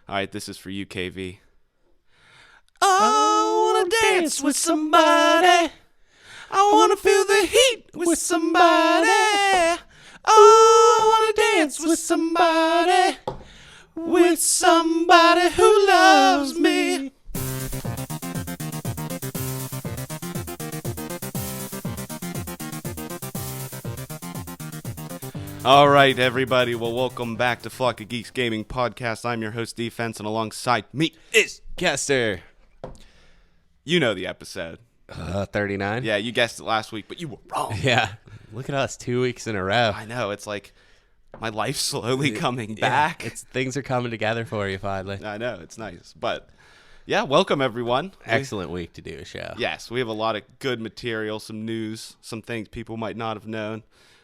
All right, this is for you, KV. I wanna dance with somebody. I wanna feel the heat with somebody. Oh, I wanna dance with somebody. With somebody who loves me. All right, everybody. Well, welcome back to Flock of Geeks Gaming Podcast. I'm your host, Defense, and alongside me is Kester. You know the episode. 39? Yeah, you guessed it last week, but you were wrong. Yeah. Look at us 2 weeks in a row. I know. It's like my life's slowly coming back. Things are coming together for you finally. I know. It's nice. But, yeah, welcome, everyone. Excellent week to do a show. Yes, we have a lot of good material, some news, some things people might not have known.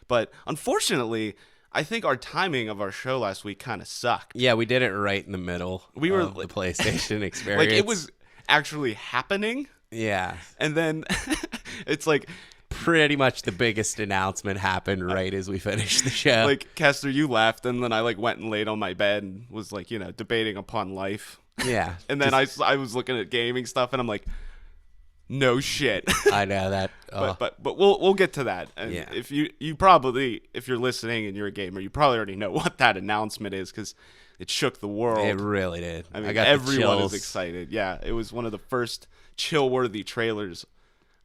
But, unfortunately, I think our timing of our show last week kind of sucked. Yeah, we did it right in the middle of the PlayStation experience. Like, it was actually happening. Yeah. And then it's like pretty much the biggest announcement happened right as we finished the show. Like, Kester, you left, and then I went and laid on my bed and was debating upon life. Yeah. And then I was looking at gaming stuff, and I'm like, no shit. I know that. But we'll get to that. And yeah. If you probably, if you're listening and you're a gamer, you probably already know what that announcement is because it shook the world. It really did. I mean, everyone is excited. Yeah, it was one of the first chill-worthy trailers,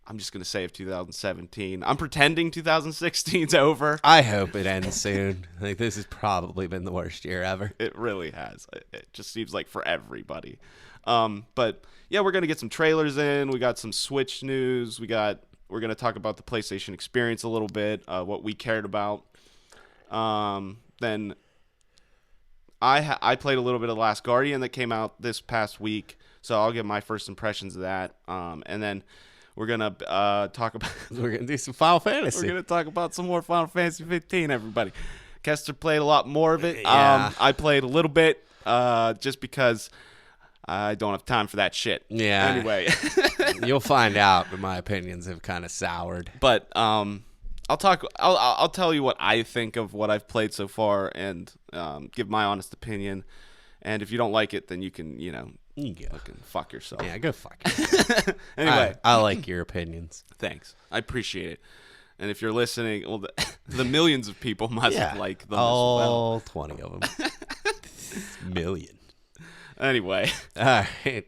I'm just going to say, of 2017. I'm pretending 2016's over. I hope it ends soon. Like, this has probably been the worst year ever. It really has. It just seems like for everybody. But, yeah, we're going to get some trailers in. We got some Switch news. We're going to talk about the PlayStation experience a little bit, what we cared about. Then I played a little bit of Last Guardian that came out this past week, so I'll give my first impressions of that. And then we're going to talk about... We're going to do some Final Fantasy. We're going to talk about some more Final Fantasy 15, everybody. Kester played a lot more of it. Yeah. I played a little bit just because I don't have time for that shit. Yeah. Anyway. You'll find out, but my opinions have kind of soured. But I'll tell you what I think of what I've played so far and give my honest opinion. And if you don't like it, then you can, you go. fucking fuck yourself. Yeah, go fuck yourself. Anyway. I like your opinions. Thanks. I appreciate it. And if you're listening, well, the millions of people must like them all as well. 20 of them. Million. Anyway. All right.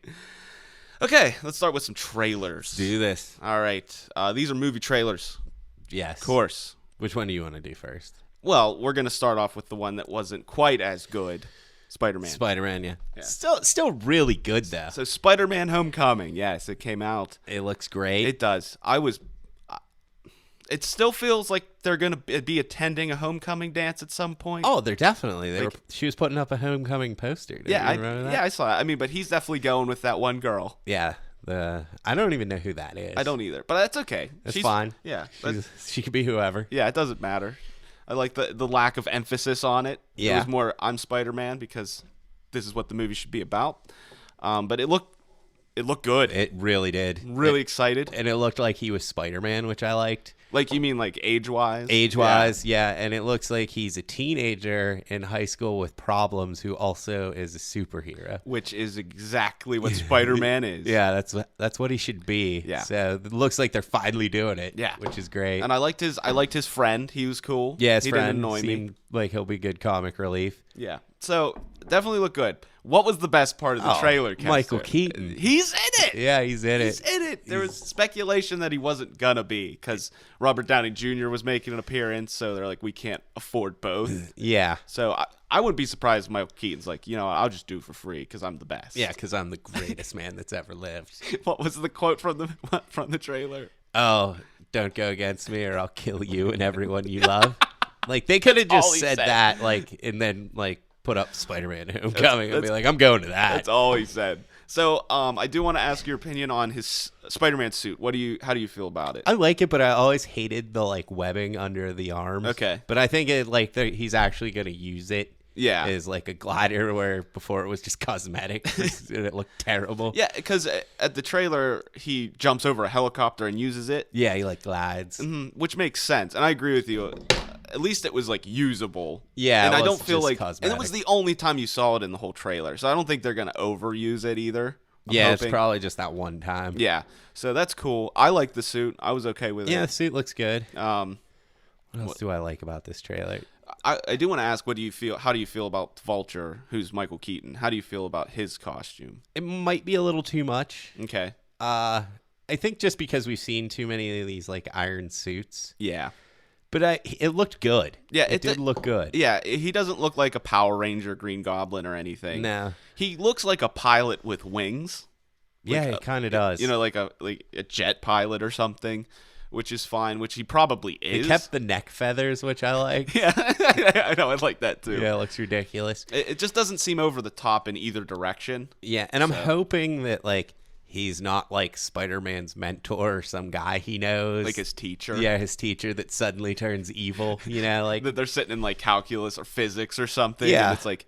Okay, let's start with some trailers. Do this. All right. These are movie trailers. Yes. Of course. Which one do you want to do first? Well, we're going to start off with the one that wasn't quite as good. Spider-Man. Spider-Man, yeah. Still really good, though. So Spider-Man Homecoming. Yes, it came out. It looks great. It does. It still feels like they're going to be attending a homecoming dance at some point. Oh, they're definitely. She was putting up a homecoming poster. I saw that. I mean, but he's definitely going with that one girl. Yeah. I don't even know who that is. I don't either, but that's okay. That's fine. Yeah. She could be whoever. Yeah, it doesn't matter. I like the lack of emphasis on it. Yeah. It was more, I'm Spider-Man because this is what the movie should be about. But it looked good. It really did. Really excited. And it looked like he was Spider-Man, which I liked. Like, you mean like age-wise? Age-wise, yeah. And it looks like he's a teenager in high school with problems who also is a superhero. Which is exactly what Spider-Man is. Yeah, that's what he should be. Yeah. So it looks like they're finally doing it. Yeah. Which is great. And I liked his friend. He was cool. Yeah, his he friend didn't annoy seemed me. like he'll be good comic relief. Yeah. So, definitely look good. What was the best part of the trailer, Kester? Michael Keaton. He's in it! Yeah, he's in it. There was speculation that he wasn't gonna be, because Robert Downey Jr. was making an appearance, so they're like, we can't afford both. Yeah. So, I wouldn't be surprised if Michael Keaton's like, I'll just do it for free, because I'm the best. Yeah, because I'm the greatest man that's ever lived. What was the quote from the trailer? Oh, don't go against me or I'll kill you and everyone you love. Like, they could have just said that, and then, put up Spider-Man Homecoming and be like, I'm going to that. That's all he said. So, I do want to ask your opinion on his Spider-Man suit. How do you feel about it? I like it, but I always hated the, webbing under the arms. Okay. But I think he's actually going to use it. Yeah. As a glider, where before it was just cosmetic and it looked terrible. Yeah, because at the trailer, he jumps over a helicopter and uses it. Yeah, he glides. Which makes sense. And I agree with you. at least it was like usable. Yeah, and I don't feel like, cosmetic. and it was the only time you saw it in the whole trailer, so I don't think they're gonna overuse it either. I'm it's hoping. probably just that one time. Yeah, so that's cool. I like the suit. I was okay with it. Yeah, the suit looks good. What else do I like about this trailer? I do want to ask, what do you feel? How do you feel about Vulture, who's Michael Keaton? How do you feel about his costume? It might be a little too much. Okay. I think just because we've seen too many of these like iron suits. Yeah. But it looked good. Yeah, it did look good. Yeah, he doesn't look like a Power Ranger Green Goblin or anything. No. He looks like a pilot with wings. Yeah, he kind of does. You know, like a jet pilot or something, which is fine, which he probably is. He kept the neck feathers, which I like. Yeah, I know, I like that too. Yeah, it looks ridiculous. It just doesn't seem over the top in either direction. Yeah, and I'm hoping that like he's not like Spider-Man's mentor or some guy he knows. Like his teacher. Yeah, his teacher that suddenly turns evil, you know, like that they're sitting in like calculus or physics or something. Yeah. And it's like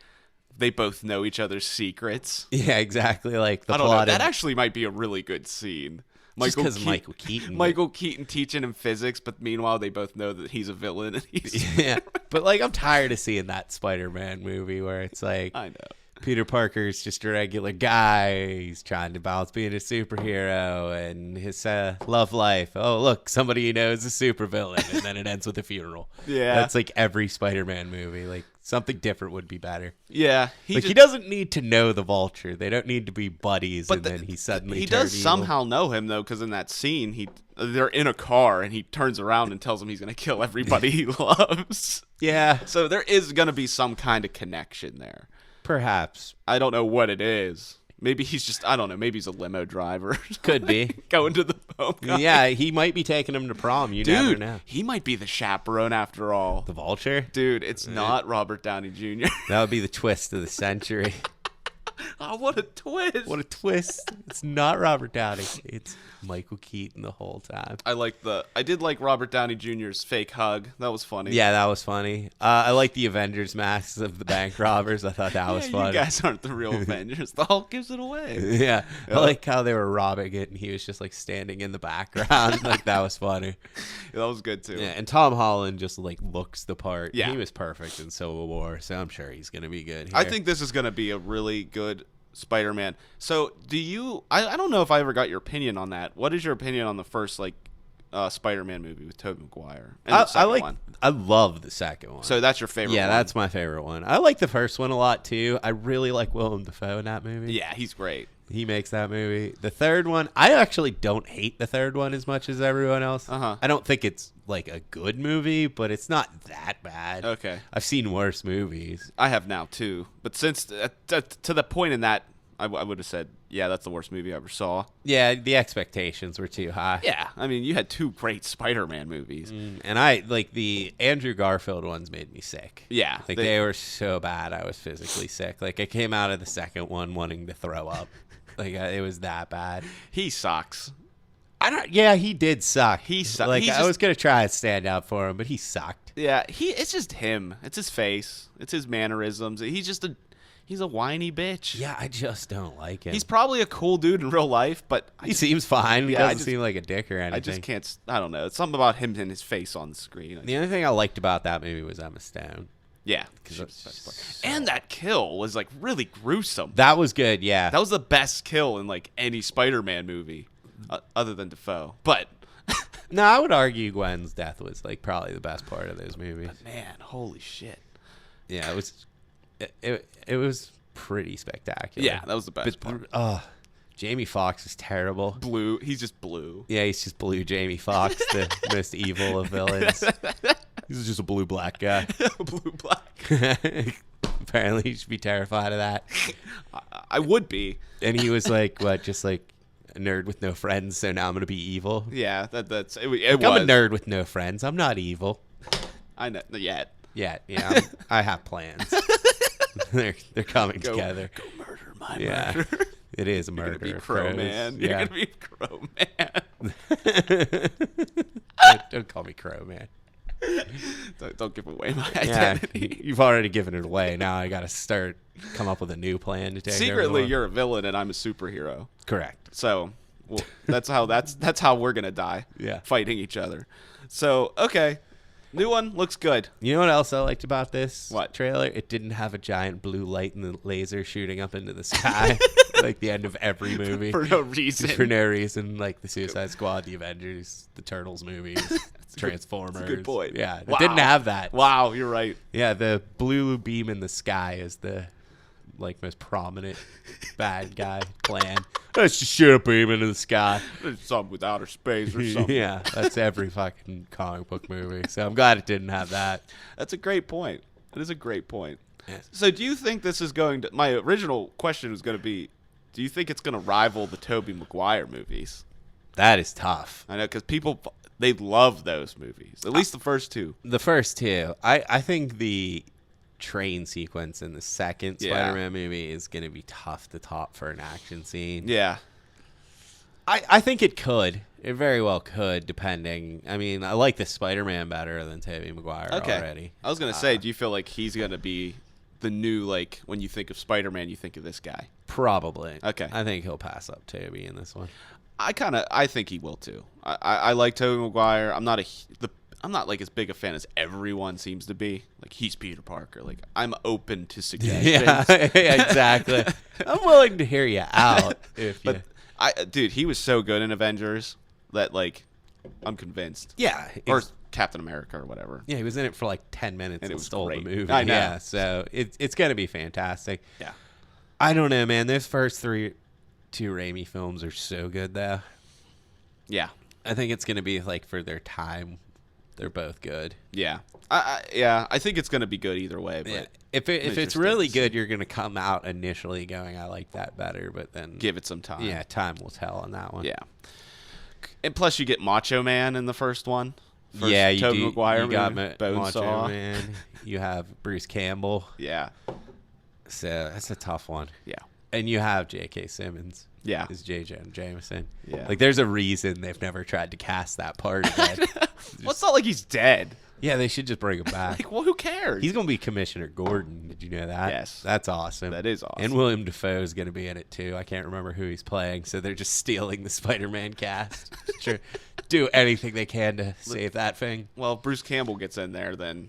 they both know each other's secrets. Yeah, exactly. Like the I don't plot know. That actually might be a really good scene. Michael Keaton. Michael Keaton teaching him physics, but meanwhile they both know that he's a villain and he's Yeah. But like I'm tired of seeing that Spider-Man movie where it's like I know. Peter Parker's just a regular guy. He's trying to balance being a superhero and his love life. Oh, look, somebody he knows is a supervillain, and then it ends with a funeral. Yeah. That's like every Spider-Man movie. Like something different would be better. Yeah, he doesn't need to know the Vulture. They don't need to be buddies, and then he suddenly he turned does evil. somehow know him though, because in that scene they're in a car and he turns around and tells him he's going to kill everybody he loves. Yeah, so there is going to be some kind of connection there. Perhaps. I don't know what it is. Maybe he's just, I don't know, maybe he's a limo driver. Could be. Going to the homecoming. Yeah, he might be taking him to prom. You never know. He might be the chaperone after all. The Vulture? Dude, it's not Robert Downey Jr. That would be the twist of the century. Oh, what a twist. What a twist. It's not Robert Downey. It's Michael Keaton the whole time. I did like Robert Downey Jr.'s fake hug. That was funny. Yeah, that was funny. I like the Avengers masks of the bank robbers. I thought that was funny. You guys aren't the real Avengers. The Hulk gives it away. Yeah. I like how they were robbing it and he was just like standing in the background. Like that was funny. Yeah, that was good too. Yeah, and Tom Holland just like looks the part. Yeah. He was perfect in Civil War, so I'm sure he's going to be good here. I think this is going to be a really good Spider-Man. So do you, I don't know if I ever got your opinion on that. What is your opinion on the first like Spider-Man movie with Tobey Maguire? And the second one? I love the second one. So that's your favorite one? Yeah, that's my favorite one. I like the first one a lot too. I really like Willem Dafoe in that movie. Yeah, he's great. He makes that movie. The third one, I actually don't hate the third one as much as everyone else. Uh-huh. I don't think it's like a good movie, but it's not that bad. Okay. I've seen worse movies. I have now too. But since to the point in that, I would have said, yeah, that's the worst movie I ever saw. Yeah, the expectations were too high. Yeah, I mean, you had two great Spider-Man movies. And I like the Andrew Garfield ones made me sick. Yeah. Like they were so bad I was physically sick. Like I came out of the second one wanting to throw up. Like it was that bad. He sucks. Yeah, he did suck. He sucked. Like I was gonna try and stand out for him, but he sucked. Yeah, it's just him. It's his face. It's his mannerisms. He's a whiny bitch. Yeah, I just don't like him. He's probably a cool dude in real life, but he seems fine. He Yeah, doesn't seem like a dick or anything. I just can't. I don't know. It's something about him and his face on the screen. The only thing I liked about that movie was Emma Stone. Yeah, and that kill was like really gruesome. That was good. Yeah, That was the best kill in like any Spider-Man movie, other than Dafoe. But no, I would argue Gwen's death was like probably the best part of those movies. man, holy shit! Yeah, it was. It was pretty spectacular. Yeah, that was the best part. Jamie Foxx is terrible. Blue, he's just blue. Yeah, he's just blue Jamie Foxx, the most evil of villains. He's just a blue black guy. Blue black. Apparently, you should be terrified of that. I would be. And he was like, what, just like a nerd with no friends, so now I'm going to be evil? Yeah, that's it. I'm a nerd with no friends. I'm not evil. I know yet. Yeah, I have plans. they're coming together. Go murder my murder. It is a murder. You're gonna be Crow Man. You're gonna be Crow Man. Don't call me Crow Man. Don't give away my identity. Yeah, you've already given it away. Now I got to come up with a new plan to take. Secretly, you're a villain and I'm a superhero. Correct. So, that's how we're gonna die. Yeah, fighting each other. So, okay. New one looks good. You know what else I liked about this What? trailer? It didn't have a giant blue light and the laser shooting up into the sky like the end of every movie. For no reason. For no reason, like the Suicide Squad, the Avengers, the Turtles movies, Transformers. That's a good point. Yeah, Wow. it didn't have that. Wow, you're right. Yeah, the blue beam in the sky is the most prominent bad guy plan. Let's just shoot a beam into the sky. There's something with outer space or something. Yeah, that's every fucking comic book movie. So I'm glad it didn't have that. That's a great point. That is a great point. Yes. So do you think this is going to... My original question was going to be, do you think it's going to rival the Tobey Maguire movies? That is tough. I know, because people, they love those movies. At least the first two. The first two. I think the train sequence in the second Spider-Man movie is going to be tough to top for an action scene. Yeah. I think it could. It very well could, depending. I mean, I like the Spider-Man better than Tobey Maguire already. I was going to say, do you feel like he's going to be the new, like, when you think of Spider-Man, you think of this guy? Probably. Okay. I think he'll pass up Tobey in this one. I think he will too. I like Tobey Maguire. I'm not like as big a fan as everyone seems to be. Like, he's Peter Parker. Like, I'm open to suggestions. Yeah, exactly. I'm willing to hear you out. Dude, he was so good in Avengers that, like, I'm convinced. Yeah. Or Captain America or whatever. Yeah, he was in it for like 10 minutes And it and was stole great. the movie. I know. Yeah, so it's going to be fantastic. Yeah. I don't know, man. Those first two Raimi films are so good, though. Yeah. I think it's going to be, like, for their time, they're both good. Yeah. I think it's going to be good either way. But Yeah. If it's really good, you're going to come out initially going, I like that better, but then... give it some time. Yeah, time will tell on that one. Yeah. And plus, you get Macho Man in the first one. First Yeah, you Tobey do. Maguire You got movie, Macho Bonesaw. Man. You have Bruce Campbell. Yeah. So that's a tough one. Yeah. And you have J.K. Simmons. Yeah. Is J. Jonah Jameson. Yeah. Like, there's a reason they've never tried to cast that part again. Well, it's not like he's dead. Yeah, they should just bring him back. Like, well, who cares? He's going to be Commissioner Gordon. Did you know that? Yes. That's awesome. That is awesome. And William Dafoe is going to be in it, too. I can't remember who he's playing, so they're just stealing the Spider-Man cast. Sure. Do anything they can to save that thing. Well, if Bruce Campbell gets in there, then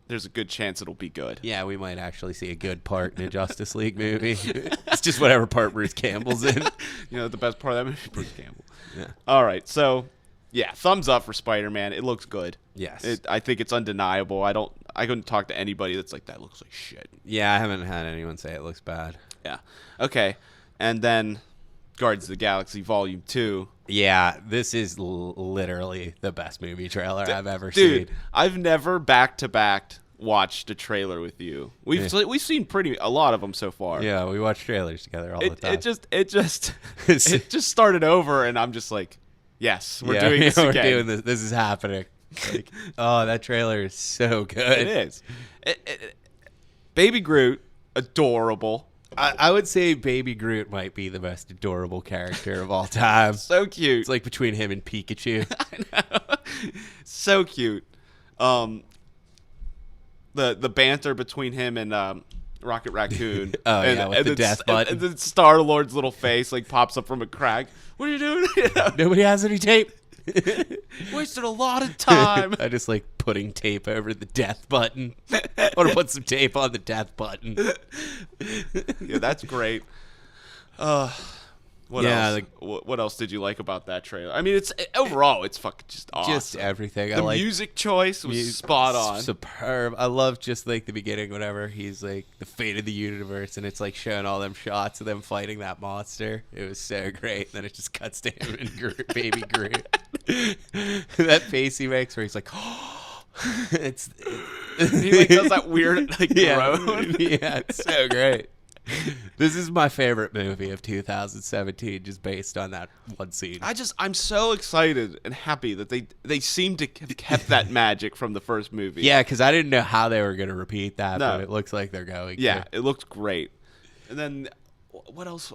there's a good chance it'll be good. Yeah, we might actually see a good part in a Justice League movie. It's just whatever part Bruce Campbell's in. You know, the best part of that movie, Bruce Campbell. Yeah. All right, so yeah, thumbs up for Spider-Man. It looks good. Yes. I think it's undeniable. I couldn't talk to anybody that's like, that looks like shit. Yeah, I haven't had anyone say it looks bad. Yeah. Okay. And then Guardians of the Galaxy Volume 2. Yeah, this is literally the best movie trailer I've ever Dude, seen. I've never back-to-back watched a trailer with you. We've seen a lot of them so far. Yeah, we watch trailers together all the time. It just started over, and I'm just like, yes, we're doing this we're again. doing this. This is happening. Like, oh, that trailer is so good. It is. Baby Groot, adorable. I would say Baby Groot might be the most adorable character of all time. So cute. It's like between him and Pikachu. I know. So cute. The banter between him and Rocket Raccoon. Oh, yeah, with the death button. And then Star-Lord's little face like pops up from a crack. What are you doing? You know? Nobody has any tape. Wasted a lot of time. I just like putting tape over the death button. I want to put some tape on the death button. Yeah, that's great. What else? What else did you like about that trailer? I mean, overall, it's fucking just awesome. Just everything. The music choice was spot on. Superb. I love just like the beginning, whenever he's like the fate of the universe, and it's like showing all them shots of them fighting that monster. It was so great. Then it just cuts to him and Baby Groot. That face he makes where he's like, oh, he like does that weird like groan. Yeah, it's so great. This is my favorite movie of 2017, just based on that one scene. I'm so excited and happy that they seem to have kept that magic from the first movie. Yeah, because I didn't know how they were going to repeat that, No. but it looks like they're going Yeah, to. it looked great. And then what else?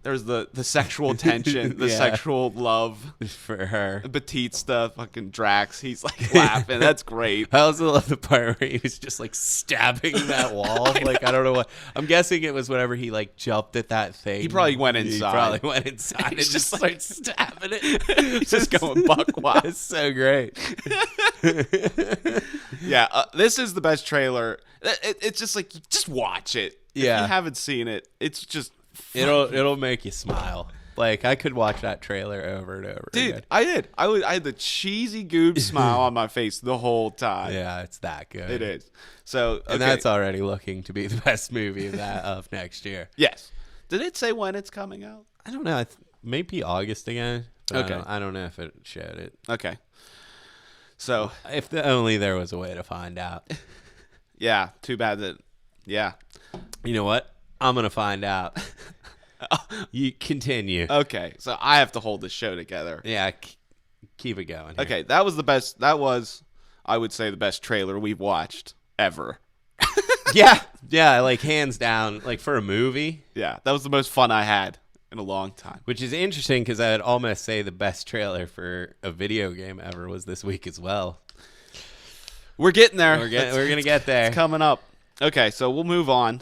There's the sexual tension, the sexual love for her. Batista, fucking Drax. He's like laughing. That's great. I also love the part where he was just like stabbing that wall. I don't know what. I'm guessing it was whenever he like jumped at that thing. He probably went inside. And just like stabbing it. He's just going buck wild. It's so great. Yeah, this is the best trailer. It's just like, just watch it. Yeah. If you haven't seen it, it's just it'll make you smile. Like, I could watch that trailer over and over again. Dude, I did. I had the cheesy goob smile on my face the whole time. Yeah, it's that good. It is. So, and that's already looking to be the best movie of next year. Yes. Did it say when it's coming out? I don't know. Maybe August again. But Okay. I don't know if it showed it. Okay. So, if only there was a way to find out. Yeah. Too bad that. Yeah. You know what? I'm gonna find out. You continue. Okay. So I have to hold this show together. Yeah. Keep it going. Here. Okay. That was the best. That was, I would say, the best trailer we've watched ever. Yeah. Yeah. Like, hands down. Like, for a movie. Yeah. That was the most fun I had in a long time. Which is interesting because I'd almost say the best trailer for a video game ever was this week as well. We're getting there. We're going to get there. It's coming up. Okay, so we'll move on.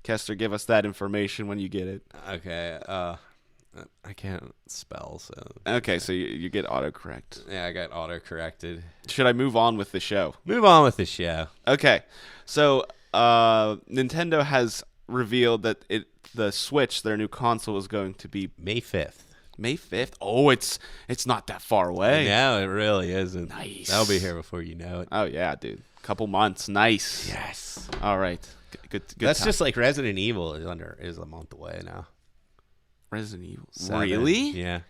Kester, give us that information when you get it. Okay. I can't spell, so. Okay, so you get autocorrect. Yeah, I got auto-corrected. Should I move on with the show? Move on with the show. Okay, so Nintendo has revealed that the Switch, their new console, is going to be May 5th. May 5th? Oh, it's not that far away. No, it really isn't. Nice. That'll be here before you know it. Oh, yeah, dude. Couple months. Nice. Yes. All right. Good That's time. just like Resident Evil is a month away now. Resident Evil. 7. Really? Yeah.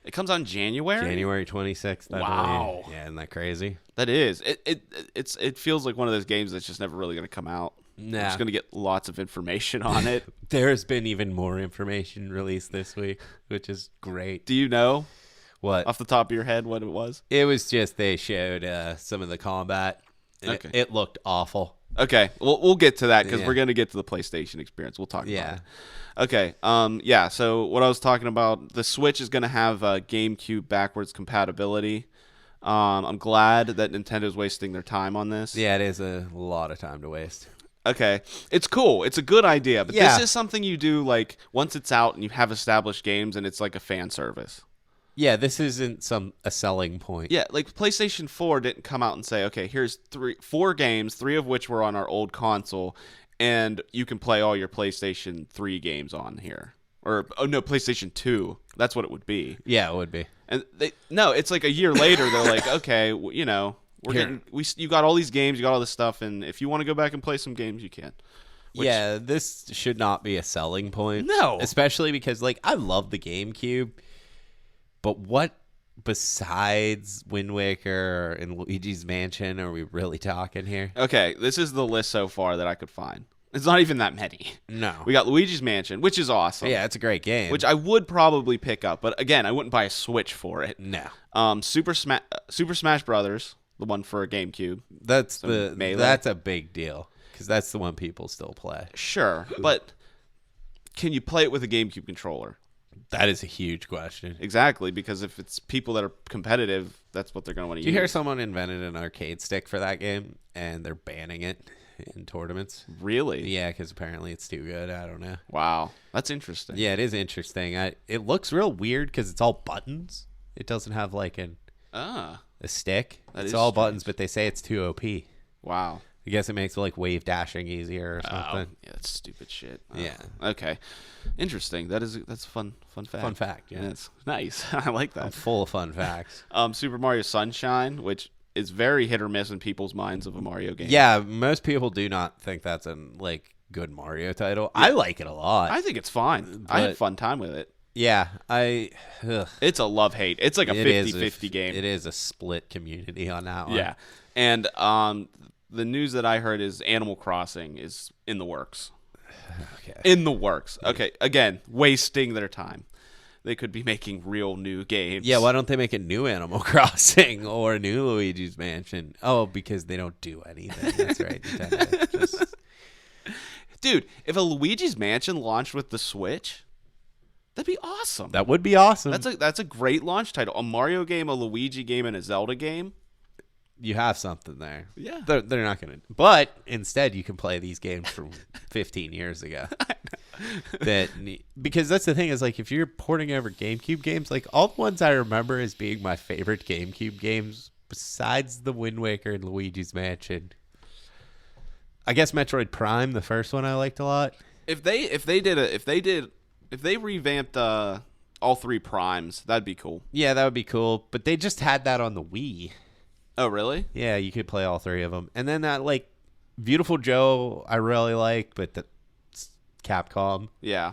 It comes on January? January 26th. I Wow. believe. Yeah, isn't that crazy? That is. It feels like one of those games that's just never really going to come out. Nah. We're just going to get lots of information on it. There's been even more information released this week, which is great. Do you know What? off the top of your head what it was? It was just they showed some of the combat. And Okay. It looked awful. Okay, we'll get to that because Yeah. we're going to get to the PlayStation experience. We'll talk about Yeah. it. Okay, yeah, so what I was talking about, the Switch is going to have GameCube backwards compatibility. I'm glad that Nintendo's wasting their time on this. Yeah, it is a lot of time to waste. Okay, it's cool. It's a good idea, but Yeah. this is something you do like once it's out and you have established games and it's like a fan service. Yeah, this isn't a selling point. Yeah, like PlayStation 4 didn't come out and say, okay, here's 4 games, 3 of which were on our old console, and you can play all your PlayStation 3 games on here. Or, oh no, PlayStation 2. That's what it would be. Yeah, it would be. And it's like a year later, they're like, okay, you know, you got all these games, you got all this stuff, and if you want to go back and play some games, you can. Yeah, this should not be a selling point. No. Especially because, like, I love the GameCube, but what besides Wind Waker and Luigi's Mansion are we really talking here? Okay, this is the list so far that I could find. It's not even that many. No. We got Luigi's Mansion, which is awesome. Yeah, it's a great game. Which I would probably pick up, but again, I wouldn't buy a Switch for it. No. Super Smash Brothers, the one for a GameCube. That's Melee. that's a big deal because that's the one people still play. Sure, but can you play it with a GameCube controller? That is a huge question. Exactly, because if it's people that are competitive, that's what they're going to want to use. Did you hear someone invented an arcade stick for that game and they're banning it in tournaments? Really? Yeah, because apparently it's too good. I don't know. Wow, that's interesting. Yeah, it is interesting. It looks real weird because it's all buttons. It doesn't have like a stick. That It's is all strange. buttons, but they say it's too OP. Wow. I guess it makes like wave dashing easier or something. Yeah, that's stupid shit. Yeah. Okay. Interesting. That's a fun fact. Fun fact, yeah. It's nice. I like I'm that. full of fun facts. Super Mario Sunshine, which is very hit or miss in people's minds of a Mario game. Yeah, most people do not think that's a good Mario title. I like it a lot. I think it's fine. I had a fun time with it. Yeah, It's a love-hate. It's like a 50-50 game. It is a split community on that one. Yeah. And the news that I heard is Animal Crossing is in the works. Okay. In the works. Okay, again, wasting their time. They could be making real new games. Yeah, why don't they make a new Animal Crossing or a new Luigi's Mansion? Oh, because they don't do anything. That's right. Nintendo. Dude, if a Luigi's Mansion launched with the Switch, That'd be awesome. That would be awesome. That's a great launch title. A Mario game, a Luigi game, and a Zelda game. You have something there. Yeah. They're not going to. But instead, you can play these games from 15 years ago. Because that's the thing is, like, if you're porting over GameCube games, like, all the ones I remember as being my favorite GameCube games, besides the Wind Waker and Luigi's Mansion, I guess Metroid Prime, the first one, I liked a lot. If they revamped all 3 Primes, that'd be cool. Yeah, that would be cool. But they just had that on the Wii. Oh, really? Yeah, you could play all 3 of them. And then that, like, Beautiful Joe, I really like, but that's Capcom. Yeah.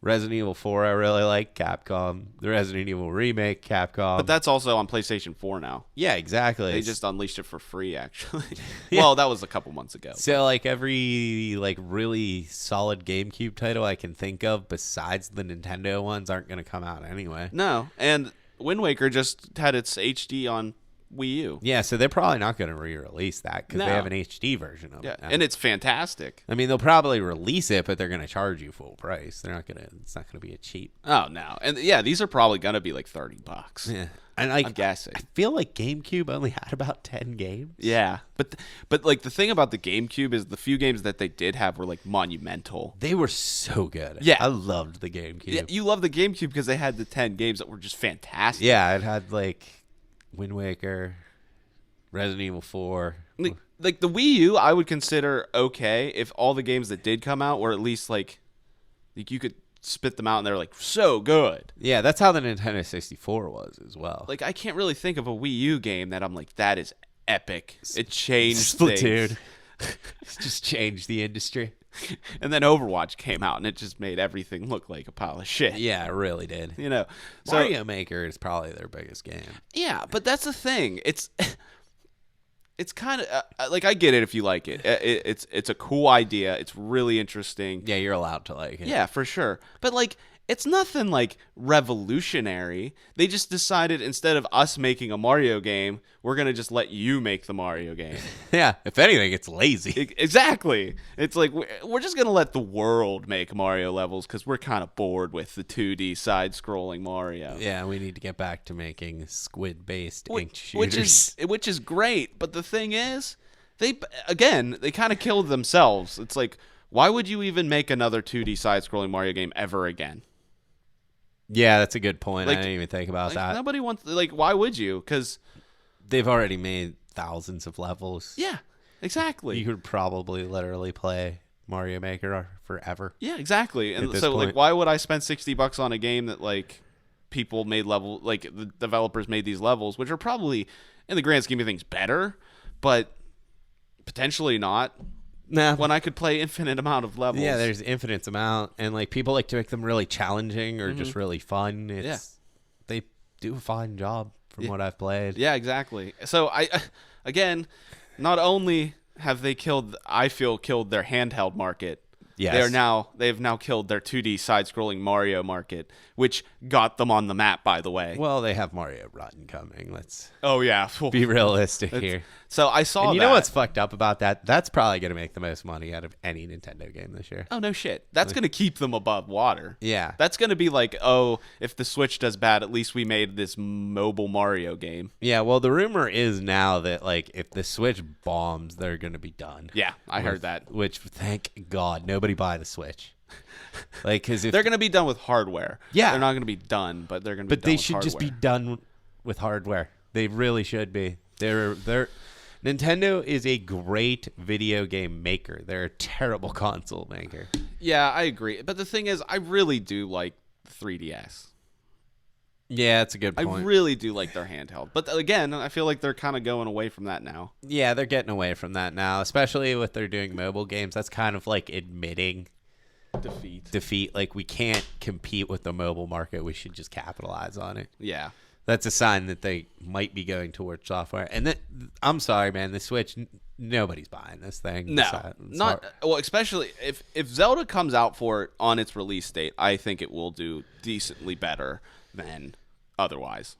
Resident Evil 4, I really like, Capcom. The Resident Evil remake, Capcom. But that's also on PlayStation 4 now. Yeah, exactly. They just unleashed it for free, actually. Yeah. Well, that was a couple months ago. So, like, every, like, really solid GameCube title I can think of besides the Nintendo ones aren't going to come out anyway. No, and Wind Waker just had its HD on Wii U. Yeah, so they're probably not going to re-release that because No. they have an HD version of it now. And it's fantastic. I mean, they'll probably release it, but they're going to charge you full price. They're not going to. It's not going to be a cheap. Oh, no. And, yeah, these are probably going to be like $30. Yeah, and like, I'm guessing. I feel like GameCube only had about 10 games. Yeah, but like the thing about the GameCube is the few games that they did have were like monumental. They were so good. Yeah. I loved the GameCube. Yeah, you love the GameCube because they had the 10 games that were just fantastic. Yeah, it had like Wind Waker, Resident Evil 4. Like the Wii U, I would consider okay if all the games that did come out were at least like you could spit them out and they're like so good. Yeah, that's how the Nintendo 64 was as well. Like I can't really think of a Wii U game that I'm like that is epic. It changed Splatoon. things. Just changed the industry. And then Overwatch came out and it just made everything look like a pile of shit. Yeah, it really did. You know, so Mario Maker is probably their biggest game. yeah, but that's the thing. It's kind of like I get it if you like it. It's a cool idea. It's really interesting. Yeah, you're allowed to like it. Yeah, for sure. But like it's nothing like revolutionary. They just decided instead of us making a Mario game, we're going to just let you make the Mario game. Yeah, if anything, it's lazy. Exactly. It's like we're just going to let the world make Mario levels cuz we're kind of bored with the 2D side-scrolling Mario. Yeah, we need to get back to making squid-based ink shooters. Which is great, but the thing is, they kind of killed themselves. It's like why would you even make another 2D side-scrolling Mario game ever again? Yeah, that's a good point. Like, I didn't even think about that. Nobody wants why would you? Cuz They've already made thousands of levels. yeah, exactly. You could probably literally play Mario Maker forever. Yeah, exactly. And this so point. like why would I spend $60 on a game that like people made the developers made these levels which are probably in the grand scheme of things better, but potentially not. Nah. When I could play infinite amount of levels. Yeah, there's infinite amount, and like people like to make them really challenging or just really fun. They do a fine job from what I've played. Yeah, exactly. So again, not only have they killed their handheld market. Yes. They've now killed their 2D side-scrolling Mario market, which got them on the map, by the way. Well, they have Mario Run coming. Let's Oh yeah, be realistic here. So I saw And you that. know what's fucked up about that? That's probably going to make the most money out of any Nintendo game this year. Oh no shit. That's gonna keep them above water. Yeah. That's gonna be like, oh, if the Switch does bad, at least we made this mobile Mario game. Yeah, well, the rumor is now that like if the Switch bombs, they're going to be done. Yeah, I heard that. Which, thank God, nobody buy the Switch. Like, because if They're gonna be done with hardware. Yeah. They're not gonna be done, but they're gonna be But done they with should hardware. just be done with hardware. They really should be. Nintendo is a great video game maker. They're a terrible console maker. Yeah, I agree. But the thing is, I really do like 3DS. Yeah, that's a good point. I really do like their handheld. But again, I feel like they're kind of going away from that now. Yeah, they're getting away from that now, especially with they're doing mobile games. That's kind of like admitting defeat. Like, we can't compete with the mobile market. We should just capitalize on it. Yeah. That's a sign that they might be going towards software. And I'm sorry, man, the Switch, nobody's buying this thing. No, especially if Zelda comes out for it on its release date, I think it will do decently better than otherwise.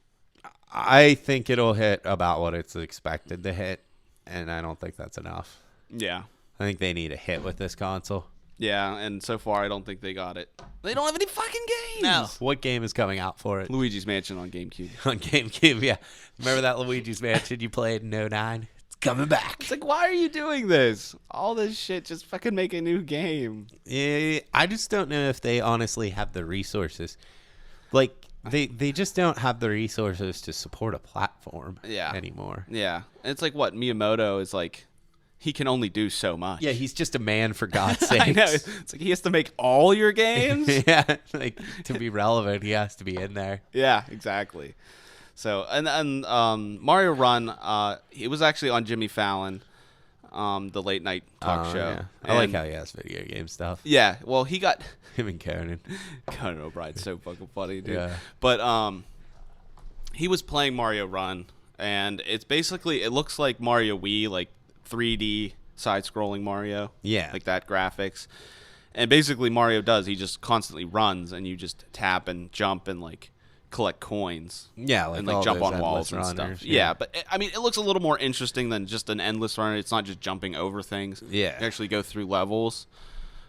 I think it'll hit about what it's expected to hit, and I don't think that's enough. Yeah. I think they need a hit with this console. Yeah, and so far I don't think they got it. They don't have any fucking games. No. What game is coming out for it? Luigi's Mansion on GameCube. On GameCube, yeah. Remember that Luigi's Mansion you played in '09? It's coming back. It's like, why are you doing this? All this shit, just fucking make a new game. Yeah, I just don't know if they honestly have the resources. Like, they just don't have the resources to support a platform anymore. Yeah. And it's like, what, Miyamoto is like, he can only do so much. Yeah, he's just a man, for God's sake. I know. It's like he has to make all your games. Yeah, like, to be relevant, he has to be in there. Yeah, exactly. So, and Mario Run, it was actually on Jimmy Fallon, the late night talk show. Yeah. I like how he has video game stuff. Yeah, well, he got Him and Conan. Conan O'Brien's so fucking funny, dude. Yeah. But he was playing Mario Run, and it's basically, it looks like Mario Wii, like 3D side-scrolling Mario. Yeah. Like that graphics. And basically Mario does, he just constantly runs, and you just tap and jump and, like, collect coins. Yeah, like, and, like, all jump those on walls and runners, stuff. Yeah, but, I mean, it looks a little more interesting than just an endless runner. It's not just jumping over things. Yeah. You actually go through levels.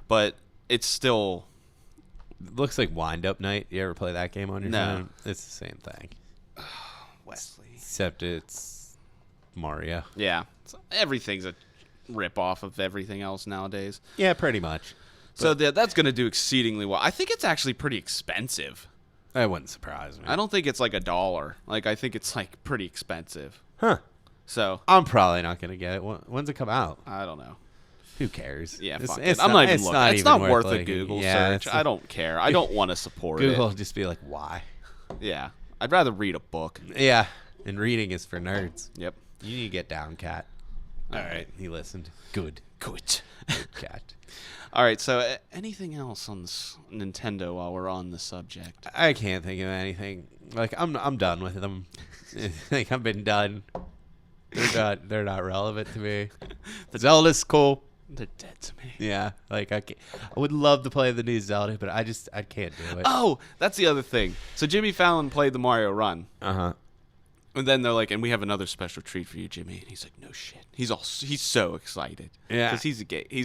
But it's still... It looks like Wind Up Night. You ever play that game on your No. phone? It's the same thing. Wesley. Except it's Mario. Yeah. So everything's a rip-off of everything else nowadays. Yeah, pretty much. So that's going to do exceedingly well. I think it's actually pretty expensive. That wouldn't surprise me. I don't think it's like $1. Like, I think it's, like, pretty expensive. Huh. So, I'm probably not going to get it. When's it come out? I don't know. Who cares? Yeah, It's- fuck it's it. I'm not even looking. It's even not worth worth a looking. Google Yeah, search. it's- I don't care. I don't want to support Google will it. just be like, why? Yeah. I'd rather read a book. Yeah, and reading is for nerds. Yep. You need to get down, Cat. All right, he listened. Good. Good. Good cat. All right, so anything else on this Nintendo while we're on the subject? I can't think of anything. Like, I'm done with them. Like, I've been done. They're not relevant to me. Zelda's cool. They're dead to me. Yeah, like I would love to play the new Zelda, but I can't do it. Oh, that's the other thing. So Jimmy Fallon played the Mario Run. Uh-huh. And then they're like, and we have another special treat for you, Jimmy. And he's like, no shit. He's so excited. Yeah. Because he's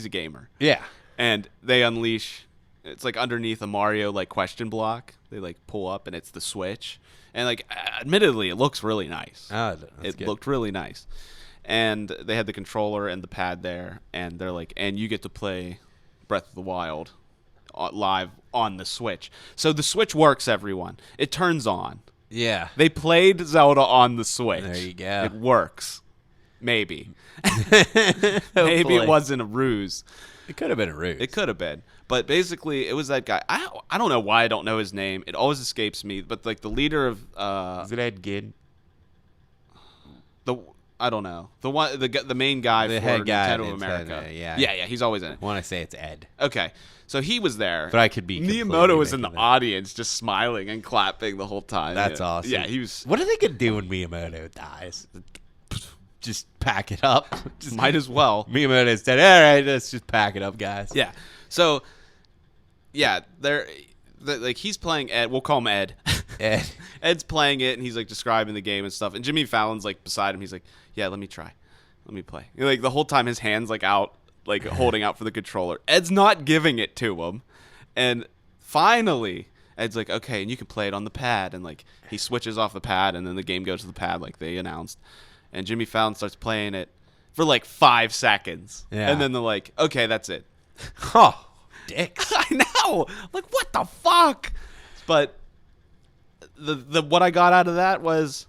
a gamer. Yeah. And they unleash, it's like underneath a Mario like question block. They like pull up and it's the Switch. And like, admittedly, it looks really nice. Oh, It looked really nice. And they had the controller and the pad there. And they're like, and you get to play Breath of the Wild live on the Switch. So the Switch works, everyone. It turns on. Yeah. They played Zelda on the Switch. There you go. It works. Maybe. Maybe it wasn't a ruse. It could have been a ruse. It could have been. But basically, it was that guy. I don't know why I don't know his name. It always escapes me. But like the leader of Is it Ed Gein? I don't know. The main guy The for head guy Nintendo in of America. Nintendo, yeah. Yeah, he's always in it. I want to say it's Ed. Okay. So he was there. But I could be completely Miyamoto was in the making that. audience just smiling and clapping the whole time. That's Yeah. awesome. Yeah, he was. What are they going to do when Miyamoto dies? Just pack it up? Just Might as well. Miyamoto said, all right, let's just pack it up, guys. Yeah. So, yeah, like he's playing Ed. We'll call him Ed. Ed. Ed's playing it, and he's like describing the game and stuff. And Jimmy Fallon's like beside him. He's like, "Yeah, let me try. Let me play." And, like the whole time, his hands like out, like holding out for the controller. Ed's not giving it to him. And finally, Ed's like, "Okay, and you can play it on the pad." And like he switches off the pad, and then the game goes to the pad, like they announced. And Jimmy Fallon starts playing it for like 5 seconds. Yeah. And then they're like, "Okay, that's it." Oh, dicks. I know. Like, what the fuck? But the what I got out of that was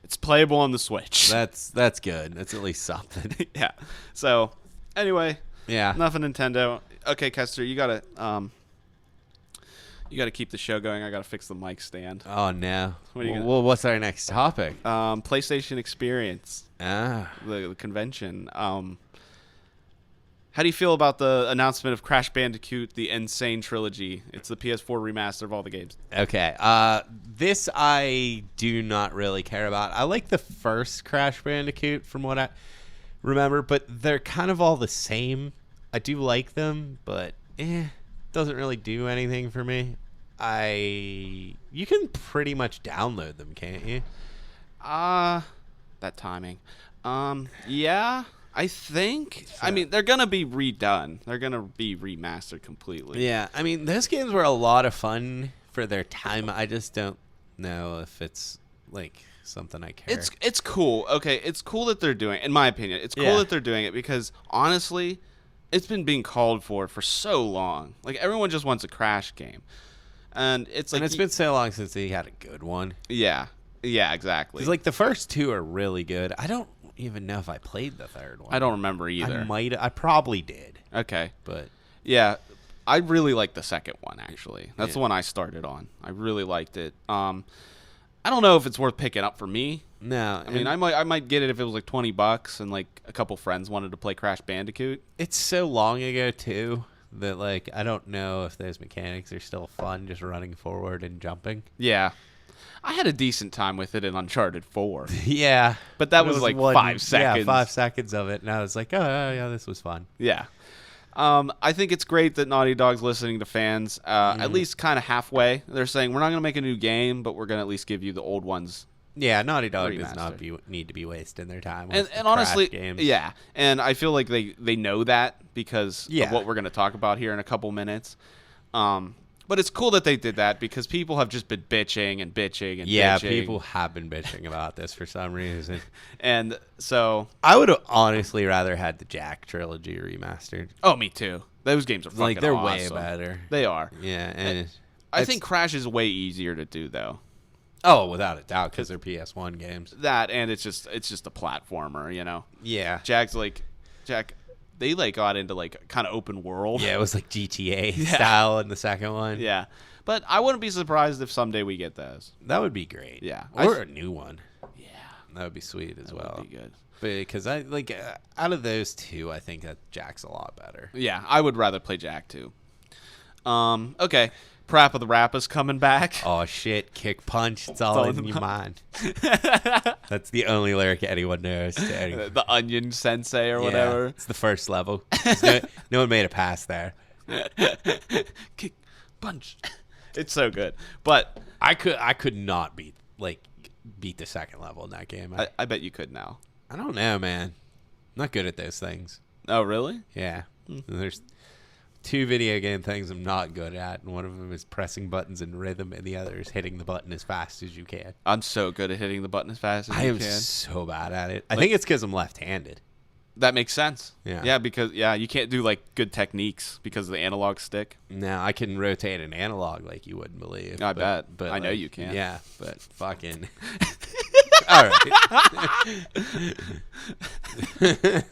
it's playable on the Switch. That's good. That's at least something. Yeah. So, anyway, Yeah. enough of Nintendo. Okay, Kester, you gotta keep the show going. I gotta fix the mic stand. Oh, no. What are you gonna- Well, what's our next topic? PlayStation Experience, Ah. the convention. How do you feel about the announcement of Crash Bandicoot, the Insane Trilogy? It's the PS4 remaster of all the games. Okay. This I do not really care about. I like the first Crash Bandicoot from what I remember, but they're kind of all the same. I do like them, but doesn't really do anything for me. You can pretty much download them, can't you? That timing. Yeah. I think. I mean, they're gonna be redone. They're gonna be remastered completely. Yeah, I mean, those games were a lot of fun for their time. I just don't know if it's like something I care. It's cool. Okay, it's cool that they're doing. In my opinion, it's cool that they're doing it because honestly, it's been being called for so long. Like everyone just wants a Crash game, and it's like it's been so long since they had a good one. Yeah, exactly. Because like the first two are really good. I don't even know if I played the third one. I don't remember either. I probably did. Okay, but yeah, I really like the second one actually. That's the one I started on. I really liked it. I don't know if it's worth picking up for me. No, I mean, I might get it if it was like $20 and like a couple friends wanted to play Crash Bandicoot. It's so long ago too that like I don't know if those mechanics are still fun, just running forward and jumping. Yeah, I had a decent time with it in Uncharted 4. Yeah, but that was like 5 seconds. Yeah, 5 seconds of it, and I was like, oh yeah, this was fun. Yeah. I think it's great that Naughty Dog's listening to fans, at least kind of halfway. They're saying, we're not going to make a new game, but we're going to at least give you the old ones. Yeah, Naughty Dog Remastered. does not need to be wasting their time with And honestly, games. yeah. And I feel like they know that because of what we're going to talk about here in a couple minutes. But it's cool that they did that because people have just been bitching and bitching. Yeah, people have been bitching about this for some reason. And so I would have honestly rather had the Jack trilogy remastered. Oh, me too. Those games are fucking like they're awesome. way better. They are. Yeah, and I think Crash is way easier to do though. Oh, without a doubt, because they're PS1 games. That and it's just a platformer, you know. Yeah. Jack, they like got into like kind of open world. Yeah, it was like GTA style in the second one. Yeah, but I wouldn't be surprised if someday we get those. That would be great. Yeah, or a new one. Yeah, that would be sweet as well. Would be good. Because I like out of those two, I think that Jack's a lot better. Yeah, I would rather play Jack too. Okay. Prap of the Rap is coming back. Oh shit! Kick punch. It's all in your mind. That's the only lyric anyone knows. The Onion Sensei or whatever. It's the first level. No one made it past there. Kick punch. It's so good, but I could not beat the second level in that game. I bet you could now. I don't know, man. I'm not good at those things. Oh really? Yeah. There's 2 video game things I'm not good at, and one of them is pressing buttons in rhythm, and the other is hitting the button as fast as you can. I'm so good at hitting the button as fast as you can. I am so bad at it. I think it's because I'm left-handed. That makes sense. Yeah. Because you can't do like good techniques because of the analog stick. No, I can rotate an analog like you wouldn't believe. I bet. But I know you can. Yeah, but fucking. All right.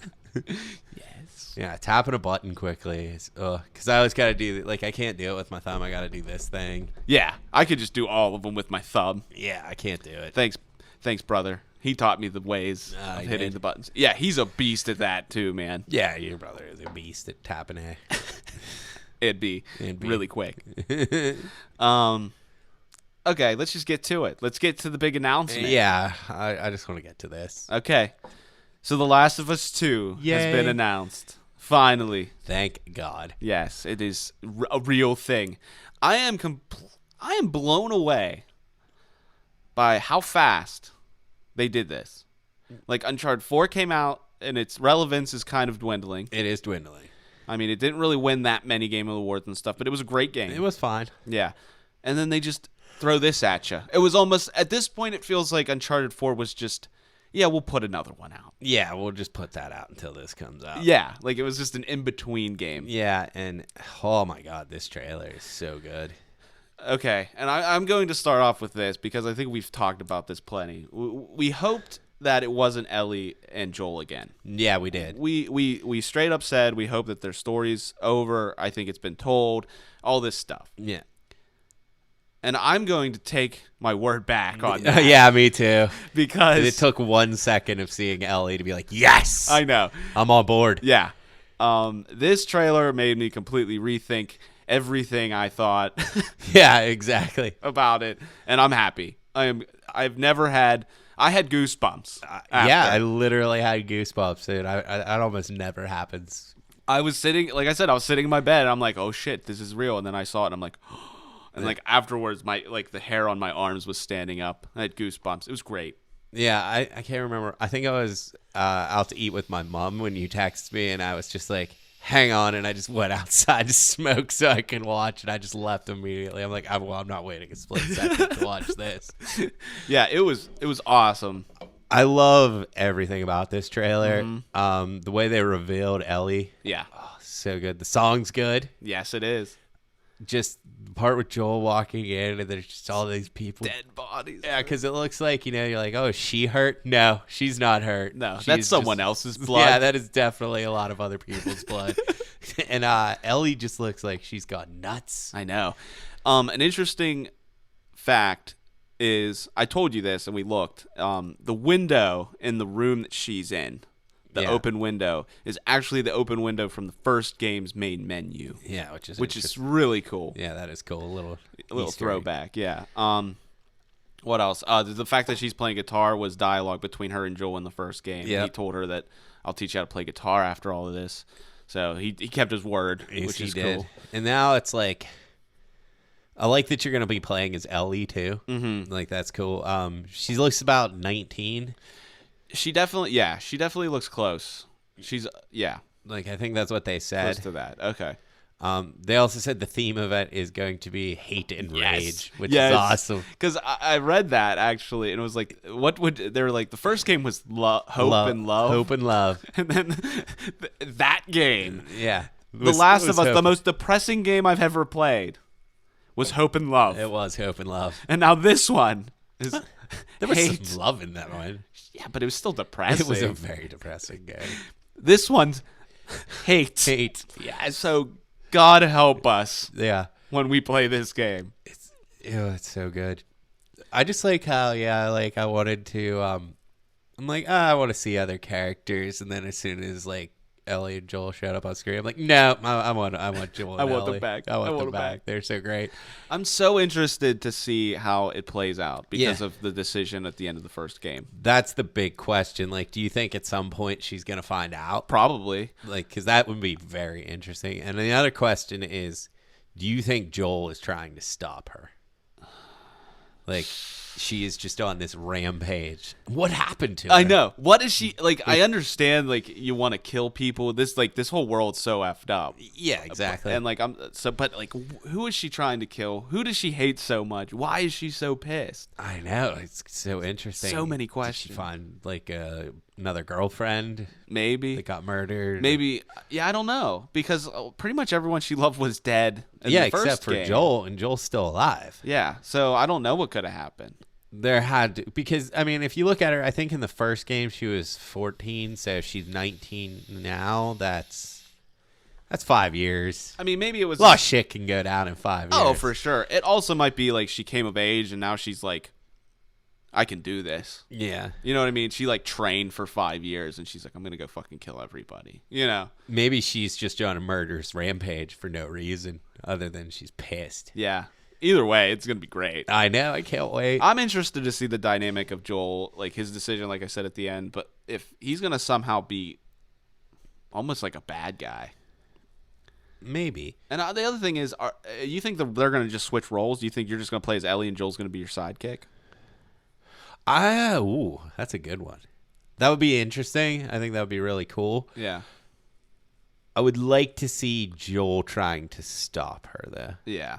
Yeah, tapping a button quickly. Because I always got to do, I can't do it with my thumb. I got to do this thing. Yeah, I could just do all of them with my thumb. Yeah, I can't do it. Thanks, brother. He taught me the ways of hitting the buttons. Yeah, he's a beast at that too, man. Yeah, your brother is a beast at tapping A. It'd be really quick. Okay, let's just get to it. Let's get to the big announcement. Yeah, I just want to get to this. Okay, so The Last of Us 2 has been announced. Finally. Thank God. Yes, it is a real thing. I am blown away by how fast they did this. Like, Uncharted 4 came out, and its relevance is kind of dwindling. It is dwindling. I mean, it didn't really win that many Game Awards and stuff, but it was a great game. It was fine. Yeah. And then they just throw this at you. It was almost, at this point, it feels like Uncharted 4 was just, we'll put another one out. Yeah, we'll just put that out until this comes out. Yeah, like it was just an in-between game. Yeah, and oh my God, this trailer is so good. Okay, and I'm going to start off with this because I think we've talked about this plenty. We hoped that it wasn't Ellie and Joel again. Yeah, we did. We straight up said we hope that their story's over. I think it's been told. All this stuff. Yeah. And I'm going to take my word back on that. Yeah, me too. Because it took 1 second of seeing Ellie to be like, yes! I know. I'm on board. Yeah. This trailer made me completely rethink everything I thought Yeah, exactly. about it. And I'm happy. I had goosebumps. Yeah, I literally had goosebumps, dude. That almost never happens. I was sitting in my bed and I'm like, oh shit, this is real. And then I saw it and I'm like, and like afterwards, the hair on my arms was standing up. I had goosebumps. It was great. Yeah, I can't remember. I think I was out to eat with my mom when you texted me, and I was just like, hang on, and I just went outside to smoke so I could watch, and I just left immediately. I'm like, I'm not waiting a split second to watch this. Yeah, it was awesome. I love everything about this trailer. The way they revealed Ellie. Yeah. Oh, so good. The song's good. Yes, it is. Just the part with Joel walking in and there's just all these people. Dead bodies. Yeah, because it looks like, you're like, oh, is she hurt? No, she's not hurt. No, She's that's someone just- else's blood. Yeah, that is definitely a lot of other people's blood. And Ellie just looks like she's got nuts. I know. An interesting fact is, I told you this and we looked, the window in the room that she's in, the open window, is actually the open window from the first game's main menu. Yeah, which is really cool. Yeah, that is cool. A little Easter egg. throwback. Yeah. What else? The fact that she's playing guitar was dialogue between her and Joel in the first game. Yeah. He told her that I'll teach you how to play guitar after all of this. So he kept his word, Yes, which he is did. cool. And now it's like, I like that you're going to be playing as Ellie too. Mm-hmm. Like, that's cool. She looks about 19. She definitely looks close. She's Like, I think that's what they said. close to that. Okay. They also said the theme of it is going to be hate and rage, which Yes. is awesome. Because I read that actually, and it was like, what would they were like? The first game was hope and love, Hope and love. and then that game, Yeah. The Last of Us, the Hope. most depressing game I've ever played, was hope and love. It was Hope and Love. And now this one is There was hate. some love in that one. Yeah, but it was still depressing. It was a very depressing game. This one's hate. Hate. Yeah, so God help us Yeah. when we play this game. It's so good. I just like how, I wanted to, I'm like, I want to see other characters. And then as soon as, Ellie and Joel showed up on screen, I'm like, no, I want Joel and I want them Ellie. back. I want them them back. They're so great. I'm so interested to see how it plays out because Yeah. of the decision at the end of the first game. That's the big question. Do you think at some point she's going to find out? Probably. Because that would be very interesting. And the other question is, do you think Joel is trying to stop her? She is just on this rampage. What happened to her? I know. What is she like? I understand. You want to kill people. This whole world's so effed up. Yeah, exactly. And who is she trying to kill? Who does she hate so much? Why is she so pissed? I know. It's so interesting. So many Did she questions. find another girlfriend Maybe. that got murdered? Maybe. Yeah, I don't know because pretty much everyone she loved was dead. In Yeah, the first except for game. Joel, and Joel's still alive. Yeah. So I don't know what could have happened. There had to, because if you look at her, I think in the first game she was 14, so if she's 19 now, that's 5 years. I mean, maybe it was A lot of shit can go down in 5 years. Oh, for sure. It also might be like she came of age and now she's like, I can do this. Yeah. You know what I mean? She trained for 5 years and she's like, I'm going to go fucking kill everybody. You know? Maybe she's just on a murderous rampage for no reason other than she's pissed. Yeah. Either way, it's going to be great. I know. I can't wait. I'm interested to see the dynamic of Joel, his decision, like I said at the end. But if he's going to somehow be almost like a bad guy. Maybe. And the other thing is, you think they're going to just switch roles? Do you think you're just going to play as Ellie and Joel's going to be your sidekick? That's a good one. That would be interesting. I think that would be really cool. Yeah. I would like to see Joel trying to stop her, though. Yeah.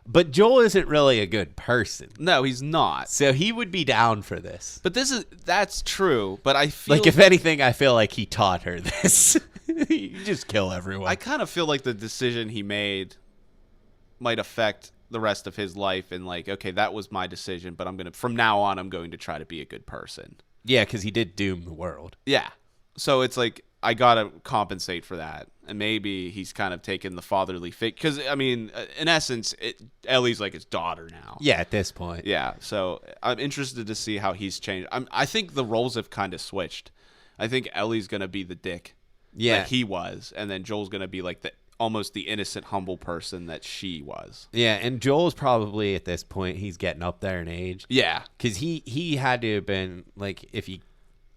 But Joel isn't really a good person. No, he's not. So he would be down for this. But that's true. But I feel If anything, I feel like he taught her this. You just kill everyone. I kind of feel like the decision he made might affect the rest of his life and okay, that was my decision, but from now on I'm going to try to be a good person. Yeah, because he did doom the world. Yeah. So it's I gotta compensate for that, and maybe he's kind of taken the fatherly figure. Because in essence, Ellie's like his daughter now. Yeah, at this point. Yeah. So I'm interested to see how he's changed. I think the roles have kind of switched. I think Ellie's gonna be the dick, Yeah. that he was, and then Joel's gonna be almost the innocent, humble person that she was. Yeah, and Joel's probably at this point, he's getting up there in age. Yeah. Because he had to have been,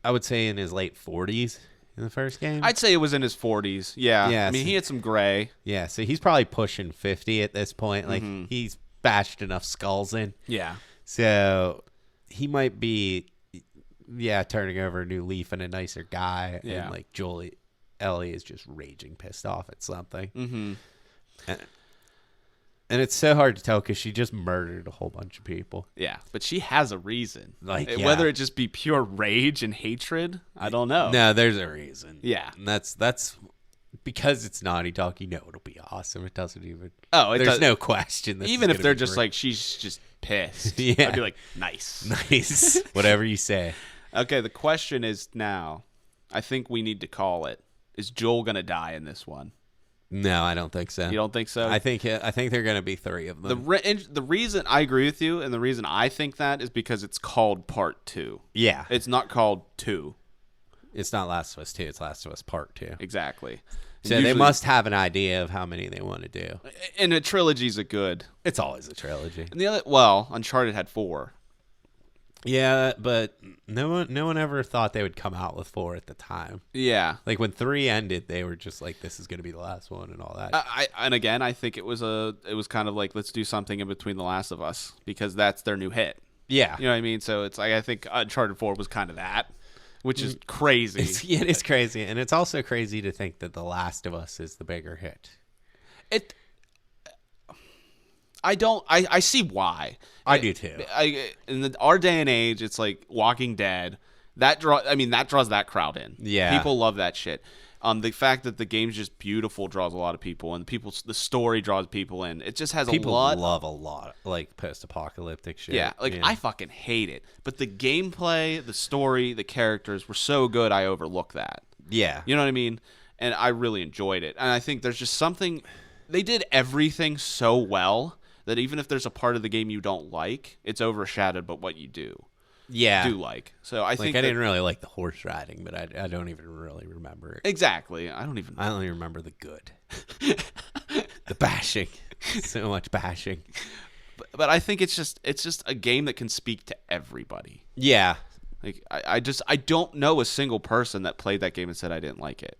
I would say in his late 40s in the first game. I'd say it was in his 40s. Yeah. Yeah, He had some gray. Yeah, so he's probably pushing 50 at this point. He's bashed enough skulls in. Yeah. So he might be turning over a new leaf and a nicer guy. Yeah. And like Ellie is just raging pissed off at something. Mm-hmm. And it's so hard to tell because she just murdered a whole bunch of people. Yeah, but she has a reason. Like, whether it just be pure rage and hatred, I don't know. No, there's a reason. Yeah. And that's because it's Naughty Dog, you know it'll be awesome. It doesn't even... Oh, there's no question. Even if they're just like, she's just pissed. Yeah. I'd be like, nice. Nice. Whatever you say. Okay, the question is now, I think we need to call it. Is Joel going to die in this one? No, I don't think so. You don't think so? I think there are going to be 3 of them. The reason I agree with you, and the reason I think that is because it's called Part 2. Yeah. It's not called 2. It's not Last of Us 2. It's Last of Us Part 2. Exactly. So Usually, they must have an idea of how many they want to do. And a trilogy's a good. It's always a trilogy. And Uncharted had 4. Yeah, but no one ever thought they would come out with 4 at the time. Yeah. Like when 3 ended, they were just like, "This is going to be the last one," and all that. I think it was kind of like, let's do something in between The Last of Us because that's their new hit. Yeah, You know what I mean? So it's like I think Uncharted 4 was kind of that, which is crazy. It is crazy, and it's also crazy to think that The Last of Us is the bigger hit. I see why. I do too. In our day and age, it's like Walking Dead. That draws that crowd in. Yeah. People love that shit. The fact that the game's just beautiful draws a lot of people, and the story draws people in. It just has People a lot. love a lot like post-apocalyptic shit. Yeah, I fucking hate it. But the gameplay, the story, the characters were so good, I overlook that. Yeah. You know what I mean? And I really enjoyed it. And I think there's just something. They did everything so well that even if there's a part of the game you don't like, it's overshadowed by what you do like. So I think I didn't really like the horse riding, but I don't even really remember it. Exactly. I only remember the good. The bashing. So much bashing. But I think it's just a game that can speak to everybody. Yeah. Like I don't know a single person that played that game and said I didn't like it.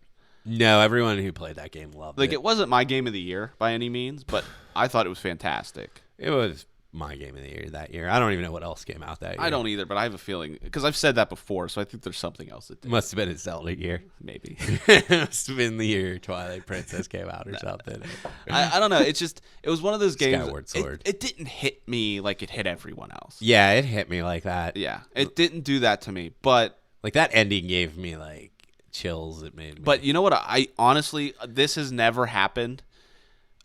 No, everyone who played that game loved it. It wasn't my game of the year by any means, but I thought it was fantastic. It was my game of the year that year. I don't even know what else came out that year. I don't either, but I have a feeling because I've said that before, so I think there's something else that did. Must have been a Zelda year. Maybe. It must have been the year Twilight Princess came out or something. I don't know. It was one of those games. Skyward Sword. It didn't hit me like it hit everyone else. Yeah, it hit me like that. Yeah, it didn't do that to me, but like that ending gave me like chills. It made me. But you know what? I honestly, this has never happened.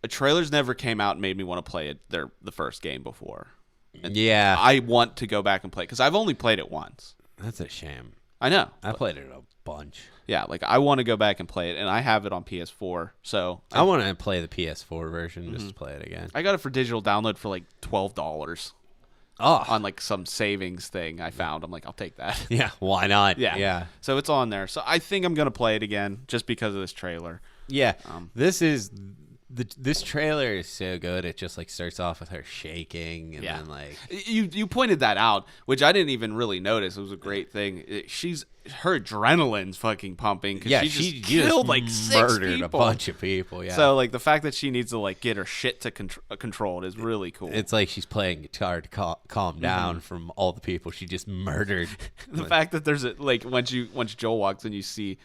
A trailer's never came out and made me want to play it. The first game before. And yeah, I want to go back and play because I've only played it once. That's a shame. I know. I played it a bunch. Yeah, like I want to go back and play it, and I have it on PS4. So I want to play the PS4 version just to play it again. I got it for digital download for like $12. Oh, on like some savings thing I found. I'm like, I'll take that. Yeah, why not? Yeah. So it's on there. So I think I'm gonna play it again just because of this trailer. Yeah. This trailer is so good. It just like starts off with her shaking and then like you pointed that out, which I didn't even really notice. It was a great thing. Her adrenaline's fucking pumping because she just killed like 6 murdered people. a bunch of people. Yeah. So like the fact that she needs to like get her shit to controlled is really cool. It's like she's playing guitar to calm down from all the people she just murdered. The fact that there's once Joel walks in, you see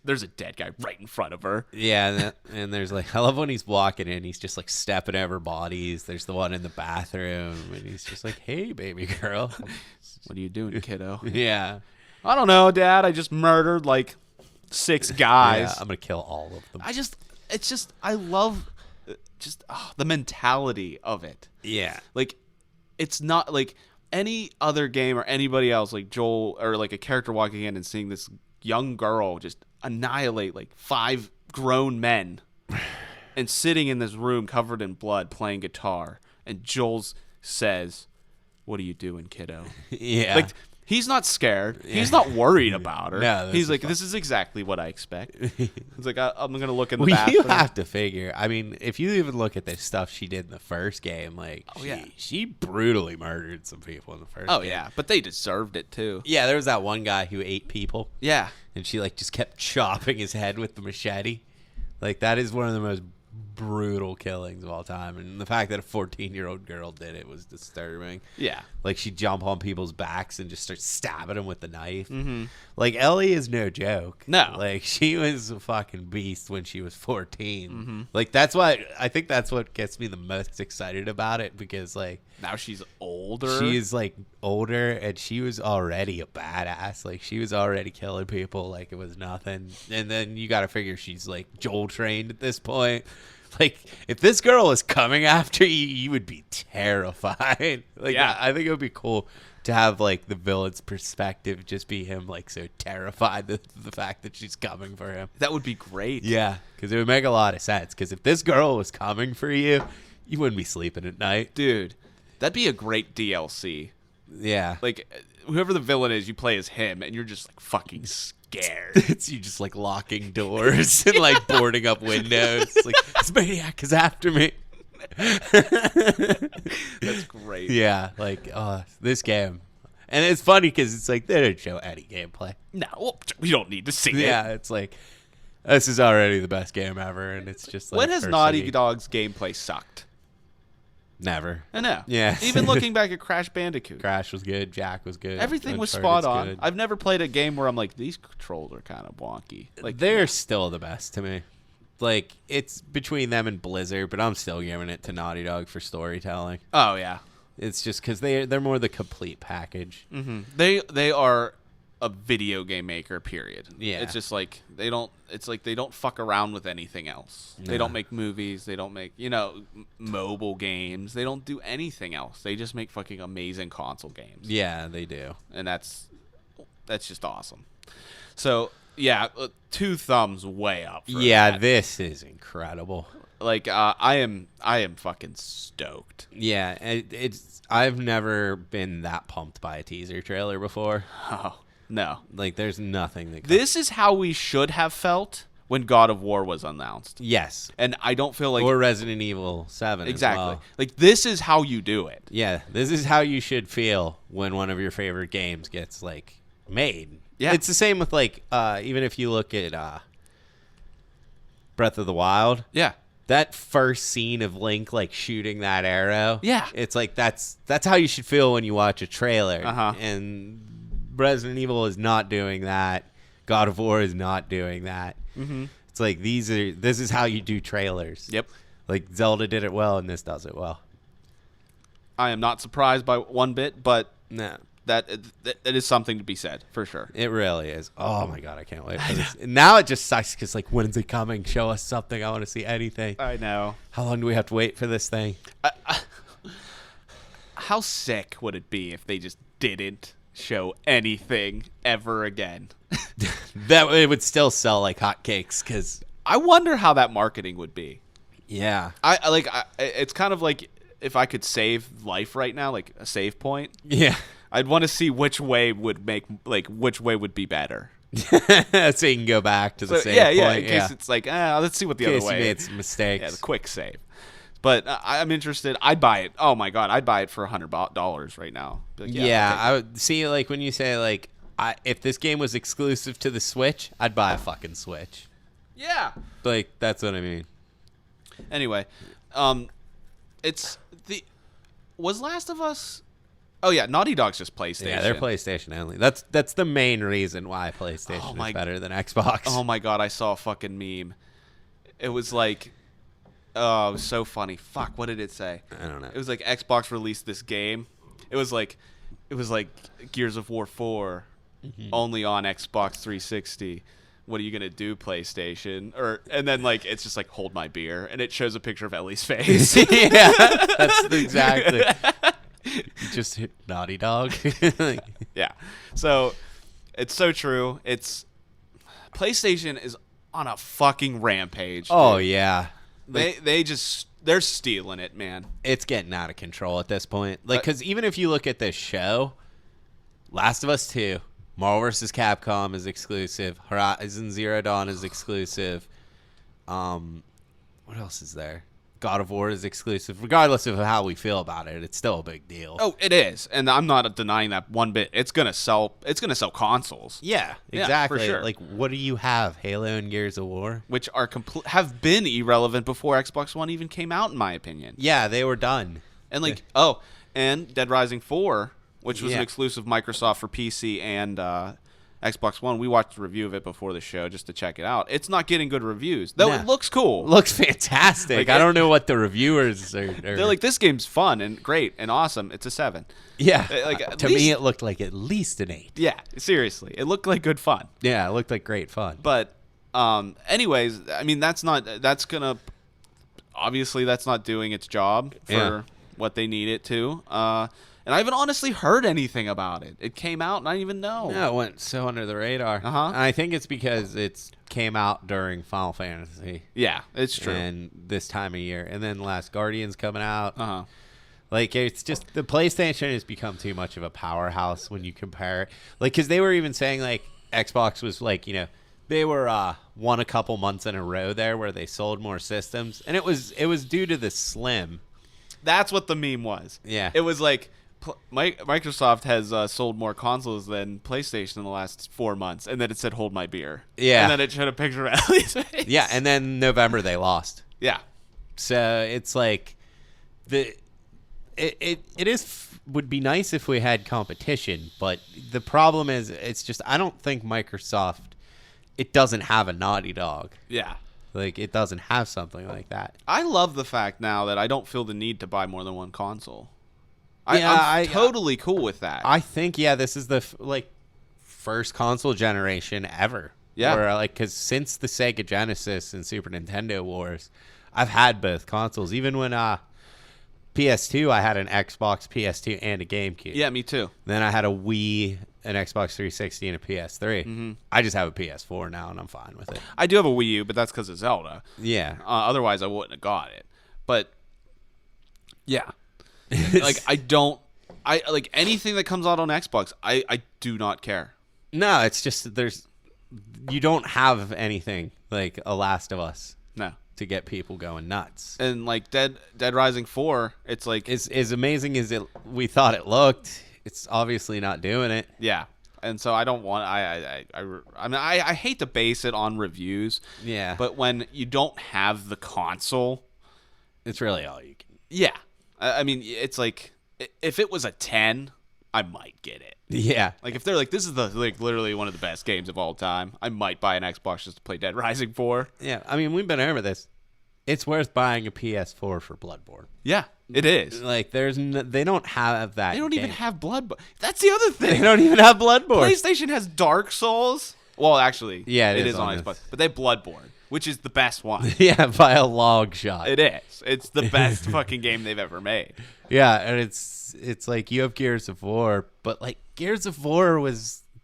there's a dead guy right in front of her. Yeah, and there's like I love when he's walking in, he's just like stepping over bodies. There's the one in the bathroom, and he's just like, "Hey, baby girl, what are you doing, kiddo?" Yeah. I don't know, Dad. I just murdered like 6 guys. Yeah, I'm gonna kill all of them. I love the mentality of it. Yeah. Like, it's not like any other game or anybody else, like Joel or like a character walking in and seeing this young girl just annihilate like 5 grown men and sitting in this room covered in blood playing guitar. And Joel says, "What are you doing, kiddo?" Yeah. Like, he's not scared. Yeah. He's not worried about her. No, he's like, this is exactly what I expect. He's like, I'm going to look in the bathroom. You have to figure. I mean, if you even look at the stuff she did in the first game, like, she brutally murdered some people in the first game. Oh, yeah. But they deserved it, too. Yeah, there was that one guy who ate people. Yeah. And she, like, just kept chopping his head with the machete. Like, that is one of the most brutal killings of all time, and the fact that a 14-year-old girl did it was disturbing. Yeah. Like, she'd jump on people's backs and just start stabbing them with the knife. Mm-hmm. Like, Ellie is no joke. No. Like, she was a fucking beast when she was 14. Mm-hmm. Like, I think that's what gets me the most excited about it, because, like, Now she's older. she's, like, older, and she was already a badass. Like, she was already killing people like it was nothing. And then you gotta figure she's, like, Joel trained at this point. Like, if this girl was coming after you, you would be terrified. Like, Yeah. I think it would be cool to have, like, the villain's perspective just be him, like, so terrified the fact that she's coming for him. That would be great. Yeah, because it would make a lot of sense. Because if this girl was coming for you, you wouldn't be sleeping at night. Dude, that'd be a great DLC. Yeah. Like, whoever the villain is, you play as him, and you're just, like, fucking scared. It's you just, like, locking doors and, like, boarding up windows. Like, this maniac is after me. That's great. Yeah, like, this game. And it's funny because it's like, they didn't show any gameplay. No, we don't need to see it. Yeah, it's like, this is already the best game ever, and it's just like, When has first Naughty city. Dog's gameplay sucked? Never. I know. Yeah. Even looking back at Crash Bandicoot. Crash was good. Jack was good. Everything was Uncharted's spot on. good. I've never played a game where I'm like, these controls are kind of wonky. Like, They're still the best to me. Like, it's between them and Blizzard, but I'm still giving it to Naughty Dog for storytelling. oh yeah, It's just because they're more the complete package. mm-hmm. They are a video game maker. Period. Yeah. It's just like they don't. It's like they don't fuck around with anything else. They No. don't make movies. They don't make mobile games. They don't do anything else. They just make fucking amazing console games. Yeah, they do. And that's just awesome. So yeah, 2 thumbs way up. For Yeah, that. this is incredible. Like I am fucking stoked. Yeah, it's I've never been that pumped by a teaser trailer before. Oh no, Like, there's nothing that. this is how we should have felt when God of War was announced. Yes, And I don't feel like or Resident Evil 7. exactly As well. like this is how you do it. Yeah, this is how you should feel when one of your favorite games gets, like, made. Yeah. It's the same with, like, even if you look at Breath of the Wild. Yeah, That first scene of Link, like, shooting that arrow. Yeah. It's like that's how you should feel when you watch a trailer. Uh-huh. And Resident Evil is not doing that. God of War is not doing that. mm-hmm. It's like this is how you do trailers. Yep. Like, Zelda did it well, and this does it well. I am not surprised by one bit, but No. that is something to be said for sure. It really is. Oh my god, I can't wait for this. Now it just sucks because, like, when's it coming? Show us something. I want to see anything. I know. How long do we have to wait for this thing? How sick would it be if they just didn't show anything ever again? That it would still sell like hotcakes because I wonder how that marketing would be. yeah, It's kind of like if I could save life right now, like a save point. yeah. I'd want to see which way would be better. So you can go back to the same yeah, point. in case it's like, let's see what the in other case you way. made some mistakes. Yeah, the quick save. But I'm interested. I'd buy it. Oh my god, I'd buy it for $100 right now. Be like, Yeah, I'll take I would see, like, when you say, like, if this game was exclusive to the Switch, I'd buy a fucking Switch. it. Yeah. Like, that's what I mean. Anyway, was Last of Us? Oh yeah, Naughty Dog's just PlayStation. Yeah, they're PlayStation only. That's the main reason why PlayStation is better than Xbox. Oh my god, I saw a fucking meme. It was like, oh, it was so funny. Fuck, what did it say? I don't know. It was like Xbox released this game. It was like Gears of War 4 only on Xbox 360. What are you gonna do, PlayStation? And then, like, it's just like, hold my beer, and it shows a picture of Ellie's face. Yeah, that's exactly. You just hit Naughty Dog. Yeah. So it's so true. PlayStation is on a fucking rampage. Oh dude. yeah, They're stealing it, man. it's getting out of control at this point. Like, because even if you look at this show, Last of Us 2, Marvel vs. Capcom is exclusive. Horizon Zero Dawn is exclusive. What else is there? God of War is exclusive, regardless of how we feel about it. It's still a big deal. Oh, it is, and I'm not denying that one bit. It's gonna sell. It's gonna sell consoles. Yeah, Yeah, exactly. for sure. Like, what do you have? Halo and Gears of War? Which are have been irrelevant before Xbox One even came out, in my opinion. Yeah, they were done. And and Dead Rising 4, which was an exclusive Microsoft for PC and Xbox One. We watched a review of it before the show just to check it out. It's not getting good reviews, though. It looks cool. Looks fantastic. Like, I don't know what the reviewers are. They're like, this game's fun and great and awesome. It's a 7. Yeah. Like, to me, it looked like at least an 8. Yeah, seriously, it looked like good fun. Yeah, it looked like great fun. But, anyways, I mean, that's not doing its job for what they need it to. And I haven't honestly heard anything about it. It came out, and I didn't even know. No, it went so under the radar. Uh-huh. And I think it's because it came out during Final Fantasy. Yeah, it's true. And this time of year. And then Last Guardian's coming out. Uh-huh. Like, it's just, the PlayStation has become too much of a powerhouse when you compare it. Like, because they were even saying, like, Xbox was, like, you know, they were won a couple months in a row there where they sold more systems. And it was due to the Slim. That's what the meme was. Yeah. It was like, Microsoft has sold more consoles than PlayStation in the last 4 months, and then it said "Hold my beer." Yeah, and then it showed a picture of Ellie's face. Yeah, and then November they lost. Yeah, so it's like would be nice if we had competition, but the problem is it's just I don't think Microsoft it doesn't have a Naughty Dog. Yeah. Like, it doesn't have something like that. I love the fact now that I don't feel the need to buy more than one console. I'm totally cool with that. I think, this is the first console generation ever. Yeah. Where, because since the Sega Genesis and Super Nintendo wars, I've had both consoles. Even when PS2, I had an Xbox, PS2, and a Gamecube. Yeah, me too. Then I had a Wii, an Xbox 360, and a PS3. Mm-hmm. I just have a PS4 now, and I'm fine with it. I do have a Wii U, but that's because of Zelda. Yeah. Otherwise, I wouldn't have got it. But, yeah. I anything that comes out on Xbox, I do not care. No, it's just you don't have anything like a Last of Us. No. To get people going nuts. And like Dead Rising 4, it's like as amazing as we thought it looked, it's obviously not doing it. Yeah. And so I don't want I hate to base it on reviews. Yeah. But when you don't have the console, it's really all you can. Yeah. I mean, it's like if it was a 10, I might get it. Yeah. Like if they're like, this is literally one of the best games of all time, I might buy an Xbox just to play Dead Rising 4. Yeah. I mean, we've been over this. It's worth buying a PS4 for Bloodborne. Yeah, it is. Like, they don't have that. They don't even have Bloodborne. That's the other thing. They don't even have Bloodborne. PlayStation has Dark Souls. Well, actually, yeah, it is on Xbox. But they have Bloodborne, which is the best one. Yeah, by a long shot. It is. It's the best fucking game they've ever made. Yeah, and it's like you have Gears of War, but like Gears of War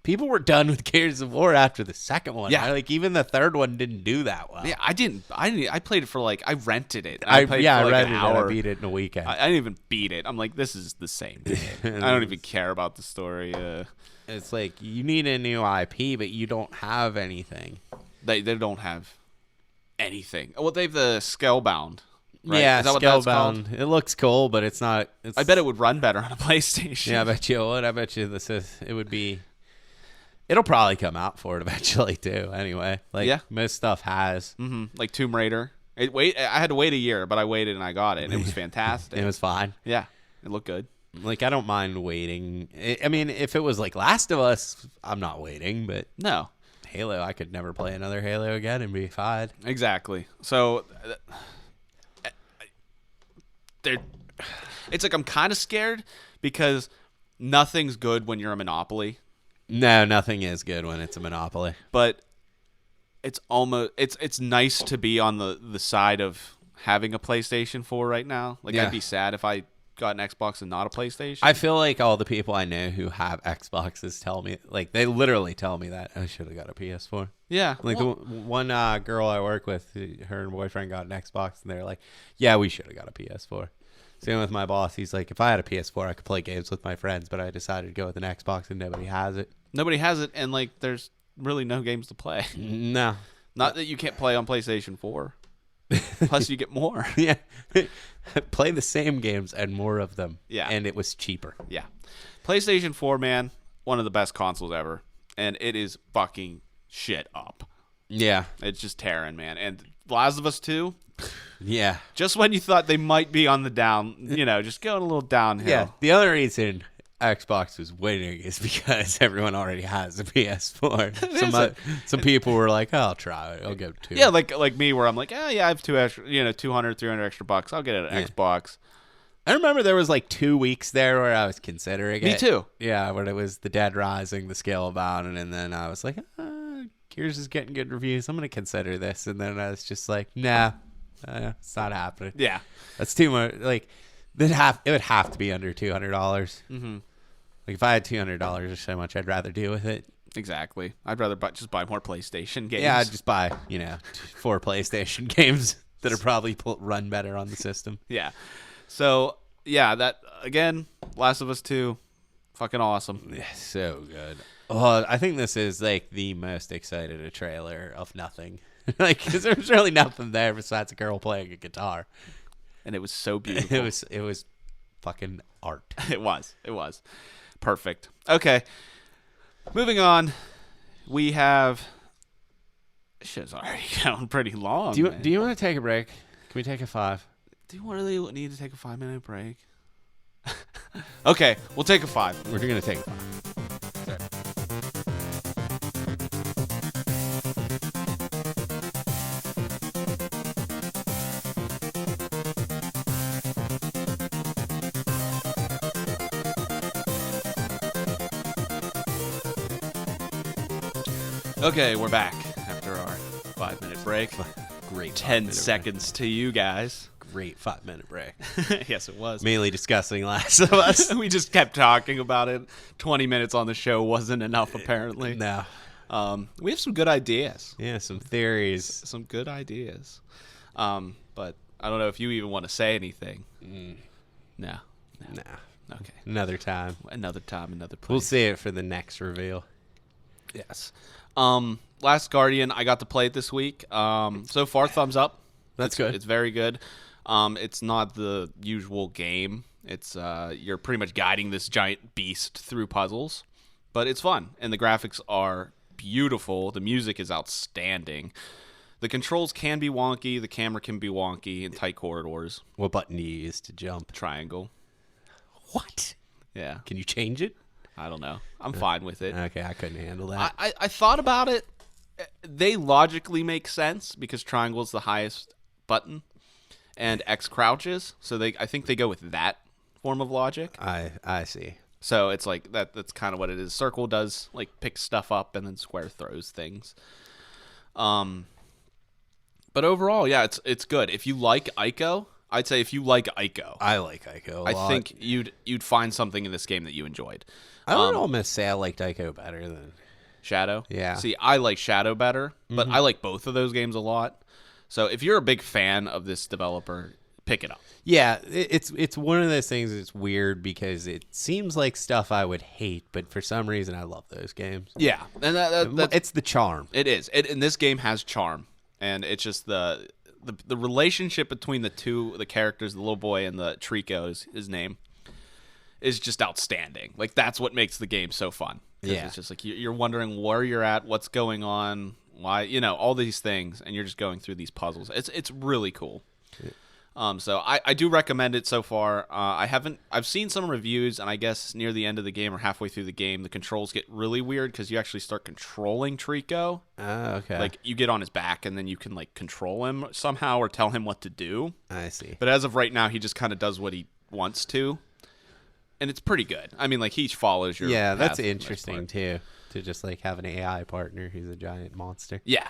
people were done with Gears of War after the second one. Yeah. Like even the third one didn't do that well. Yeah, I didn't. I played it for I rented it. I played rented an it. hour. I beat it in a weekend. I didn't even beat it. I'm like, this is the same game. I don't even care about the story. It's like you need a new IP, but you don't have anything. They don't have anything. Well, they have the Scalebound. Right? Yeah, is that what that's called? Scalebound. It looks cool, but it's not. I bet it would run better on a PlayStation. Yeah, I bet you it would. I bet you it would be. It'll probably come out for it eventually too. Anyway, most stuff has. Mm-hmm. Like Tomb Raider. I had to wait a year, but I waited and I got it, and it was fantastic. It was fine. Yeah, it looked good. Like, I don't mind waiting. I mean, if it was like Last of Us, I'm not waiting. But no, Halo, I could never play another Halo again and be fine. Exactly. So, it's like I'm kind of scared because nothing's good when you're a monopoly. No, nothing is good when it's a monopoly. But it's almost it's nice to be on the side of having a PlayStation 4 right now. Like, I'd be sad if I got an Xbox and not a PlayStation. I feel like all the people I know who have Xboxes tell me, like, they literally tell me that I should have got a PS4. Yeah. Like, the one girl I work with, her and boyfriend got an Xbox, and they're like, yeah, we should have got a PS4. Same with my boss. He's like, if I had a PS4, I could play games with my friends, but I decided to go with an Xbox, and nobody has it. Nobody has it, and, like, there's really no games to play. No. Not that you can't play on PlayStation 4. Plus, you get more. Yeah. Play the same games and more of them. Yeah. And it was cheaper. Yeah. PlayStation 4, man, one of the best consoles ever. And it is fucking shit up. Yeah. It's just tearing, man. And Last of Us 2, Yeah. just when you thought they might be on the down, just going a little downhill. Yeah. The other reason Xbox was winning is because everyone already has a PS4. Some people were like, oh, I'll try it. I'll go to Yeah, like me, where I'm like, I have two extra, 200, 300 extra bucks. I'll get an Xbox. I remember there was like 2 weeks there where I was considering it. Me too. Yeah, when it was The Dead Rising, the Scalebound, and then I was like, Gears is getting good reviews. I'm going to consider this. And then I was just like, nah, it's not happening. Yeah. That's too much. Like, it would have to be under $200. Mm-hmm. Like, if I had $200 or so much, I'd rather deal with it. Exactly. I'd rather just buy more PlayStation games. Yeah, I'd just buy, 4 PlayStation games that are probably run better on the system. Yeah. So, yeah, that, again, Last of Us 2, fucking awesome. Yeah, so good. Oh, I think this is, like, the most excited a trailer of nothing. Like, because there was really nothing there besides a girl playing a guitar. And it was so beautiful. It was fucking art. It was. Perfect. Okay. Moving on. We have... Shit's already going pretty long. Do you want to take a break? Can we take a 5? Do you really need to take a 5-minute break? Okay, we'll take a 5. We're going to take a 5. Sorry. Okay, we're back after our 5-minute break. Great 10 seconds to you guys. Great 5-minute break. Yes, it was. Mainly discussing Last of Us. We just kept talking about it. 20 minutes on the show wasn't enough, apparently. No. We have some good ideas. Yeah, some theories. Some good ideas. But I don't know if you even want to say anything. No. Nah. Okay. Another time. Another time, another place. We'll see it for the next reveal. Yes. Last Guardian, I got to play it this week. So far, thumbs up. That's good. It's very good. It's not the usual game. It's you're pretty much guiding this giant beast through puzzles, but it's fun, and the graphics are beautiful. The music is outstanding. The controls can be wonky. The camera can be wonky in tight corridors. What button do you use to jump? Triangle. What? Yeah. Can you change it? I don't know. I'm fine with it. Okay, I couldn't handle that. I thought about it. They logically make sense because triangle is the highest button, and X crouches. So I think they go with that form of logic. I see. So it's like that's kind of what it is. Circle does like pick stuff up, and then square throws things. But overall, yeah, it's good. If you like Ico, I'd say if you like Ico, I like Ico a lot. I think you'd find something in this game that you enjoyed. I would almost say I liked Ico better than Shadow. Yeah. See, I like Shadow better, but I like both of those games a lot. So if you're a big fan of this developer, pick it up. Yeah, it's one of those things that's weird because it seems like stuff I would hate, but for some reason I love those games. Yeah, and that's It's the charm. It is. And this game has charm, and it's just the relationship between the characters, the little boy and the Trico is his name, is just outstanding. Like that's what makes the game so fun. Yeah, it's just like you're wondering where you're at, what's going on, why, all these things, and you're just going through these puzzles. It's really cool. Yeah. So I do recommend it so far. I've seen some reviews, and I guess near the end of the game or halfway through the game, the controls get really weird because you actually start controlling Trico. Oh, okay. Like you get on his back, and then you can like control him somehow or tell him what to do. I see. But as of right now, he just kind of does what he wants to. And it's pretty good. I mean, like, he follows your Yeah, path that's for the most interesting, part. too, to just, like, have an AI partner who's a giant monster. Yeah.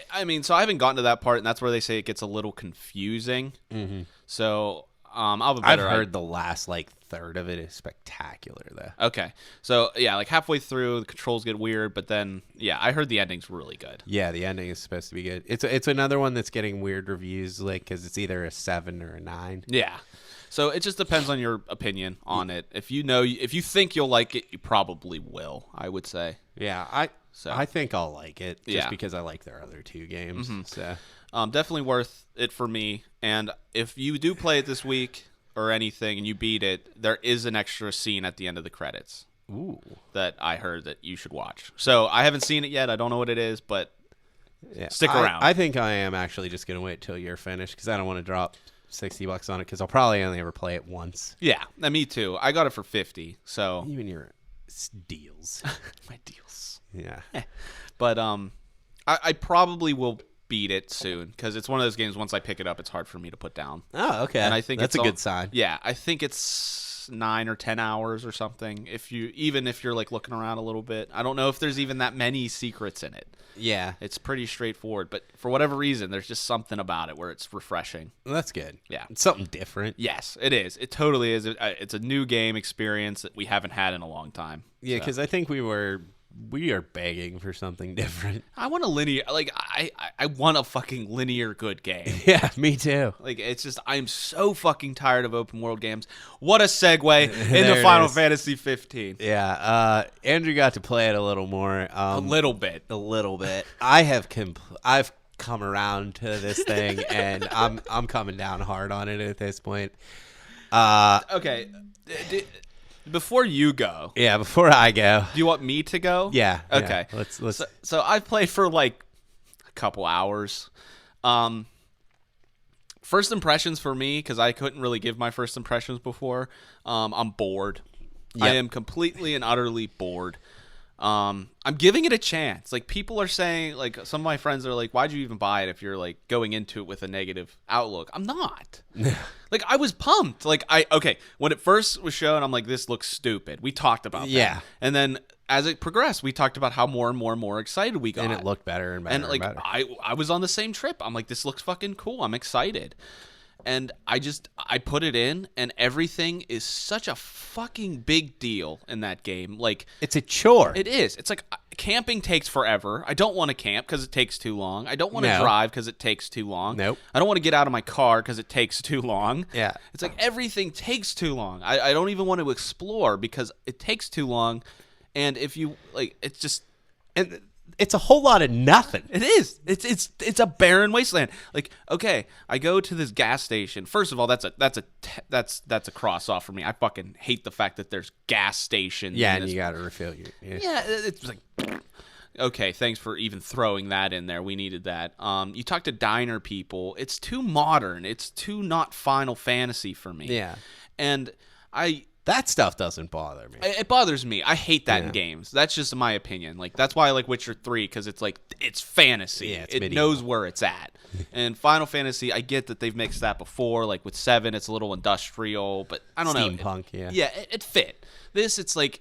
I mean, so I haven't gotten to that part, and that's where they say it gets a little confusing. Mm-hmm. So I'll have a better I've heard the last, like, third of it is spectacular, though. Okay. So, yeah, like, halfway through, the controls get weird, but then, yeah, I heard the ending's really good. Yeah, the ending is supposed to be good. It's another one that's getting weird reviews, like, because it's either a 7 or a 9. Yeah. So it just depends on your opinion on it. If you think you'll like it, you probably will, I would say. Yeah, So I think I'll like it just Yeah. because I like their other 2 games. So definitely worth it for me. And if you do play it this week or anything and you beat it, there is an extra scene at the end of the credits that I heard that you should watch. So I haven't seen it yet. I don't know what it is, but yeah. stick around. I think I am actually just going to wait till you're finished because I don't want to drop $60 on it because I'll probably only ever play it once. Yeah, me too. I got it for 50. So You and your deals. my deals. Yeah. But I probably will beat it soon because it's one of those games. Once I pick it up, it's hard for me to put down. Oh, okay. And I think that's it's a good sign. Yeah, I think it's 9 or 10 hours or something. If you're like looking around a little bit, I don't know if there's even that many secrets in it. Yeah. It's pretty straightforward, but for whatever reason, there's just something about it where it's refreshing. Well, that's good. Yeah. It's something different. Yes, it is. It totally is. It's a new game experience that we haven't had in a long time. Yeah, So. because I think we are begging for something different. I want a linear, like I want a fucking linear good game. Yeah, me too. Like it's just I'm so fucking tired of open world games. What a segue into There it Final is. Fantasy 15. Yeah, Andrew got to play it a little more. A little bit. A little bit. I've come around to this thing, and I'm coming down hard on it at this point. Okay. Before you go, Yeah, before I go. do you want me to go? Yeah. Okay. Yeah, let's. So I've played for like a couple hours. First impressions for me, because I couldn't really give my first impressions before. I'm bored. I Yep. am completely and utterly bored. I'm giving it a chance. Like people are saying, like some of my friends are like, "Why'd you even buy it if you're like going into it with a negative outlook?" I'm not. Like I was pumped. Like when it first was shown, I'm like, "This looks stupid." We talked about that. Yeah. And then as it progressed, we talked about how more and more excited we got. And it looked better and better. And like better. I was on the same trip. I'm like, this looks fucking cool. I'm excited. And I put it in, and everything is such a fucking big deal in that game. Like It's a chore. it is. It's like camping takes forever. I don't want to camp because it takes too long. I don't want to No. drive because it takes too long. Nope. I don't want to get out of my car because it takes too long. Yeah. It's like everything takes too long. I don't even want to explore because it takes too long. And if you like, it's just. And it's a whole lot of nothing. It is. It's a barren wasteland. Like, okay, I go to this gas station. First of all, that's a cross off for me. I fucking hate the fact that there's gas stations. Yeah, in and this- you got to refill your. Yeah. yeah, it's like. Okay, thanks for even throwing that in there. We needed that. You talk to diner people. It's too modern. It's too not Final Fantasy for me. Yeah. And That stuff doesn't bother me. it bothers me. I hate that in Yeah. games. That's just my opinion. Like that's why I like Witcher 3 because it's like it's fantasy. Yeah, it's it medieval. knows where it's at. And Final Fantasy, I get that they've mixed that before. Like with 7, it's a little industrial, but I don't know. Steampunk, yeah. Yeah, it fit. This, it's like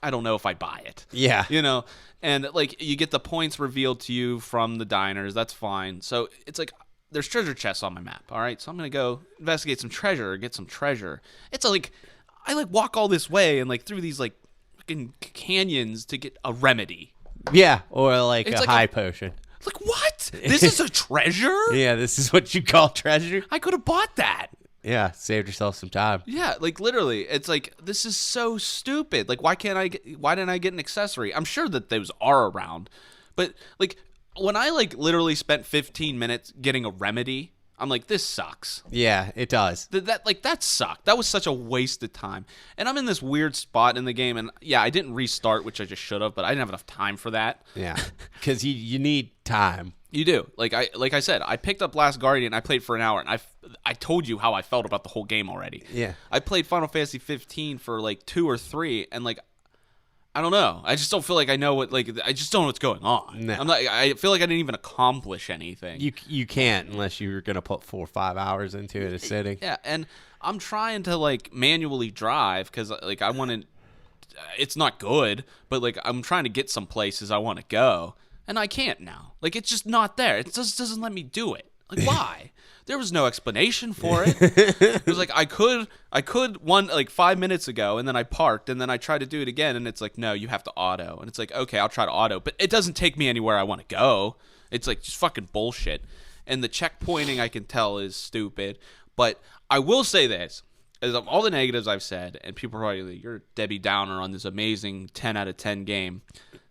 I don't know if I buy it. Yeah. You know, and like you get the points revealed to you from the diners. That's fine. So it's like there's treasure chests on my map. All right, so I'm gonna go investigate some treasure or get some treasure. It's like I like walk all this way and like through these like fucking canyons to get a remedy. Yeah, or like It's a like high a- potion. Like what? This is a treasure? Yeah, this is what you call treasure. I could have bought that. Yeah, saved yourself some time. Yeah, like literally, it's like this is so stupid. Like, why didn't I get an accessory? I'm sure that those are around, but like when I like literally spent 15 minutes getting a remedy, I'm like, this sucks. Yeah, it does. That sucked. That was such a waste of time. And I'm in this weird spot in the game, and yeah, I didn't restart, which I just should have, but I didn't have enough time for that. Yeah, because you need time. You do. Like I said, I picked up Last Guardian. I played for an hour, and I told you how I felt about the whole game already. Yeah. I played Final Fantasy 15 for like 2 or 3, and like I don't know. I just don't feel like I know what. Like I just don't know what's going on. No. I feel like I didn't even accomplish anything. You can't unless you're gonna put 4 or 5 hours into it a sitting. Yeah, and I'm trying to like manually drive because like I want to. It's not good, but like I'm trying to get some places I want to go, and I can't now. Like it's just not there. It just doesn't let me do it. Like why? There was no explanation for it. It was like I could one like 5 minutes ago, and then I parked, and then I tried to do it again, and it's like no, you have to auto, and it's like okay, I'll try to auto, but it doesn't take me anywhere I want to go. It's like just fucking bullshit, and the checkpointing I can tell is stupid. But I will say this: as of all the negatives I've said, and people are probably like, you're Debbie Downer on this amazing 10 out of 10 game.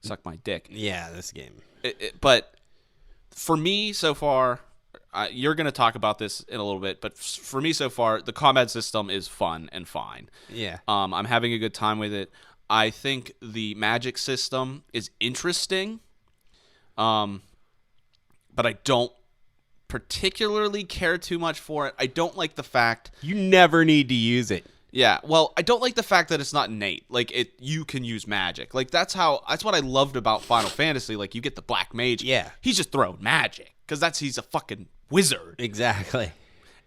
Suck my dick. Yeah, this game. But for me so far, you're going to talk about this in a little bit, but for me so far, the combat system is fun and fine. Yeah. I'm having a good time with it. I think the magic system is interesting, but I don't particularly care too much for it. I don't like the fact You never need to use it. Yeah, well, I don't like the fact that it's not innate. Like you can use magic. Like that's what I loved about Final Fantasy. Like you get the black mage. Yeah. He's just throwing magic because he's a fucking wizard. Exactly.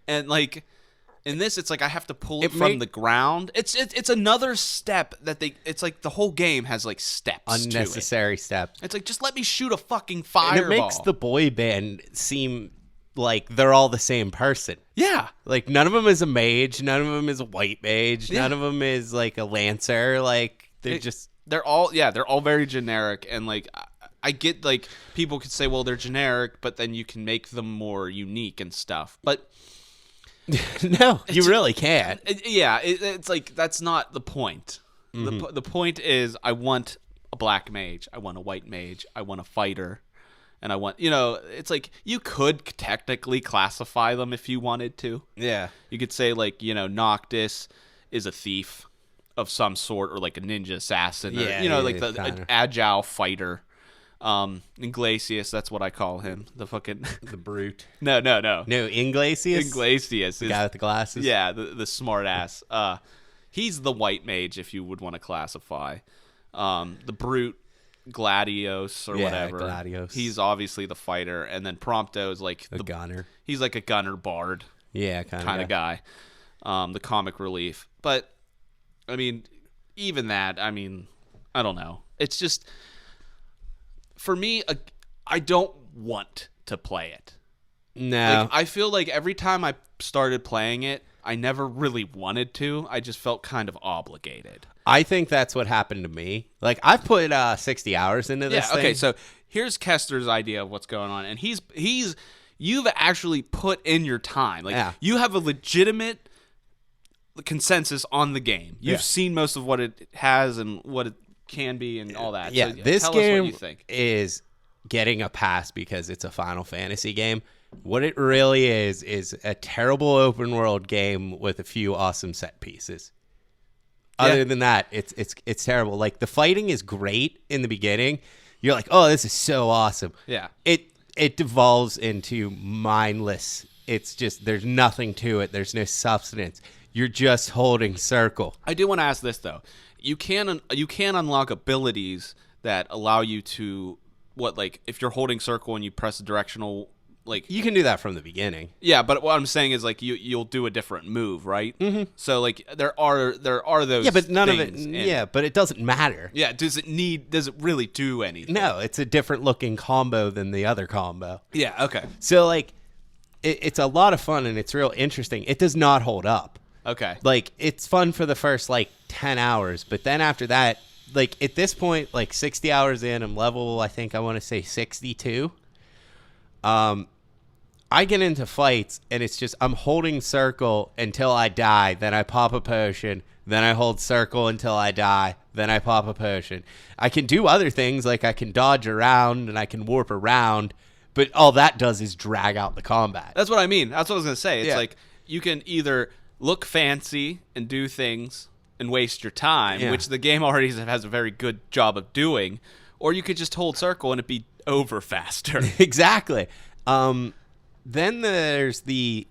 And like in this, it's like I have to pull it from the ground. It's another step that it's like the whole game has like steps. Unnecessary steps. It's like just let me shoot a fucking fireball. And it makes the boy band seem like they're all the same person. Yeah. Like none of them is a mage, none of them is a white mage, none of them is like a lancer. Like they're all very generic. And like I get like people could say, well, they're generic, but then you can make them more unique and stuff. But no, you really can't. It's like that's not the point. The point is I want a black mage, I want a white mage, I want a fighter. And I want, it's like you could technically classify them if you wanted to. Yeah. You could say, like, Noctis is a thief of some sort or like a ninja assassin. Yeah. Or, like an agile fighter. Iglesias, that's what I call him. The fucking. The brute. No. No, Iglesias? Iglesias. The guy with the glasses? Yeah, the smart ass. He's the white mage if you would want to classify. The brute. Gladios or whatever. Gladios. He's obviously the fighter, and then Prompto is like the gunner. He's like a gunner bard. Yeah, kind of guy. The comic relief. But I mean, even that, I don't know. It's just for me, I don't want to play it. No. Like, I feel like every time I started playing it, I never really wanted to. I just felt kind of obligated. I think that's what happened to me. Like, I've put 60 hours into this thing. Okay, so here's Kester's idea of what's going on. And you've actually put in your time. Like, you have a legitimate consensus on the game. You've seen most of what it has and what it can be and all that. Yeah, so, this tell game us what you think. is getting a pass because it's a Final Fantasy game. What it really is a terrible open world game with a few awesome set pieces. Other than that, it's terrible. Like the fighting is great in the beginning. You're like, oh, this is so awesome. Yeah. It devolves into mindless. It's just there's nothing to it. There's no substance. You're just holding circle. I do want to ask this though. You can unlock abilities that allow you to if you're holding circle and you press a directional. Like you can do that from the beginning. Yeah, but what I'm saying is like you'll do a different move, right? Mm-hmm. So like there are those. Yeah, but none of it. Yeah, but it doesn't matter. Yeah, does it really do anything? No, it's a different looking combo than the other combo. Yeah. Okay. So like, it's a lot of fun and it's real interesting. It does not hold up. Okay. Like it's fun for the first 10 hours, but then after that, like at this point, 60 hours in, I'm level. I think I want to say 62. I get into fights, and it's just I'm holding circle until I die, then I pop a potion, then I hold circle until I die, then I pop a potion. I can do other things, like I can dodge around and I can warp around, but all that does is drag out the combat. That's what I mean. That's what I was going to say. It's like you can either look fancy and do things and waste your time, which the game already has a very good job of doing, or you could just hold circle and it'd be over faster. Exactly. Then there's the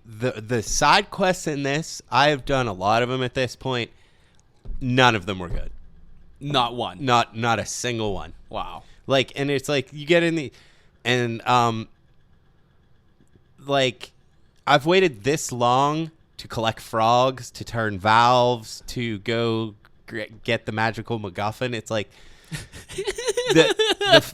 side quests in this. I've done a lot of them at this point. None of them were good. Not one. Not a single one. Wow. And it's like you get in I've waited this long to collect frogs, to turn valves, to go get the magical MacGuffin. It's like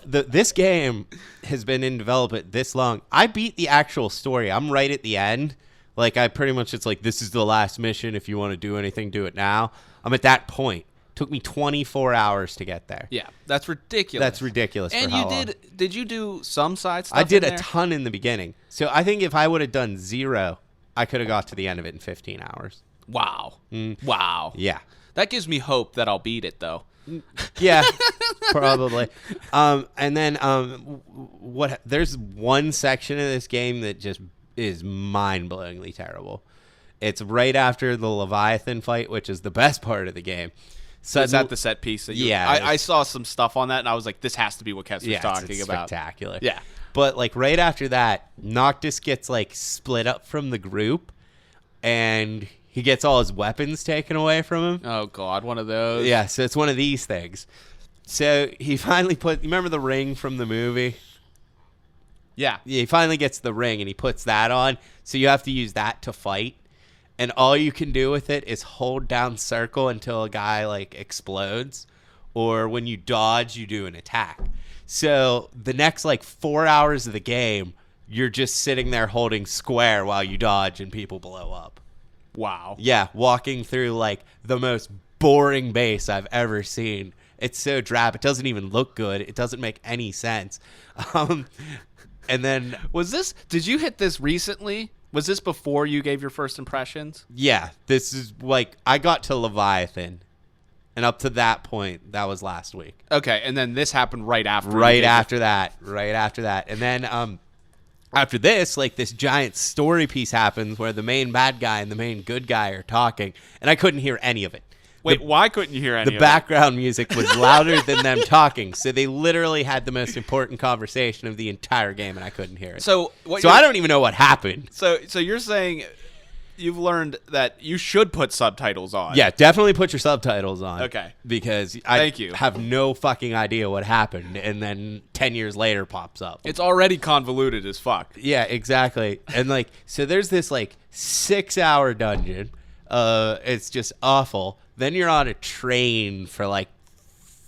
this game has been in development this long. I beat the actual story. I'm right at the end. Like I pretty much, it's like, this is the last mission. If you want to do anything, do it now. I'm at that point. Took me 24 hours to get there. Yeah, that's ridiculous. That's ridiculous. And did you do some side stuff? I did in a there? ton in the beginning. So I think if I would have done 0, I could have got to the end of it in 15 hours. Wow. Wow. Yeah. That gives me hope that I'll beat it, though. Yeah, probably. And then there's one section of this game that just is mind-blowingly terrible. It's right after the Leviathan fight, which is the best part of the game. So is that the set piece? That I saw some stuff on that, and I was like, this has to be what Kester's talking it's about. Spectacular. Yeah. But, like, right after that, Noctis gets, like, split up from the group, and he gets all his weapons taken away from him. Oh, God, one of those. Yeah, so it's one of these things. So he finally you remember the ring from the movie? Yeah. He finally gets the ring, and he puts that on, so you have to use that to fight. And all you can do with it is hold down circle until a guy, like, explodes. Or when you dodge, you do an attack. So the next, like, 4 hours of the game, you're just sitting there holding square while you dodge and people blow up. Wow. Yeah, walking through, like, the most boring base I've ever seen. It's so drab. It doesn't even look good. It doesn't make any sense. And then... Did you hit this recently? Was this before you gave your first impressions? Yeah, this is, like, I got to Leviathan. And up to that point, that was last week. Okay, and then this happened right after. Right after that. And then after this, like, this giant story piece happens where the main bad guy and the main good guy are talking, and I couldn't hear any of it. Wait, why couldn't you hear any of it? The background music was louder than them talking, so they literally had the most important conversation of the entire game, and I couldn't hear it. So I don't even know what happened. So you're saying you've learned that you should put subtitles on. Yeah, definitely put your subtitles on. Okay. Because Thank you. have no fucking idea what happened, and then 10 years later pops up. It's already convoluted as fuck. Yeah, exactly. And, like, so there's this, like, 6-hour dungeon. It's just awful. Then you're on a train for, like,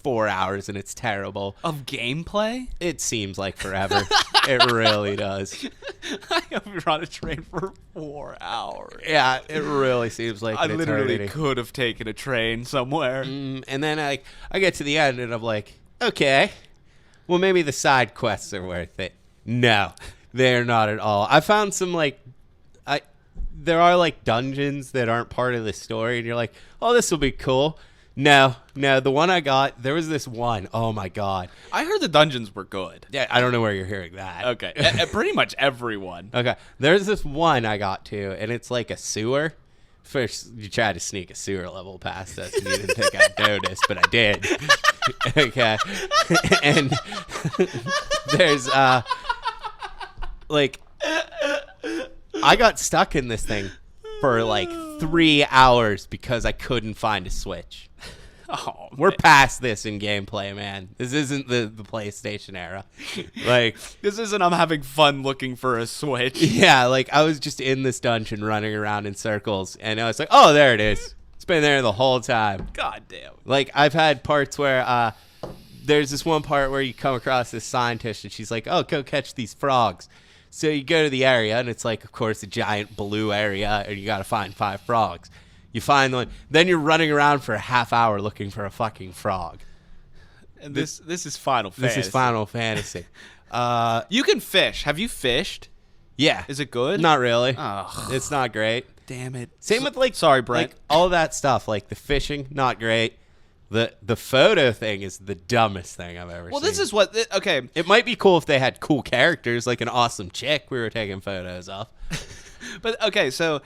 4 hours, and it's terrible. Of gameplay? It seems like forever. It really does. I hope you're on a train for 4 hours. Yeah, it really seems like I an literally eternity. could have taken a train somewhere. And then I get to the end, and I'm like, okay, well, maybe the side quests are worth it. No, they're not at all. I found some, like, there are, like, dungeons that aren't part of the story, and you're like, oh, this will be cool. No, the one I got, there was this one. Oh, my God. I heard the dungeons were good. Yeah, I don't know where you're hearing that. Okay. Pretty much everyone. Okay. There's this one I got to, and it's like a sewer. First, you tried to sneak a sewer level past us, and you didn't think I'd notice, but I did. Okay. And there's, like, I got stuck in this thing for, like, 3 hours because I couldn't find a Switch. Oh, We're past this in gameplay, man. This isn't the PlayStation era. Like, this isn't I'm having fun looking for a Switch. yeah, like, I was just in this dungeon running around in circles, and I was like, oh, there it is. It's been there the whole time. God damn. Like, I've had parts where there's this one part where you come across this scientist, and she's like, oh, go catch these frogs. So you go to the area, and it's like, of course, a giant blue area, and you got to find 5 frogs. You find one. Then you're running around for a half hour looking for a fucking frog. And this is Final Fantasy. This is Final Fantasy. You can fish. Have you fished? Yeah. Is it good? Not really. Ugh. It's not great. Damn it. Same with, like, sorry, Brent. like, all that stuff. Like, the fishing, not great. The photo thing is the dumbest thing I've ever seen. Well, this is what... Okay. It might be cool if they had cool characters, like an awesome chick we were taking photos of. But, okay, so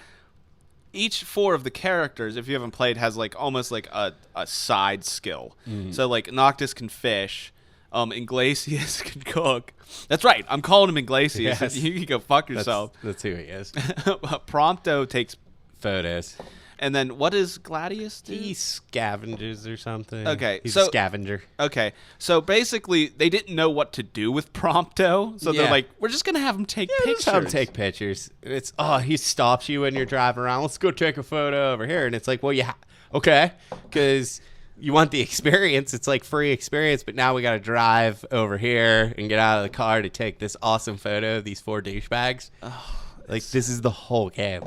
each 4 of the characters, if you haven't played, has, like, almost like a side skill. Mm-hmm. So, like, Noctis can fish. Iglesias can cook. That's right. I'm calling him Iglesias. Yes. You can go fuck yourself. That's who he is. Prompto takes... Photos. And then what does Gladius do? He scavenges or something. Okay, He's so- a scavenger. Okay, so basically they didn't know what to do with Prompto, so Yeah. they're like, we're just gonna have him take pictures. Just have him take pictures. It's he stops you when you're driving around. Let's go take a photo over here, and it's like, well, yeah, okay, because you want the experience. It's like free experience, but now we got to drive over here and get out of the car to take this awesome photo of these 4 douchebags. Like, this is the whole game.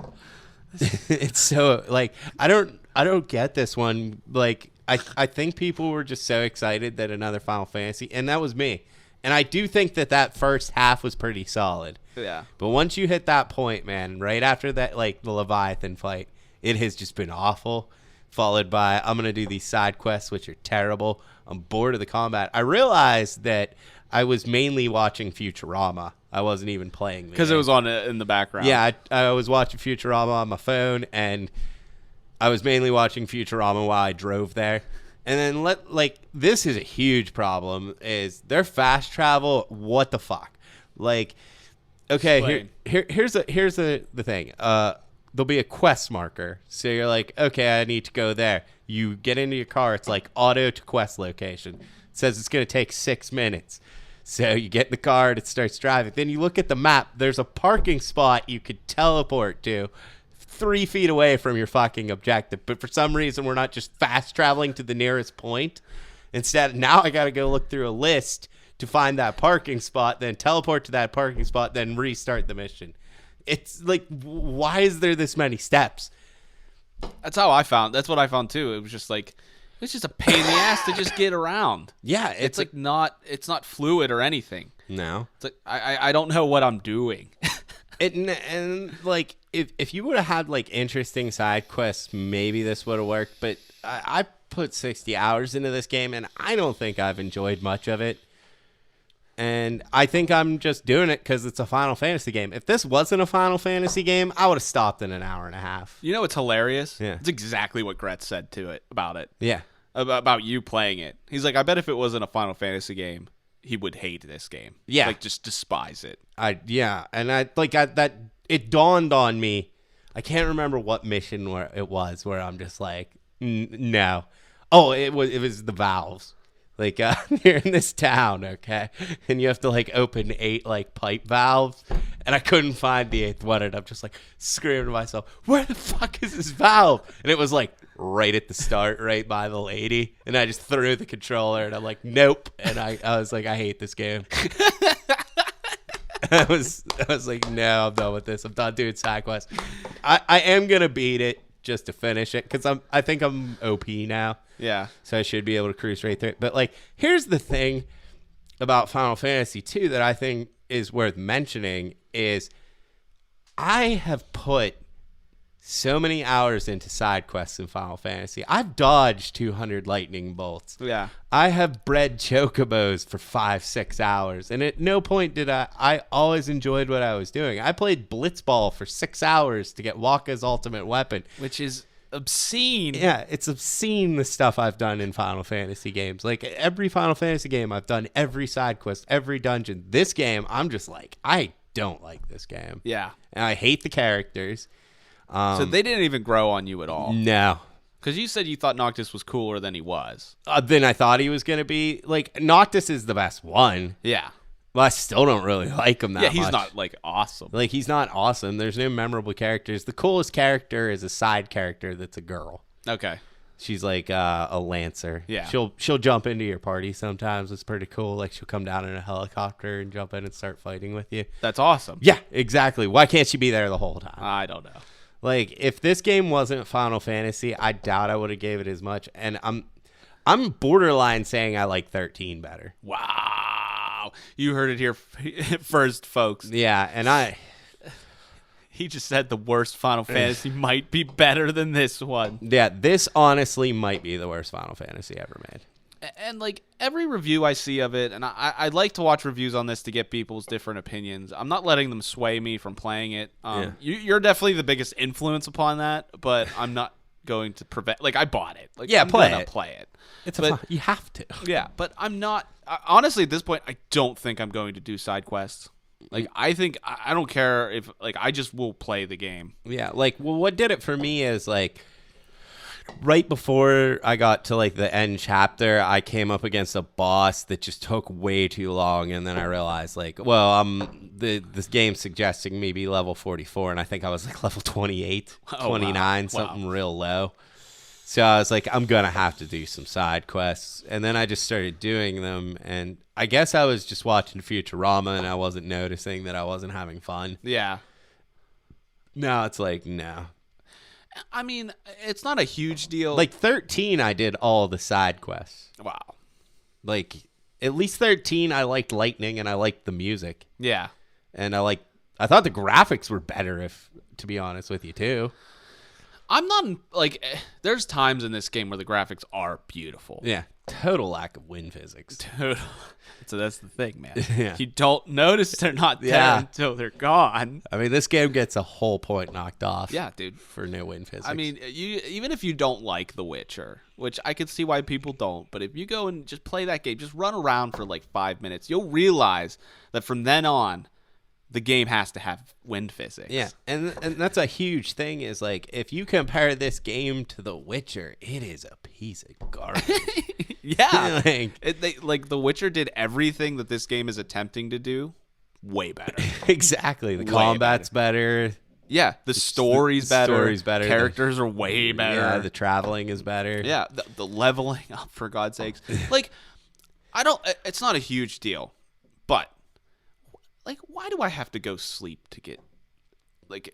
It's so, like, I don't get this one. Like, I think people were just so excited that another Final Fantasy, and that was me. And I do think that first half was pretty solid. Yeah. But once you hit that point, man, right after that, like, the Leviathan fight, it has just been awful. Followed by, I'm going to do these side quests, which are terrible. I'm bored of the combat. I realized that I was mainly watching Futurama. I wasn't even playing the Because it was on in the background. Yeah, I was watching Futurama on my phone, and I was mainly watching Futurama while I drove there. And then, this is a huge problem, is their fast travel, what the fuck? Like, okay, here's the thing. There'll be a quest marker. So you're like, okay, I need to go there. You get into your car. It's like auto to quest location. It says it's going to take 6 minutes. So you get in the car and it starts driving. Then you look at the map. There's a parking spot you could teleport to 3 feet away from your fucking objective. But for some reason, we're not just fast traveling to the nearest point. Instead, now I got to go look through a list to find that parking spot, then teleport to that parking spot, then restart the mission. It's like, why is there this many steps? That's what I found too. It was just like, it's just a pain in the ass to just get around. Yeah, it's like it's not fluid or anything. No, it's like I don't know what I'm doing. and like if you would have had like interesting side quests, maybe this would have worked. But I put 60 hours into this game, and I don't think I've enjoyed much of it. And I think I'm just doing it because it's a Final Fantasy game. If this wasn't a Final Fantasy game, I would have stopped in an hour and a half. You know what's hilarious? Yeah. It's exactly what Gretz said about it. Yeah. About you playing it. He's like, I bet if it wasn't a Final Fantasy game, he would hate this game. Yeah. Like, just despise it. It dawned on me. I can't remember what mission where it was where I'm just like, no. Oh, it was the valves. Like, you're in this town, okay? And you have to, like, open 8, like, pipe valves. And I couldn't find the 8th one. And I'm just, like, screaming to myself, where the fuck is this valve? And it was, like, right at the start, right by the lady. And I just threw the controller. And I'm like, nope. And I was like, I hate this game. I was like, no, I'm done with this. I'm done doing side quests. I am going to beat it just to finish it. Because I think I'm OP now. Yeah. So I should be able to cruise right through it. But, like, here's the thing about Final Fantasy 2 that I think is worth mentioning is I have put so many hours into side quests in Final Fantasy. I've dodged 200 lightning bolts. Yeah. I have bred chocobos for 5-6 hours. And at no point did I always enjoyed what I was doing. I played Blitzball for 6 hours to get Wakka's ultimate weapon. Which is obscene. Yeah, it's obscene, the stuff I've done in Final Fantasy games. Like, every Final Fantasy game, I've done every side quest, every dungeon. This game, I'm just like, I don't like this game. Yeah. And I hate the characters. So they didn't even grow on you at all. No. Because you said you thought Noctis was cooler than he was. Then I thought he was going to be, like, Noctis is the best one. Yeah. But I still don't really like him that much. Yeah, he's not, like, awesome. Like, he's not awesome. There's no memorable characters. The coolest character is a side character that's a girl. Okay. She's like a lancer. Yeah. She'll jump into your party sometimes. It's pretty cool. Like, she'll come down in a helicopter and jump in and start fighting with you. That's awesome. Yeah, exactly. Why can't she be there the whole time? I don't know. Like, if this game wasn't Final Fantasy, I doubt I would have gave it as much. And I'm borderline saying I like 13 better. Wow. You heard it here first, folks. Yeah, and he just said the worst Final Fantasy might be better than this one. Yeah, this honestly might be the worst Final Fantasy ever made. And, like, every review I see of it, and I like to watch reviews on this to get people's different opinions. I'm not letting them sway me from playing it. You're definitely the biggest influence upon that, but I'm not going to prevent. Like, I bought it. Like, yeah, I'm play gonna it. Play it. You have to. Yeah, but I'm not. Honestly, at this point, I don't think I'm going to do side quests. Like, I think I don't care if, like, I just will play the game. Yeah, like, well, what did it for me is, like, right before I got to, like, the end chapter, I came up against a boss that just took way too long, and then I realized, like, well, this game's suggesting me be level 44, and I think I was, like, level 28, 29, something real low. So I was like, I'm going to have to do some side quests. And then I just started doing them, and I guess I was just watching Futurama, and I wasn't noticing that I wasn't having fun. Yeah. Now it's like, no. I mean, it's not a huge deal. Like, 13, I did all the side quests. Wow. Like, at least 13, I liked lightning, and I liked the music. Yeah. And I thought the graphics were better, to be honest with you, too. I'm not like. There's times in this game where the graphics are beautiful. Yeah, total lack of wind physics. So that's the thing, man. Yeah. You don't notice they're not there until they're gone. I mean, this game gets a whole point knocked off. Yeah, dude. For no wind physics. I mean, even if you don't like The Witcher, which I could see why people don't, but if you go and just play that game, just run around for like 5 minutes, you'll realize that from then on, the game has to have wind physics. Yeah, and that's a huge thing is, like, if you compare this game to The Witcher, it is a piece of garbage. Yeah. Like The Witcher did everything that this game is attempting to do way better. Exactly. The combat's better. Yeah, the story's better. Story's better. Characters are way better. Yeah, the traveling is better. Yeah, the leveling up, for God's sakes. Like, it's not a huge deal, but like, why do I have to go sleep to get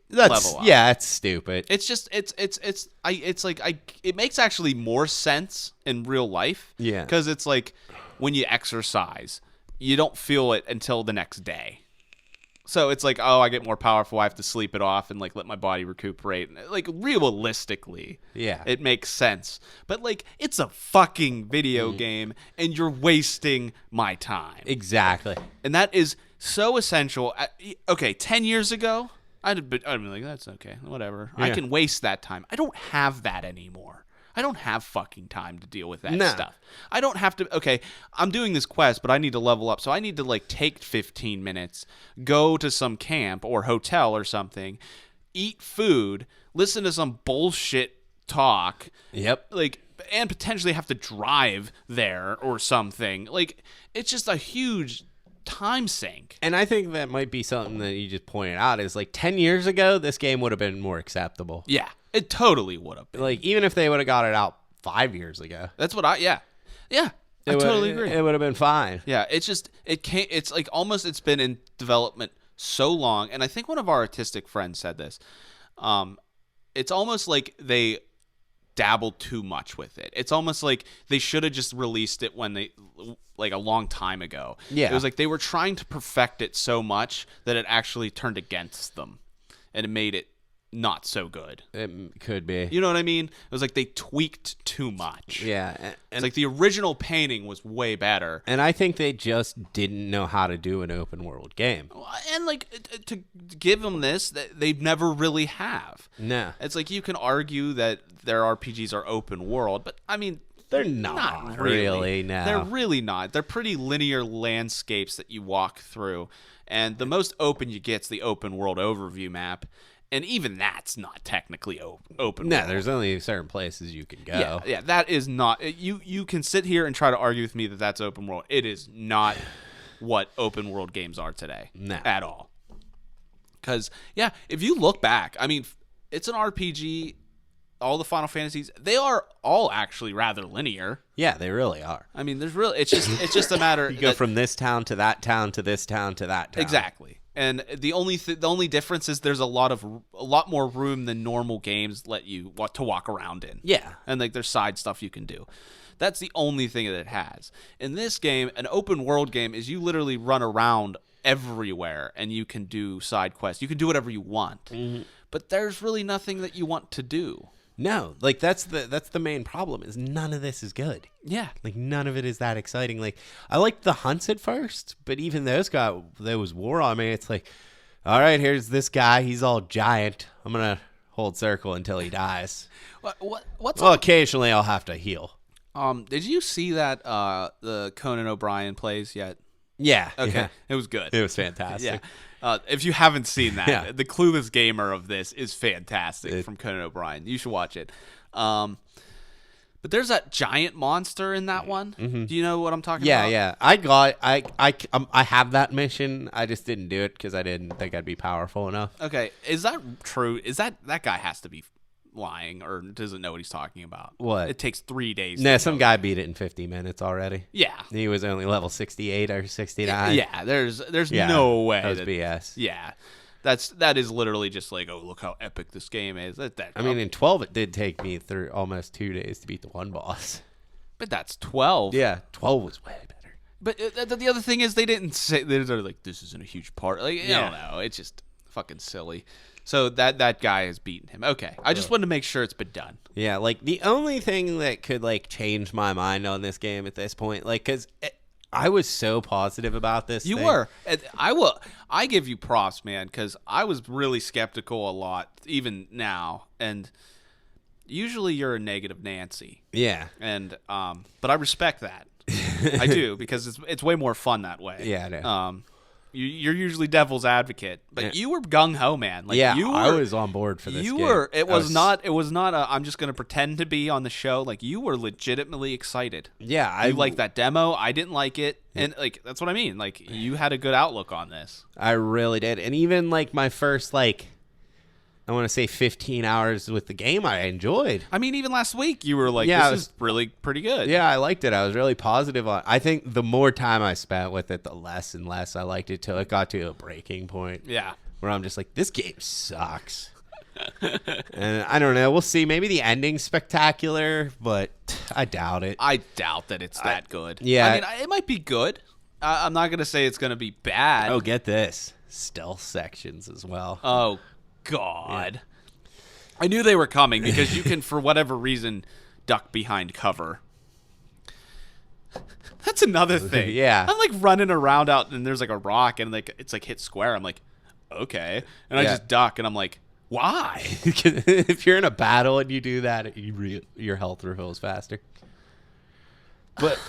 level up? Yeah, it's stupid. It's just it makes actually more sense in real life. Yeah, because it's like when you exercise, you don't feel it until the next day. So it's like, oh, I get more powerful. I have to sleep it off and like let my body recuperate. Like, realistically, yeah, it makes sense. But like, it's a fucking video game, and you're wasting my time. Exactly. And that is so essential. Okay, 10 years ago, I'd be like, that's okay, whatever. Yeah. I can waste that time. I don't have that anymore. I don't have fucking time to deal with that stuff. I don't have to. Okay, I'm doing this quest, but I need to level up. So I need to like take 15 minutes, go to some camp or hotel or something, eat food, listen to some bullshit talk. Yep. Like, and potentially have to drive there or something. Like, it's just a huge time sink. And I think that might be something that you just pointed out is, like, 10 years ago, this game would have been more acceptable. Yeah, it totally would have been. Like, even if they would have got it out 5 years ago. That's what I totally agree. It would have been fine. Yeah, it's like almost it's been in development so long, and I think one of our artistic friends said this. It's almost like they dabbled too much with it. It's almost like they should have just released it when they like a long time ago. Yeah. It was like they were trying to perfect it so much that it actually turned against them, and it made it not so good. It could be. You know what I mean? It was like they tweaked too much. Yeah. And it's like the original painting was way better. And I think they just didn't know how to do an open world game. And like to give them this, they never really have. No. It's like you can argue that their RPGs are open world, but I mean, they're not really. No. They're really not. They're pretty linear landscapes that you walk through. And the most open you get's the open world overview map. And even that's not technically open. No, world. There's only certain places you can go. Yeah, that is not. You can sit here and try to argue with me that that's open world. It is not what open world games are today. No. At all. Because, yeah, if you look back, I mean, it's an RPG. All the Final Fantasies, they are all actually rather linear. Yeah, they really are. I mean, it's just a matter. You go from this town to that town to this town to that town. Exactly. And the only difference is there's a lot more room than normal games let you to walk around in. Yeah. And like there's side stuff you can do. That's the only thing that it has. In this game, an open world game is you literally run around everywhere and you can do side quests. You can do whatever you want. Mm-hmm. But there's really nothing that you want to do. No, like that's the main problem is none of this is good. Yeah. Like none of it is that exciting. Like I liked the hunts at first, but even there was war on me. It's like, all right, here's this guy. He's all giant. I'm going to hold circle until he dies. Occasionally I'll have to heal. Did you see that the Conan O'Brien plays yet? Yeah. Okay. Yeah. It was good. It was fantastic. Yeah. If you haven't seen that, Yeah. the Clueless Gamer of this is fantastic from Conan O'Brien. You should watch it. But there's that giant monster in that one. Mm-hmm. Do you know what I'm talking about? Yeah. I have that mission. I just didn't do it because I didn't think I'd be powerful enough. Okay. Is that true? Is that guy has to be lying or doesn't know what he's talking about? What? It takes 3 days. Nah, some guy beat it in 50 minutes already. Yeah. He was only level 68 or 69. Yeah, there's no way. That was BS. Yeah. That is literally just like, oh, look how epic this game is. I mean, in 12, it did take me through almost 2 days to beat the one boss. But that's 12. Yeah, 12 was way better. But the other thing is they didn't say, they're like, this isn't a huge part. Like, I don't know. It's just Fucking silly. So that guy has beaten him. Okay. I just wanted to make sure it's been done. Yeah, like the only thing that could like change my mind on this game at this point, like, because I was so positive about this. You thing. were. And I give you props, man, because I was really skeptical a lot, even now. And usually you're a negative Nancy. Yeah. And but I respect that. I do, because it's way more fun that way. Yeah, I know. You're usually devil's advocate, but you were gung ho, man. Like, yeah, you were, I was on board for this. You game. were. It was not a, I'm just gonna pretend to be on the show. Like, you were legitimately excited. Yeah, I liked that demo. I didn't like it, and like that's what I mean. Like, you had a good outlook on this. I really did, and even like my first I want to say 15 hours with the game, I enjoyed. I mean, even last week you were like, Yeah, this is really pretty good. Yeah, I liked it. I was really positive on it. I think the more time I spent with it, the less and less I liked it till it got to a breaking point. Yeah. Where I'm just like, this game sucks. And I don't know. We'll see. Maybe the ending's spectacular, but I doubt it. I doubt that it's that good. Yeah. I mean, it might be good. I'm not going to say it's going to be bad. Oh, get this. Stealth sections as well. Oh, God. Yeah. I knew they were coming because you can, for whatever reason, duck behind cover. That's another thing. Yeah. I'm like running around out and there's like a rock and like it's like hit square. I'm like, okay. And I just duck and I'm like, why? If you're in a battle and you do that, your health refills faster. But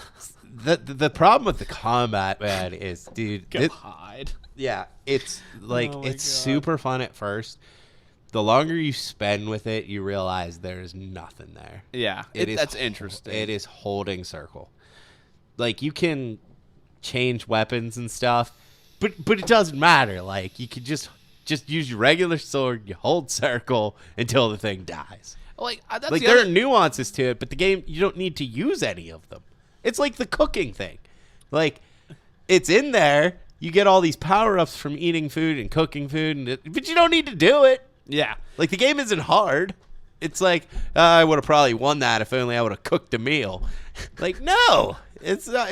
the problem with the combat, man, is, dude, hide. Yeah, it's like it's super fun at first. The longer you spend with it, you realize there's nothing there. Yeah, that's interesting. It is holding circle. Like, you can change weapons and stuff, but it doesn't matter. Like, you could just use your regular sword, you hold circle until the thing dies. Like, there are nuances to it, but the game, you don't need to use any of them. It's like the cooking thing. Like, it's in there. You get all these power-ups from eating food and cooking food, but you don't need to do it. Yeah. Like, the game isn't hard. It's like, I would have probably won that if only I would have cooked a meal. Like, no. It's not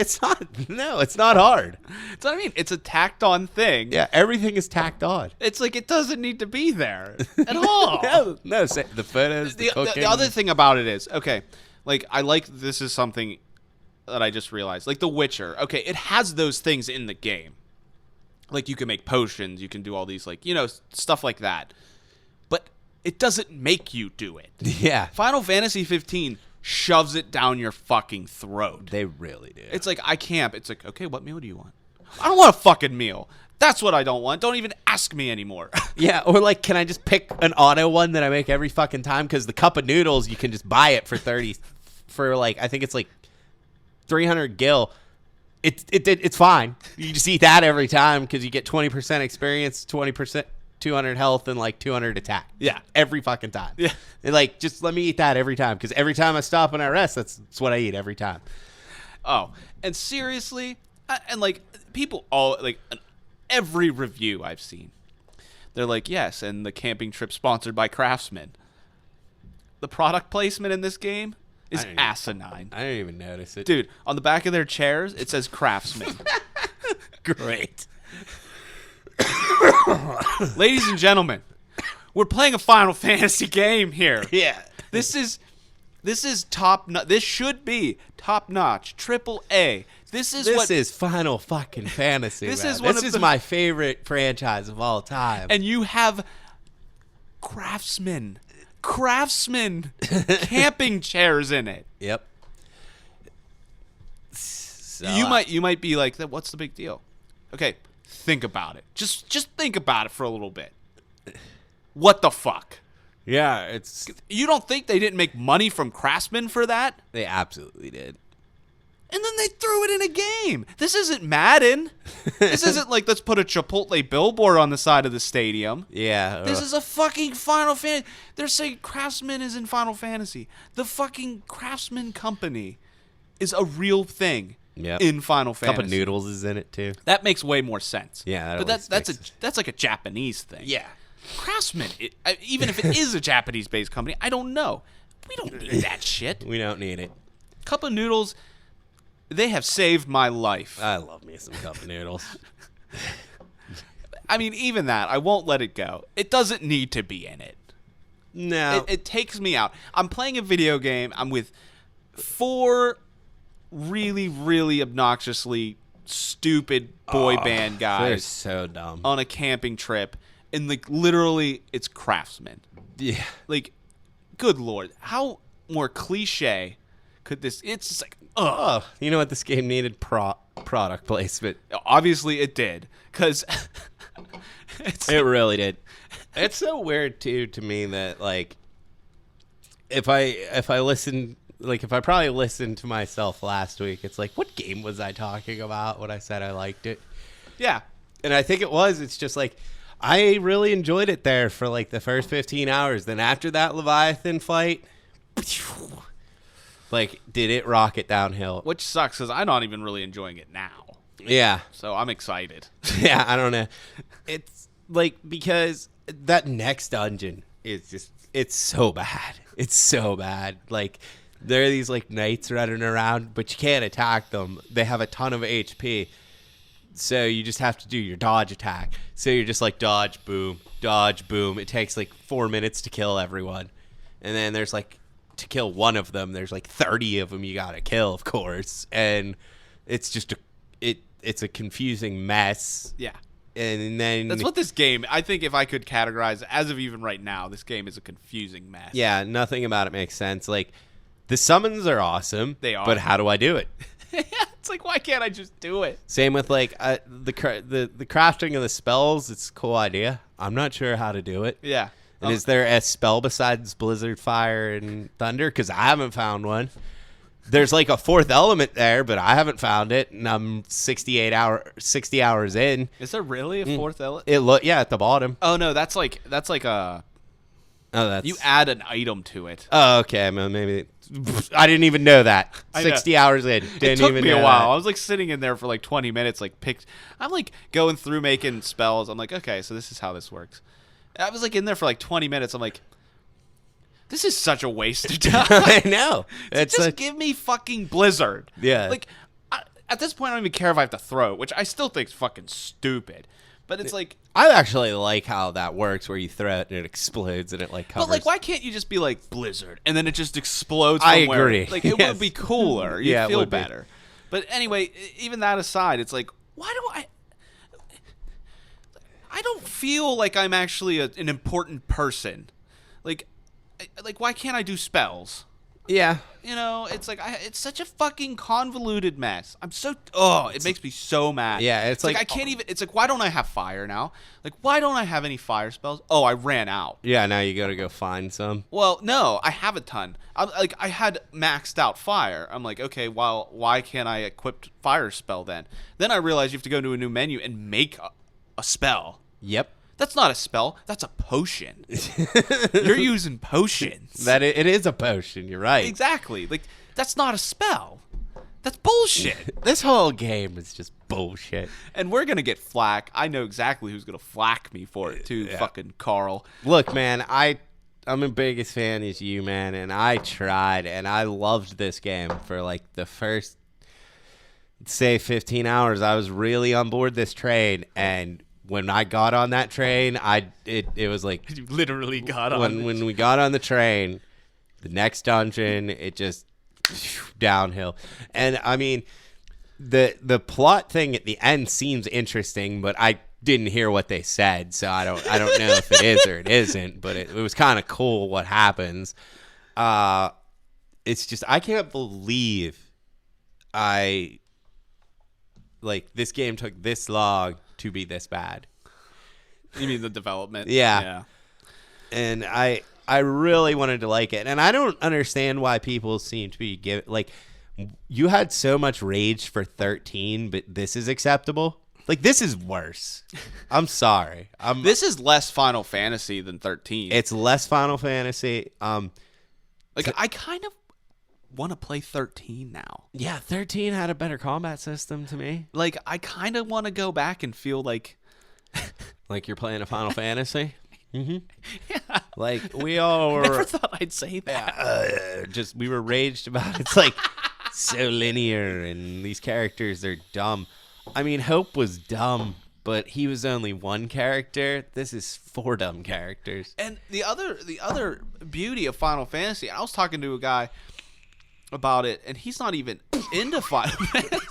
hard. That's what I mean. It's a tacked-on thing. Yeah, everything is tacked on. It's like it doesn't need to be there at all. No, the photos, the cooking. The other thing about it is, okay, like, this is something that I just realized. Like, The Witcher, okay, it has those things in the game. Like, you can make potions, you can do all these, like, stuff like that. But it doesn't make you do it. Yeah. Final Fantasy 15 shoves it down your fucking throat. They really do. It's like, I camp. It's like, okay, what meal do you want? I don't want a fucking meal. That's what I don't want. Don't even ask me anymore. Yeah, or like, can I just pick an auto one that I make every fucking time? Because the cup of noodles, you can just buy it for 30, for like, I think it's like 300 gil. It's fine. You just eat that every time because you get 20% experience, 20%, 200 health, and like 200 attack. Yeah. Every fucking time. Yeah. And like, just let me eat that every time because every time I stop and I rest, that's what I eat every time. Oh, and seriously, and like, people all, like, every review I've seen, they're like, yes, and the camping trip sponsored by Craftsman. The product placement in this game is asinine. I didn't even notice it. Dude, on the back of their chairs, it says Craftsman. Great. Ladies and gentlemen, we're playing a Final Fantasy game here. Yeah. This is top. This should be top notch, triple A. This is Final fucking Fantasy. This man. is one this of is the, my favorite franchise of all time. And you have Craftsman camping chairs in it. Yep. So, You might be like, what's the big deal? Okay, think about it. Just think about it for a little bit. What the fuck? Yeah, You don't think they didn't make money from Craftsman for that? They absolutely did. And then they threw it in a game. This isn't Madden. This isn't like, let's put a Chipotle billboard on the side of the stadium. Yeah. This is a fucking Final Fantasy. They're saying Craftsman is in Final Fantasy. The fucking Craftsman company is a real thing in Final Fantasy. Cup of Noodles is in it too. That makes way more sense. Yeah, but that's like a Japanese thing. Yeah. Craftsman, even if it is a Japanese-based company, I don't know. We don't need that shit. We don't need it. Cup of Noodles, they have saved my life. I love me some Cup of Noodles. I mean, even that, I won't let it go. It doesn't need to be in it. No. It takes me out. I'm playing a video game. I'm with 4 really, really obnoxiously stupid boy band They're guys so dumb. on a camping trip, and like literally, it's craftsmen. Yeah. Like, good lord, how more cliche could this? It's just like, ugh. Oh, you know what this game needed? Product placement. Obviously, it did, because It really did. It's so weird too to me that like if I listen, like if I probably listened to myself last week, it's like, what game was I talking about when I said I liked it? yeah. And I think it's just like I really enjoyed it there for like the first 15 hours. Then after that Leviathan fight, like did it rocket downhill? Which sucks because I'm not even really enjoying it now. Yeah. So I'm excited. Yeah, I don't know. It's like because that next dungeon is just it's so bad. It's so bad. Like there are these like knights running around, but you can't attack them. They have a ton of HP. So you just have to do your dodge attack. So you're just like dodge, boom, dodge, boom. It takes like 4 minutes to kill everyone. And then there's like to kill one of them, there's like 30 of them you got to kill, of course. And it's just it's a confusing mess. Yeah. And then That's what this game, I think if I could categorize, as of even right now, this game is a confusing mess. yeah, nothing about it makes sense. Like the summons are awesome. They are. But how do I do it? It's like, why can't I just do it? Same with like the crafting of the spells. It's a cool idea. I'm not sure how to do it. Yeah. And is there a spell besides Blizzard, Fire, and Thunder? Because I haven't found one. There's like a 4th element there, but I haven't found it, and I'm 60 hours in. Is there really a 4th element? Yeah, at the bottom. Oh no, that's like a. Oh, that's You add an item to it. Oh, okay. Well, maybe I didn't even know that. I know. 60 hours in. Didn't It took even me know a while. that. I was like sitting in there for like 20 minutes, like I'm like going through making spells. I'm like, okay, so this is how this works. I was like in there for like 20 minutes. I'm like, this is such a waste of time. I know. Just like, give me fucking Blizzard. Yeah. Like, at this point, I don't even care if I have to throw it, which I still think is fucking stupid. But it's like, I actually like how that works, where you throw it and it explodes and it like covers. but like, why can't you just be like Blizzard and then it just explodes? I Somewhere? agree. Like, it Yes. would be cooler. You'd Yeah, it feel would be. better. But anyway, even that aside, it's like, why do I don't feel like I'm actually an important person. Like, why can't I do spells? Yeah. You know, it's like it's such a fucking convoluted mess. It makes me so mad. Yeah, it's like I can't even. It's like, why don't I have fire now? Like, why don't I have any fire spells? Oh, I ran out. Yeah, now you gotta go find some. Well, no, I have a ton. I had maxed out fire. I'm like, okay, well, why can't I equip fire spell then? Then I realized you have to go to a new menu and make a spell. Yep. That's not a spell. That's a potion. You're using potions. It is a potion. You're right. Exactly. Like, that's not a spell. That's bullshit. This whole game is just bullshit. And we're going to get flack. I know exactly who's going to flack me for it, too, Yeah. fucking Carl. Look, man, I'm the biggest fan as you, man, and I tried, and I loved this game for like the first, say, 15 hours. I was really on board this train, and when I got on that train, it was like You literally got on. when we got on the train, the next dungeon, it just downhill. And I mean, the plot thing at the end seems interesting, but I didn't hear what they said, so I don't know if it is or it isn't. But it was kind of cool what happens. It's just I can't believe this game took this long to be this bad. You mean the development? Yeah. And I really wanted to like it, and I don't understand why people seem to be you had so much rage for 13, but this is acceptable. Like, this is worse. I'm sorry. This is less Final Fantasy than 13. It's less Final Fantasy. I kind of want to play 13 now. Yeah, 13 had a better combat system to me. Like, I kind of want to go back and feel like Like you're playing a Final Fantasy. Mm-hmm. Yeah. Like we all were. Never thought I'd say that. Just we were raged about it. It's like so linear, and these characters are dumb. I mean, Hope was dumb but he was only one character. This is 4 dumb characters. And the other beauty of Final Fantasy, I was talking to a guy about it, and he's not even into Final Fantasy.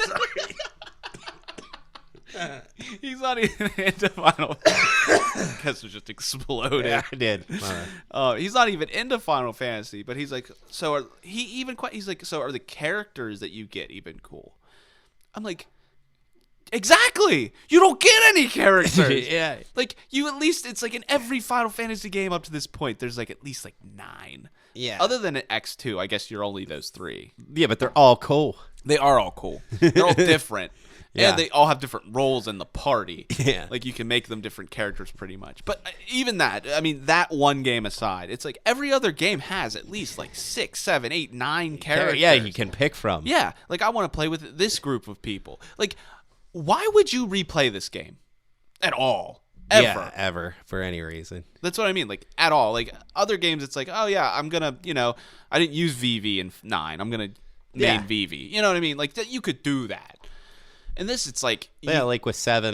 He's not even into Final Fantasy. Kester just exploded. Yeah, I did. He's not even into Final Fantasy, but he's like, so are the characters that you get even cool? I'm like, exactly. You don't get any characters. Yeah. Like, you at least, it's like in every Final Fantasy game up to this point, there's like at least like 9. Yeah. Other than at X2, I guess you're only those 3. Yeah, but they're all cool. They are all cool. They're all different. Yeah. And they all have different roles in the party. Yeah. Like, you can make them different characters pretty much. But even that, I mean, that one game aside, it's like every other game has at least like 6, 7, 8, 9 characters. Yeah, you can pick from. Yeah. Like, I want to play with this group of people. Like, why would you replay this game? At all. Ever. Yeah, ever. For any reason. That's what I mean. Like, at all. Like, other games, it's like, oh, yeah, I'm going to, I didn't use VV in 9. I'm going to main VV. You know what I mean? Like, you could do that. And this, it's like... Yeah, like with 7,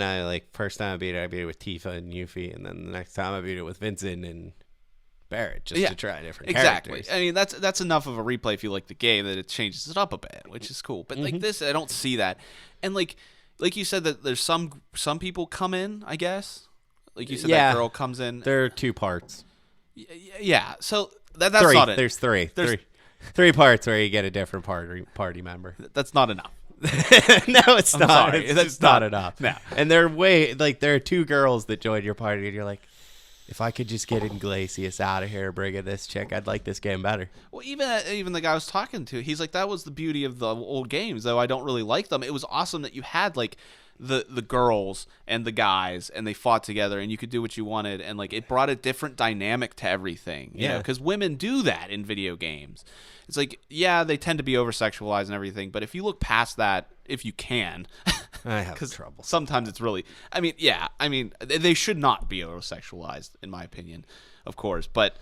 first time I beat it with Tifa and Yuffie, and then the next time I beat it with Vincent and Barrett, just to try different characters. I mean, that's enough of a replay if you like the game, that it changes it up a bit, which is cool. But like this, I don't see that. And like you said, that there's some people come in, I guess. Like you said, that girl comes in. There are 2 parts. Yeah, so that's 3. not it. There's 3. 3 parts where you get a different party member. That's not enough. No, it's not. Sorry. It's That's just not enough. No. And there are 2 girls that joined your party, and you're like, if I could just get Iglesias out of here, bring in this chick, I'd like this game better. Well, even the guy I was talking to, he's like, that was the beauty of the old games, though I don't really like them. It was awesome that you had like the girls and the guys, and they fought together, and you could do what you wanted, and like it brought a different dynamic to everything. You know, because women do that in video games. It's like, yeah, they tend to be over-sexualized and everything, but if you look past that, if you can, I have trouble. Sometimes it's really, they should not be over-sexualized, in my opinion, of course, but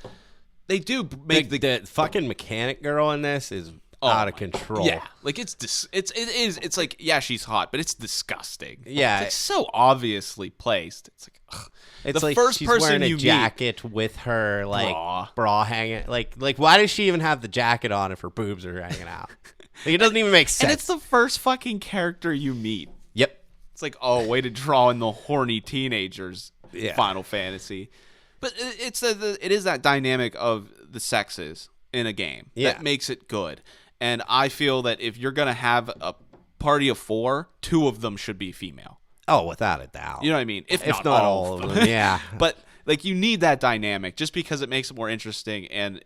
they do make the fucking mechanic girl in this is out of control. Yeah, like it's like, yeah, she's hot, but it's disgusting. Yeah, it's so obviously placed. It's like, ugh. It's the like first she's person wearing you a jacket with her like bra hanging. Like why does she even have the jacket on if her boobs are hanging out? Like, it doesn't even make sense. And it's the first fucking character you meet. Yep. It's like, oh, way to draw in the horny teenagers. Yeah. Final Fantasy, but it is that dynamic of the sexes in a game that makes it good. And I feel that if you're gonna have a party of 4, 2 of them should be female. Oh, without a doubt. You know what I mean? If not all of them. Yeah. But like, you need that dynamic just because it makes it more interesting and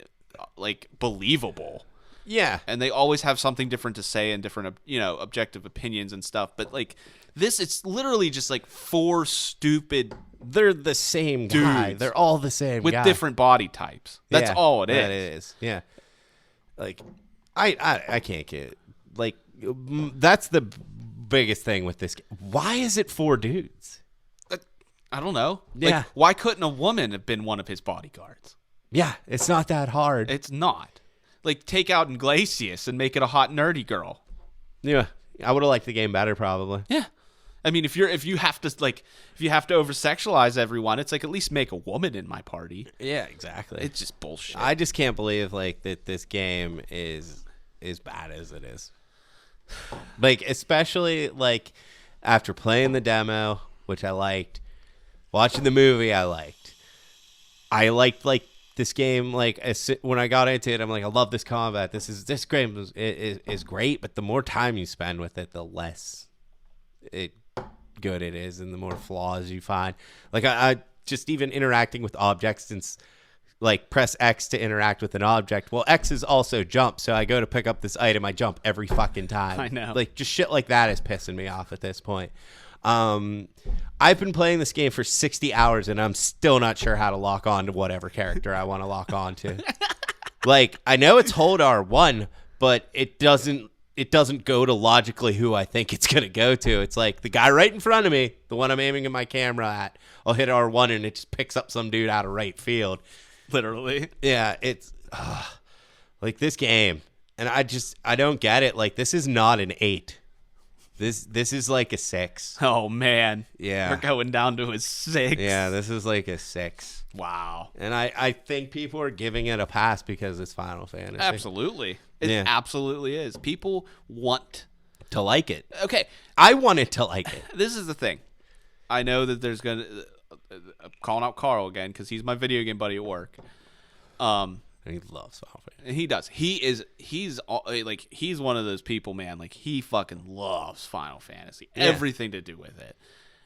like believable. Yeah. And they always have something different to say and different, objective opinions and stuff. But like this, it's literally just like 4 stupid. They're the same guy. Dudes They're all the same with guy. different body types. That's all it is. That is. Yeah. Like, I can't get, like, that's the biggest thing with this game. Why is it 4 dudes? I don't know. Yeah. Like, why couldn't a woman have been one of his bodyguards? Yeah, it's not that hard. It's not. Like, take out Iglesias and make it a hot nerdy girl. Yeah, I would have liked the game better, probably. Yeah. I mean, if you have to over sexualize everyone, it's like, at least make a woman in my party. Yeah, exactly. It's just bullshit. I just can't believe that this game is as bad as it is. Like, especially like after playing the demo, which I liked, watching the movie, I liked like this game. Like, when I got into it, I'm like, I love this combat. This game is great, but the more time you spend with it, the less good it is, and the more flaws you find. Like, I just even interacting with objects, since like press X to interact with an object. Well, X is also jump, so I go to pick up this item, I jump every fucking time. I know. Like, just shit like that is pissing me off at this point. I've been playing this game for 60 hours, and I'm still not sure how to lock on to whatever character I want to lock on to. Like, I know it's hold R1, but it doesn't go to logically who I think it's going to go to. It's like the guy right in front of me, the one I'm aiming my camera at, I'll hit R1 and it just picks up some dude out of right field. Literally. Yeah, it's like this game. And I don't get it. Like, this is not an 8. This is like a 6. Oh man. Yeah. We're going down to a 6. Yeah, this is like a 6. Wow. And I think people are giving it a pass because it's Final Fantasy. Absolutely. It absolutely is. People want to like it. Okay. I wanted to like it. This is the thing. I know that there's going to... I'm calling out Carl again because he's my video game buddy at work. He loves Final Fantasy. And he does. He's one of those people, man. Like, he fucking loves Final Fantasy. Yeah. Everything to do with it.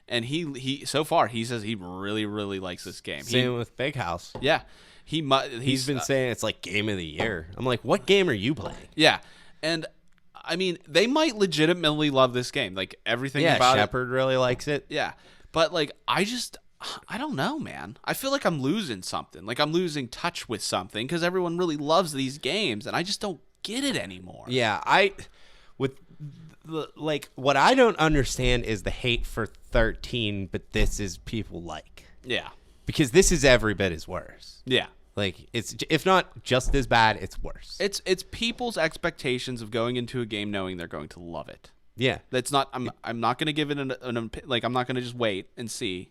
And he so far, he says he really, really likes this game. Same with Big House. Yeah. He's been saying it's like game of the year. I'm like, what game are you playing? Yeah. And, I mean, they might legitimately love this game. Like, everything about Shepard really likes it. Yeah. But, like, I don't know, man. I feel like I'm losing something. Like I'm losing touch with something because everyone really loves these games, and I just don't get it anymore. Yeah, what I don't understand is the hate for 13, but this is people like. Yeah. Because this is every bit as worse. Yeah. Like it's if not just as bad, it's worse. It's people's expectations of going into a game knowing they're going to love it. Yeah. That's not. I'm not going to give it an like. I'm not going to just wait and see.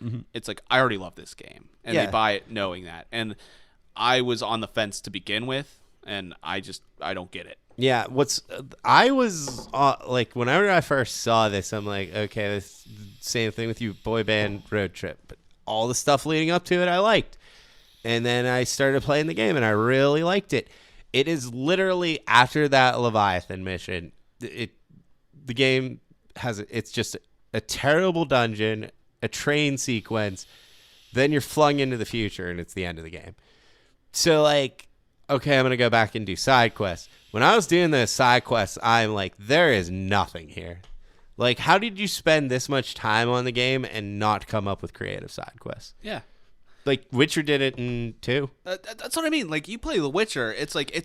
Mm-hmm. It's like I already love this game, and they buy it knowing that. And I was on the fence to begin with, and I don't get it. Yeah, I was like whenever I first saw this, I'm like, okay, this same thing with you, boy band road trip. But all the stuff leading up to it, I liked, and then I started playing the game, and I really liked it. It is literally after that Leviathan mission, the game it's just a terrible dungeon. A train sequence, then you're flung into the future, and it's the end of the game. So, like, okay, I'm going to go back and do side quests. When I was doing the side quests, I'm like, there is nothing here. Like, how did you spend this much time on the game and not come up with creative side quests? Yeah. Like, Witcher did it in 2. That's what I mean. Like, you play The Witcher, it's like,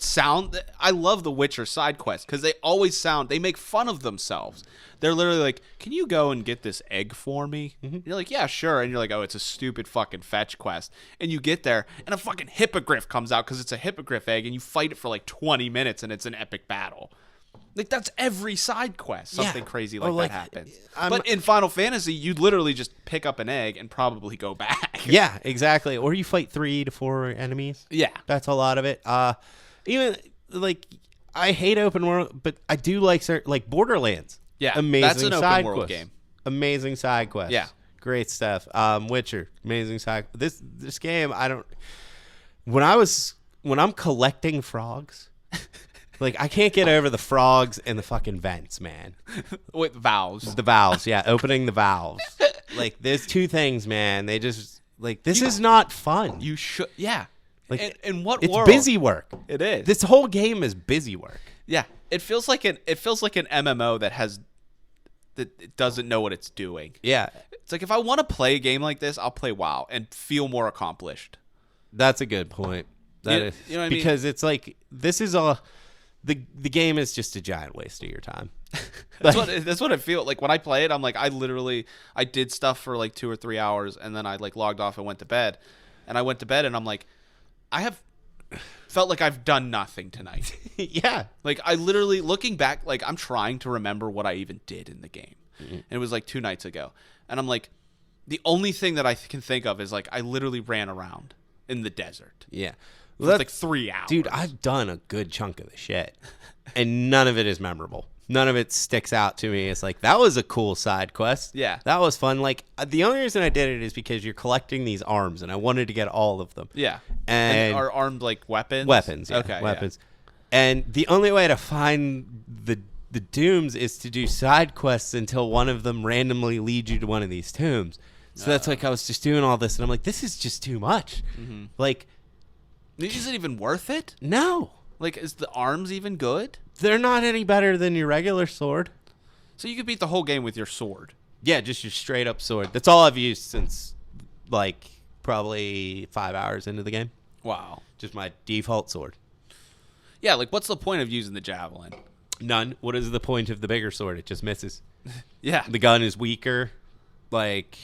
I love The Witcher side quests because they make fun of themselves. They're literally like, can you go and get this egg for me? Mm-hmm. You're like, yeah, sure. And you're like, oh, it's a stupid fucking fetch quest. And you get there, and a fucking hippogriff comes out because it's a hippogriff egg, and you fight it for like 20 minutes, and it's an epic battle. Like, that's every side quest. Something crazy like that happens. But in Final Fantasy, you literally just pick up an egg and probably go back. Yeah, exactly. Or you fight 3 to 4 enemies. Yeah. That's a lot of it. Even, like, I hate open world, but I do like Borderlands. Yeah, amazing that's an open world quest. game. Amazing side quest. Yeah. Great stuff. Witcher, amazing side. This game, when I'm collecting frogs, like I can't get over the frogs and the fucking vents, man. With valves. The valves, yeah, opening the valves. Like there's two things, man. They just like this is not fun. You should, yeah. Like in what it's world? busy work. It is. This whole game is busy work. Yeah, it feels like an MMO that it doesn't know what it's doing. Yeah, it's like if I want to play a game like this, I'll play WoW and feel more accomplished. That's a good point. That is, you know what I mean? Because it's like this is the game is just a giant waste of your time. That's what I feel like when I play it. I'm like I did stuff for like 2 or 3 hours and then I like logged off and went to bed. And I went to bed and I'm like, I have felt like I've done nothing tonight. Yeah. Like I literally looking back, like I'm trying to remember what I even did in the game. Mm-hmm. And it was like 2 nights ago. And I'm like, the only thing that I can think of is like I literally ran around in the desert. Yeah. Well, that's like 3 hours. Dude, I've done a good chunk of the shit. And none of it is memorable. None of it sticks out to me. It's like, that was a cool side quest. Yeah. That was fun. Like, the only reason I did it is because you're collecting these arms, and I wanted to get all of them. Yeah. And are armed like weapons? Weapons, yeah. Okay. Weapons. Yeah. And the only way to find the dooms is to do side quests until one of them randomly leads you to one of these tombs. So that's like I was just doing all this, and I'm like, this is just too much. Mm-hmm. Like, is it even worth it? No. Like, is the arms even good? They're not any better than your regular sword. So you could beat the whole game with your sword. Yeah, just your straight up sword. That's all I've used since, like, probably 5 hours into the game. Wow. Just my default sword. Yeah, like, what's the point of using the javelin? None. What is the point of the bigger sword? It just misses. Yeah. The gun is weaker. Like,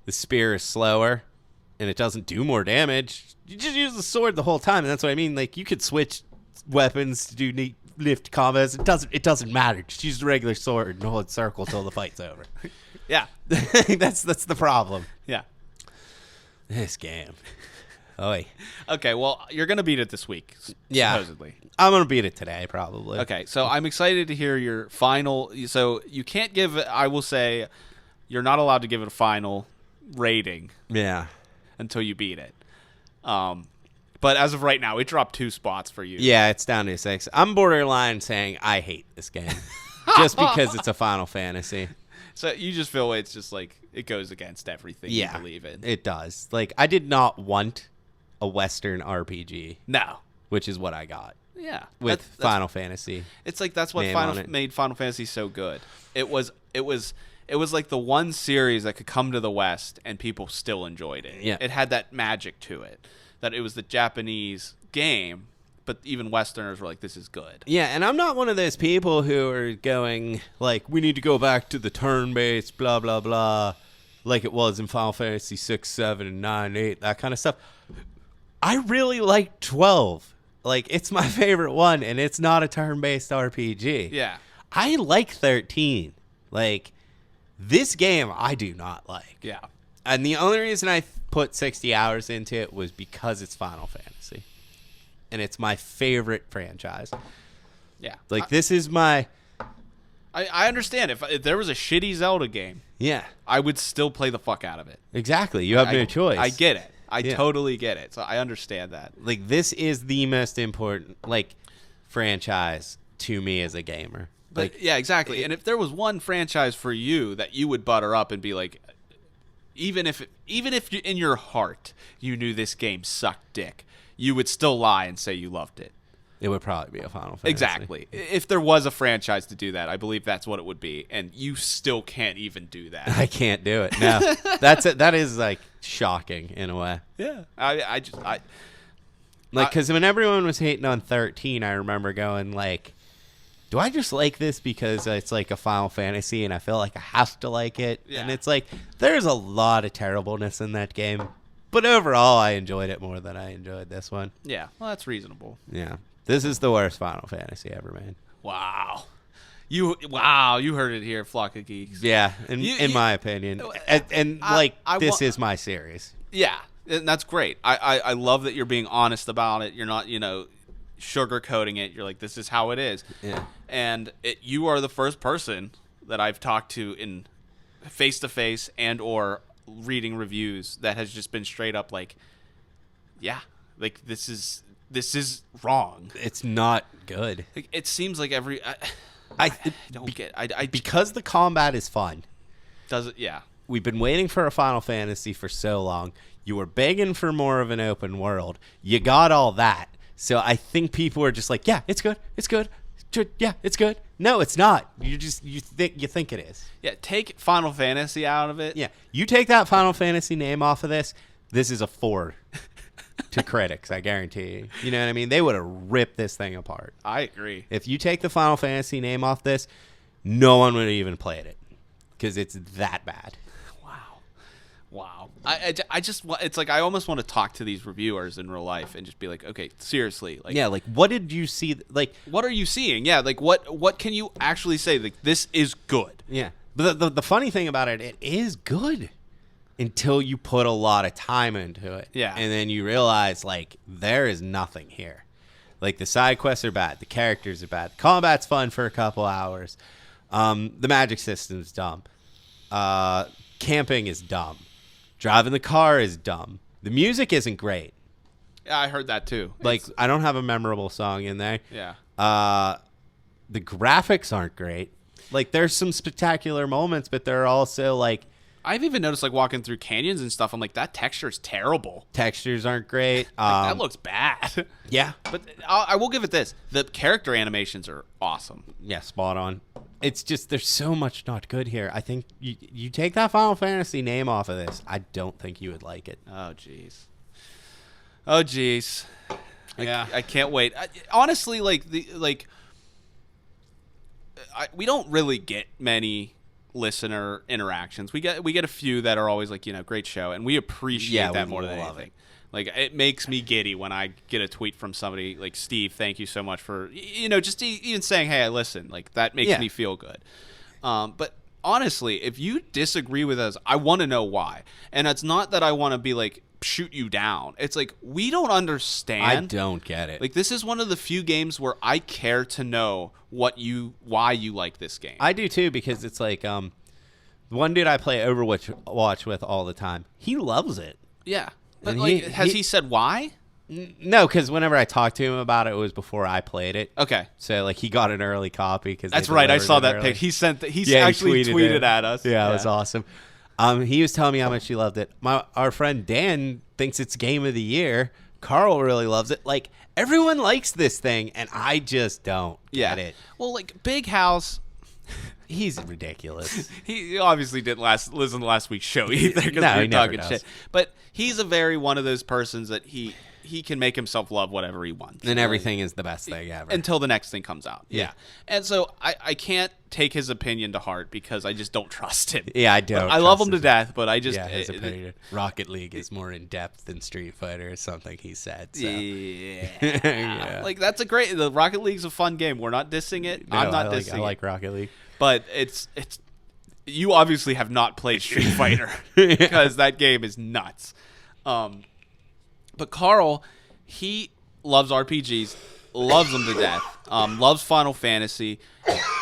the spear is slower. And it doesn't do more damage. You just use the sword the whole time, and that's what I mean. Like, you could switch weapons to do neat lift combos. It doesn't matter. Just use the regular sword and hold circle till the fight's over. Yeah. That's the problem. Yeah. This game. Oi. Okay, well, you're going to beat it this week, supposedly. I'm going to beat it today, probably. Okay, so I'm excited to hear your final. So you can't give it, I will say, you're not allowed to give it a final rating Yeah. until you beat it. But as of right now, it dropped 2 spots for you. Yeah, it's down to 6. I'm borderline saying I hate this game. Just because it's a Final Fantasy. So you just feel it's just like it goes against everything you believe in. It does. Like, I did not want a Western RPG. No. Which is what I got. Yeah. With Final Fantasy. It's like that's what made Final Fantasy so good. It was like the one series that could come to the West and people still enjoyed it. Yeah. It had that magic to it. That it was the Japanese game, but even Westerners were like, this is good. Yeah, and I'm not one of those people who are going, like, we need to go back to the turn-based, blah, blah, blah, like it was in Final Fantasy 6, 7, and 9, 8, that kind of stuff. I really like 12. Like, it's my favorite one, and it's not a turn-based RPG. Yeah. I like 13. Like, this game I do not like. Yeah. And the only reason I put 60 hours into it was because it's Final Fantasy. And it's my favorite franchise. Yeah. Like, this is my... I understand. If there was a shitty Zelda game, Yeah. I would still play the fuck out of it. Exactly. You have no choice. I get it. I totally get it. So I understand that. Like, this is the most important, like, franchise to me as a gamer. Like, But, yeah, exactly. And if there was one franchise for you that you would butter up and be like, even if you, in your heart you knew this game sucked dick, you would still lie and say you loved it. it would probably be a Final Fantasy. Exactly. If there was a franchise to do that, I believe that's what it would be. And you still can't even do that. I can't do it. No. That's it. That is, like, shocking in a way. Yeah. Like, because when everyone was hating on 13, I remember going, like, do I just like this because it's like a Final Fantasy and I feel like I have to like it? Yeah. And it's like, there's a lot of terribleness in that game. But overall, I enjoyed it more than I enjoyed this one. Yeah. Well, that's reasonable. Yeah. This is the worst Final Fantasy ever made. Wow. You heard it here, Flock of Geeks. Yeah, in my opinion. And this is my series. Yeah, and that's great. I love that you're being honest about it. You're not, sugarcoating it. You're like, this is how it is. Yeah. And you are the first person that I've talked to in face-to-face and or reading reviews that has just been straight up like, yeah, like this is wrong. It's not good. Like, it seems like I don't get. Because the combat is fun. Does it? Yeah. We've been waiting for a Final Fantasy for so long. You were begging for more of an open world. You got all that. So I think people are just like, yeah, it's good. It's good. Yeah, it's good. No, it's not. You think it is. Yeah, take Final Fantasy out of it. Yeah. You take that Final Fantasy name off of this, this is a 4 to critics, I guarantee you. You know what I mean? They would have ripped this thing apart. I agree. If you take the Final Fantasy name off this, no one would have even played it because it's that bad. Wow. I just it's like I almost want to talk to these reviewers in real life and just be like, okay, seriously, like, yeah, like, what did you see? Like, what are you seeing? Yeah, like what can you actually say? Like, this is good. Yeah, but the funny thing about it, it is good until you put a lot of time into it. Yeah, and then you realize, like, there is nothing here. Like, the side quests are bad, the characters are bad, the combat's fun for a couple hours, the magic system's dumb, camping is dumb. Driving the car is dumb. The music isn't great. Yeah, I heard that too. Like, I don't have a memorable song in there. Yeah. The graphics aren't great. Like, there's some spectacular moments, but they're also, like... I've even noticed, like, walking through canyons and stuff, I'm like, that texture's terrible. Textures aren't great. Like, that looks bad. Yeah. But I will give it this. The character animations are awesome. Yeah, spot on. It's just, there's so much not good here. I think you take that Final Fantasy name off of this, I don't think you would like it. Oh, jeez. Yeah. I can't wait. Honestly, we don't really get many listener interactions. We get a few that are always like, great show, and we appreciate that more than anything. Like, it makes me giddy when I get a tweet from somebody like, Steve, thank you so much for, just even saying, hey, I listen. Like, that makes me feel good. But honestly, if you disagree with us, I want to know why. And it's not that I want to be like, shoot you down. It's like, we don't understand. I don't get it. Like, this is one of the few games where I care to know why you like this game. I do too, because it's like one dude I play Overwatch with all the time. He loves it. Yeah. But And like, has he said why? No, because whenever I talked to him about it, it was before I played it. Okay. So like he got an early copy because That's right. I saw that pic. He actually tweeted at us. Yeah, it was awesome. He was telling me how much he loved it. Our friend Dan thinks it's game of the year. Carl really loves it. Like, everyone likes this thing, and I just don't get it. Well, like, Big House, he's ridiculous. he obviously didn't listen to last week's show either because No, we he were never talking does. shit. But he's a very one of those persons that he can make himself love whatever he wants. And everything is the best thing ever. Until the next thing comes out. Yeah. And so I can't take his opinion to heart because I just don't trust him. Yeah, I don't. I love him to death, but I just... Yeah, his opinion. Rocket League is more in-depth than Street Fighter or something he said. So. Yeah. Yeah. Like, that's the Rocket League's a fun game. We're not dissing it. No, I'm not I dissing it. like Rocket League. But it's you obviously have not played Street Fighter because that game is nuts. But Carl, he loves RPGs, loves them to death, loves Final Fantasy,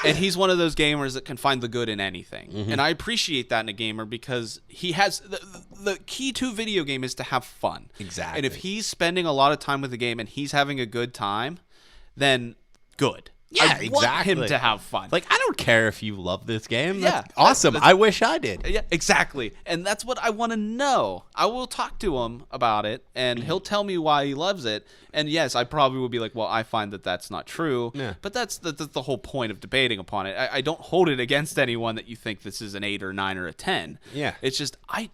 and he's one of those gamers that can find the good in anything. Mm-hmm. And I appreciate that in a gamer because he has the key to video game is to have fun. Exactly. And if he's spending a lot of time with the game and he's having a good time, then good. Yeah, I want him exactly. to have fun. Like, I don't care if you love this game. Yeah, That's awesome. that's- I wish I did. Yeah, exactly. And that's what I want to know. I will talk to him about it, and he'll tell me why he loves it. And yes, I probably will be like, well, I find that that's not true. Yeah. But that's the whole point of debating upon it. I don't hold it against anyone that you think this is an 8 or 9 or a 10. Yeah. It's just, I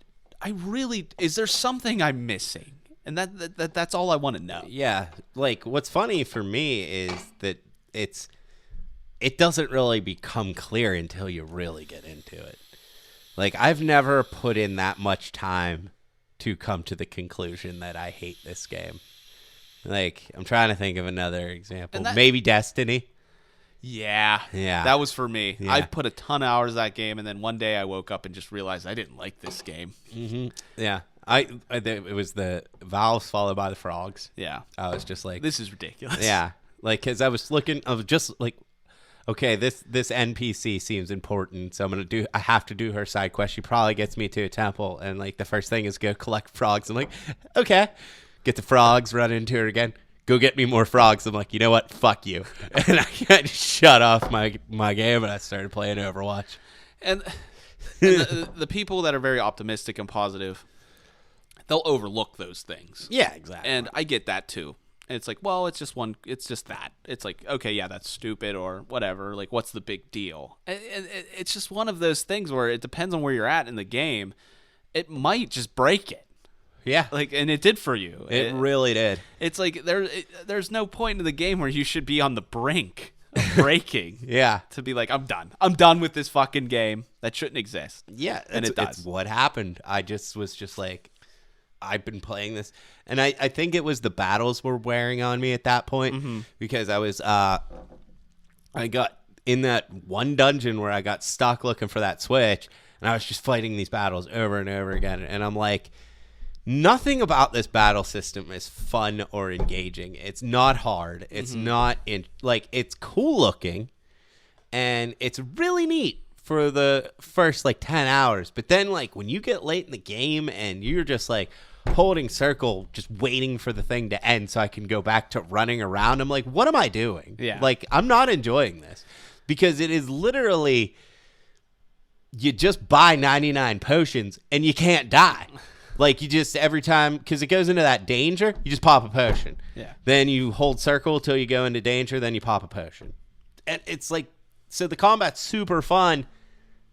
really, is there something I'm missing? And that's all I want to know. Yeah. Like, what's funny for me is that it doesn't really become clear until you really get into it. Like, I've never put in that much time to come to the conclusion that I hate this game. Like, I'm trying to think of another example. Maybe Destiny. Yeah. Yeah. That was for me. Yeah. I've put a ton of hours that game, and then one day I woke up and just realized I didn't like this game. Mm-hmm. Yeah. It was the Valves followed by the Frogs. Yeah. I was just like, This is ridiculous. yeah. Like, because I was just like, okay, this NPC seems important, so I have to do her side quest. She probably gets me to a temple, and like the first thing is go collect frogs. I'm like, okay, get the frogs, run into her again, go get me more frogs. I'm like, you know what, fuck you, and I just shut off my game and I started playing Overwatch. And the people that are very optimistic and positive, they'll overlook those things. Yeah, exactly. And I get that too. And it's like, well, it's just that. It's like, okay, yeah, that's stupid or whatever. Like, what's the big deal? And it's just one of those things where it depends on where you're at in the game. It might just break it. Yeah, Like, and it did for you. it really did. It's like there's no point in the game where you should be on the brink of breaking. Yeah. To be like, I'm done. I'm done with this fucking game. That shouldn't exist. Yeah, And it does. It's what happened. I was just like, I've been playing this, and I think it was the battles were wearing on me at that point because I was I got in that one dungeon where I got stuck looking for that switch, and I was just fighting these battles over and over again, and I'm like, nothing about this battle system is fun or engaging. It's not hard. It's not it's cool looking, and it's really neat for the first like 10 hours. But then like when you get late in the game and you're just like holding circle, just waiting for the thing to end so I can go back to running around, I'm like, what am I doing? Yeah. Like, I'm not enjoying this because it is literally, you just buy 99 potions and you can't die. Like, you just, every time, because it goes into that danger, you just pop a potion. Yeah. Then you hold circle till you go into danger, then you pop a potion. And it's like, so the combat's super fun.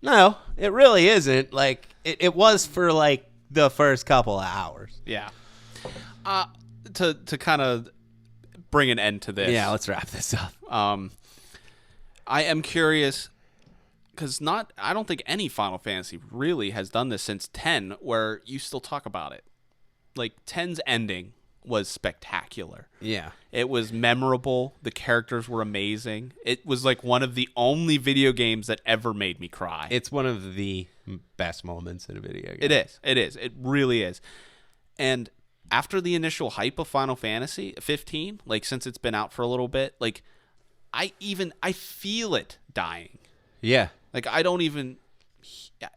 No, it really isn't. Like, it was for, like, the first couple of hours. Yeah. To kind of bring an end to this. Yeah, let's wrap this up. I am curious because I don't think any Final Fantasy really has done this since 10 where you still talk about it. like 10's ending was spectacular. Yeah. It was memorable. The characters were amazing. It was like one of the only video games that ever made me cry. It's one of the best moments in a video game. It is. It is. It really is. And after the initial hype of Final Fantasy 15, like since it's been out for a little bit, like I feel it dying. Yeah. Like I don't even,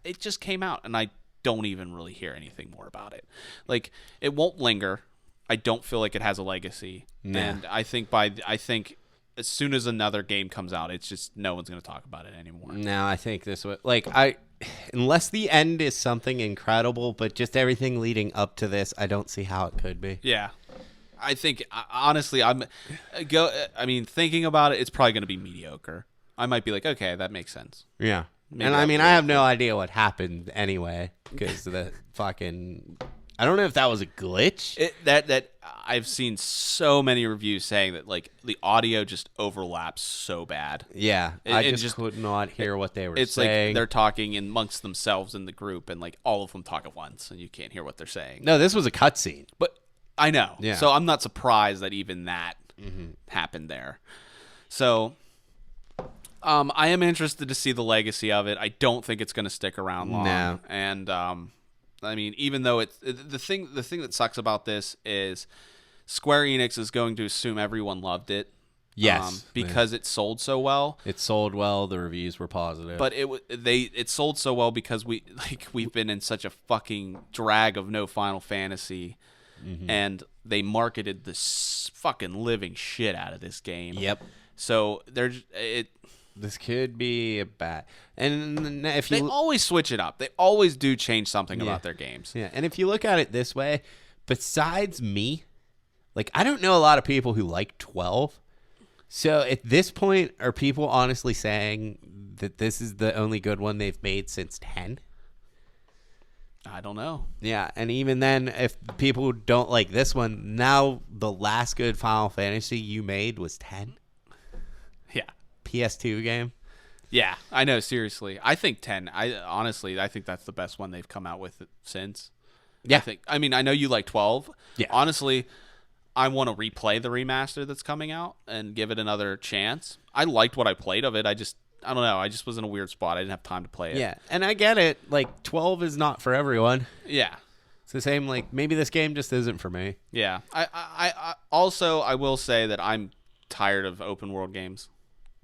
it just came out and I don't even really hear anything more about it. Like it won't linger. I don't feel like it has a legacy. Nah. And I think as soon as another game comes out, it's just no one's going to talk about it anymore. No, I think this was unless the end is something incredible, but just everything leading up to this, I don't see how it could be. Yeah. I think honestly, thinking about it, it's probably going to be mediocre. I might be like, okay, that makes sense. Yeah. Maybe and I mean, I have no idea what happened anyway because the fucking I don't know if that was a glitch. That I've seen so many reviews saying that like the audio just overlaps so bad. Yeah, I just could not hear what they were saying. It's like they're talking amongst themselves in the group, and like all of them talk at once, and you can't hear what they're saying. No, this was a cutscene. But I know. Yeah. So I'm not surprised that even that happened there. So I am interested to see the legacy of it. I don't think it's going to stick around long. No. And I mean, even though the thing that sucks about this is Square Enix is going to assume everyone loved it. Yes, because it sold so well. It sold well. The reviews were positive. But it sold so well because we've been in such a fucking drag of no Final Fantasy, and they marketed the fucking living shit out of this game. Yep. So this could be a bad. And if they you always switch it up. They always do change something about their games. Yeah, and if you look at it this way, besides me, like I don't know a lot of people who like 12. So at this point, are people honestly saying that this is the only good one they've made since 10? I don't know. Yeah, and even then, if people don't like this one, now the last good Final Fantasy you made was 10? Yeah. PS2 game? Yeah, I know, seriously. I think 10. I think that's the best one they've come out with since. Yeah. I mean, I know you like 12. Yeah. Honestly, I want to replay the remaster that's coming out and give it another chance. I liked what I played of it. I don't know. I just was in a weird spot. I didn't have time to play it. Yeah, and I get it. Like, 12 is not for everyone. Yeah. It's the same, like, maybe this game just isn't for me. Yeah. I also, I will say that I'm tired of open world games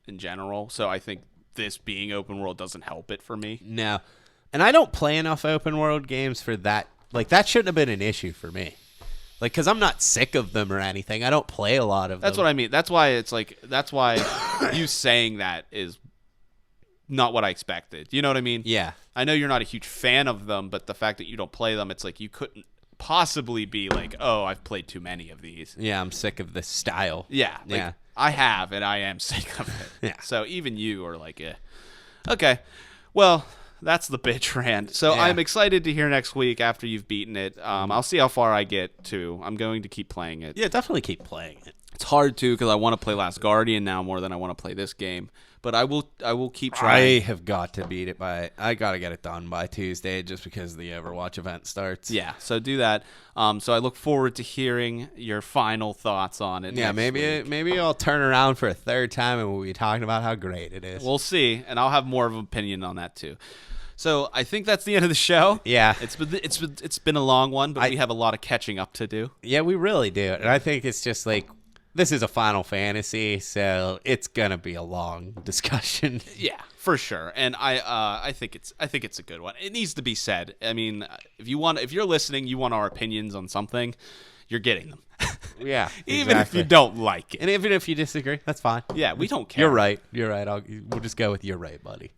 in general, so I think this being open world doesn't help it for me. No. And I don't play enough open world games for that. Like, that shouldn't have been an issue for me. Like, because I'm not sick of them or anything. I don't play a lot of them. That's what I mean. That's why you saying that is not what I expected. You know what I mean? Yeah. I know you're not a huge fan of them, but the fact that you don't play them, it's like you couldn't possibly be like, oh, I've played too many of these. Yeah, I'm sick of this style. Yeah. Like, yeah. I have, and I am sick of it. Yeah. So even you are like, okay. Well, that's the bitch rant. So Yeah. I'm excited to hear next week after you've beaten it. I'll see how far I get to. I'm going to keep playing it. Yeah, definitely keep playing it. It's hard to because I want to play Last Guardian now more than I want to play this game. But I will keep trying. I have got to beat it I got to get it done by Tuesday just because the Overwatch event starts. Yeah, so do that. So I look forward to hearing your final thoughts on it. Yeah, next week. maybe I'll turn around for a third time and we'll be talking about how great it is. We'll see, and I'll have more of an opinion on that too. So I think that's the end of the show. Yeah. It's been a long one, but we have a lot of catching up to do. Yeah, we really do. And I think it's just like this is a Final Fantasy, so it's gonna be a long discussion. Yeah, for sure. And I think it's a good one. It needs to be said. I mean, if you're listening, you want our opinions on something, you're getting them. Yeah, Even if you don't like it. And even if you disagree, that's fine. Yeah, we don't care. You're right. We'll just go with you're right, buddy.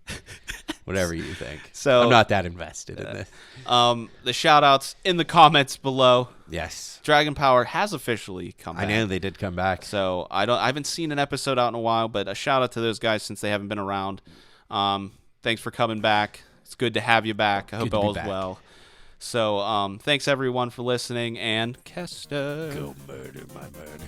Whatever you think. So I'm not that invested in this. The shout outs in the comments below. Yes. Dragon Power has officially come back. I know they did come back. So I haven't seen an episode out in a while, but a shout out to those guys since they haven't been around. Thanks for coming back. It's good to have you back. I hope all is well. So thanks everyone for listening, and Kester. Go murder my murder.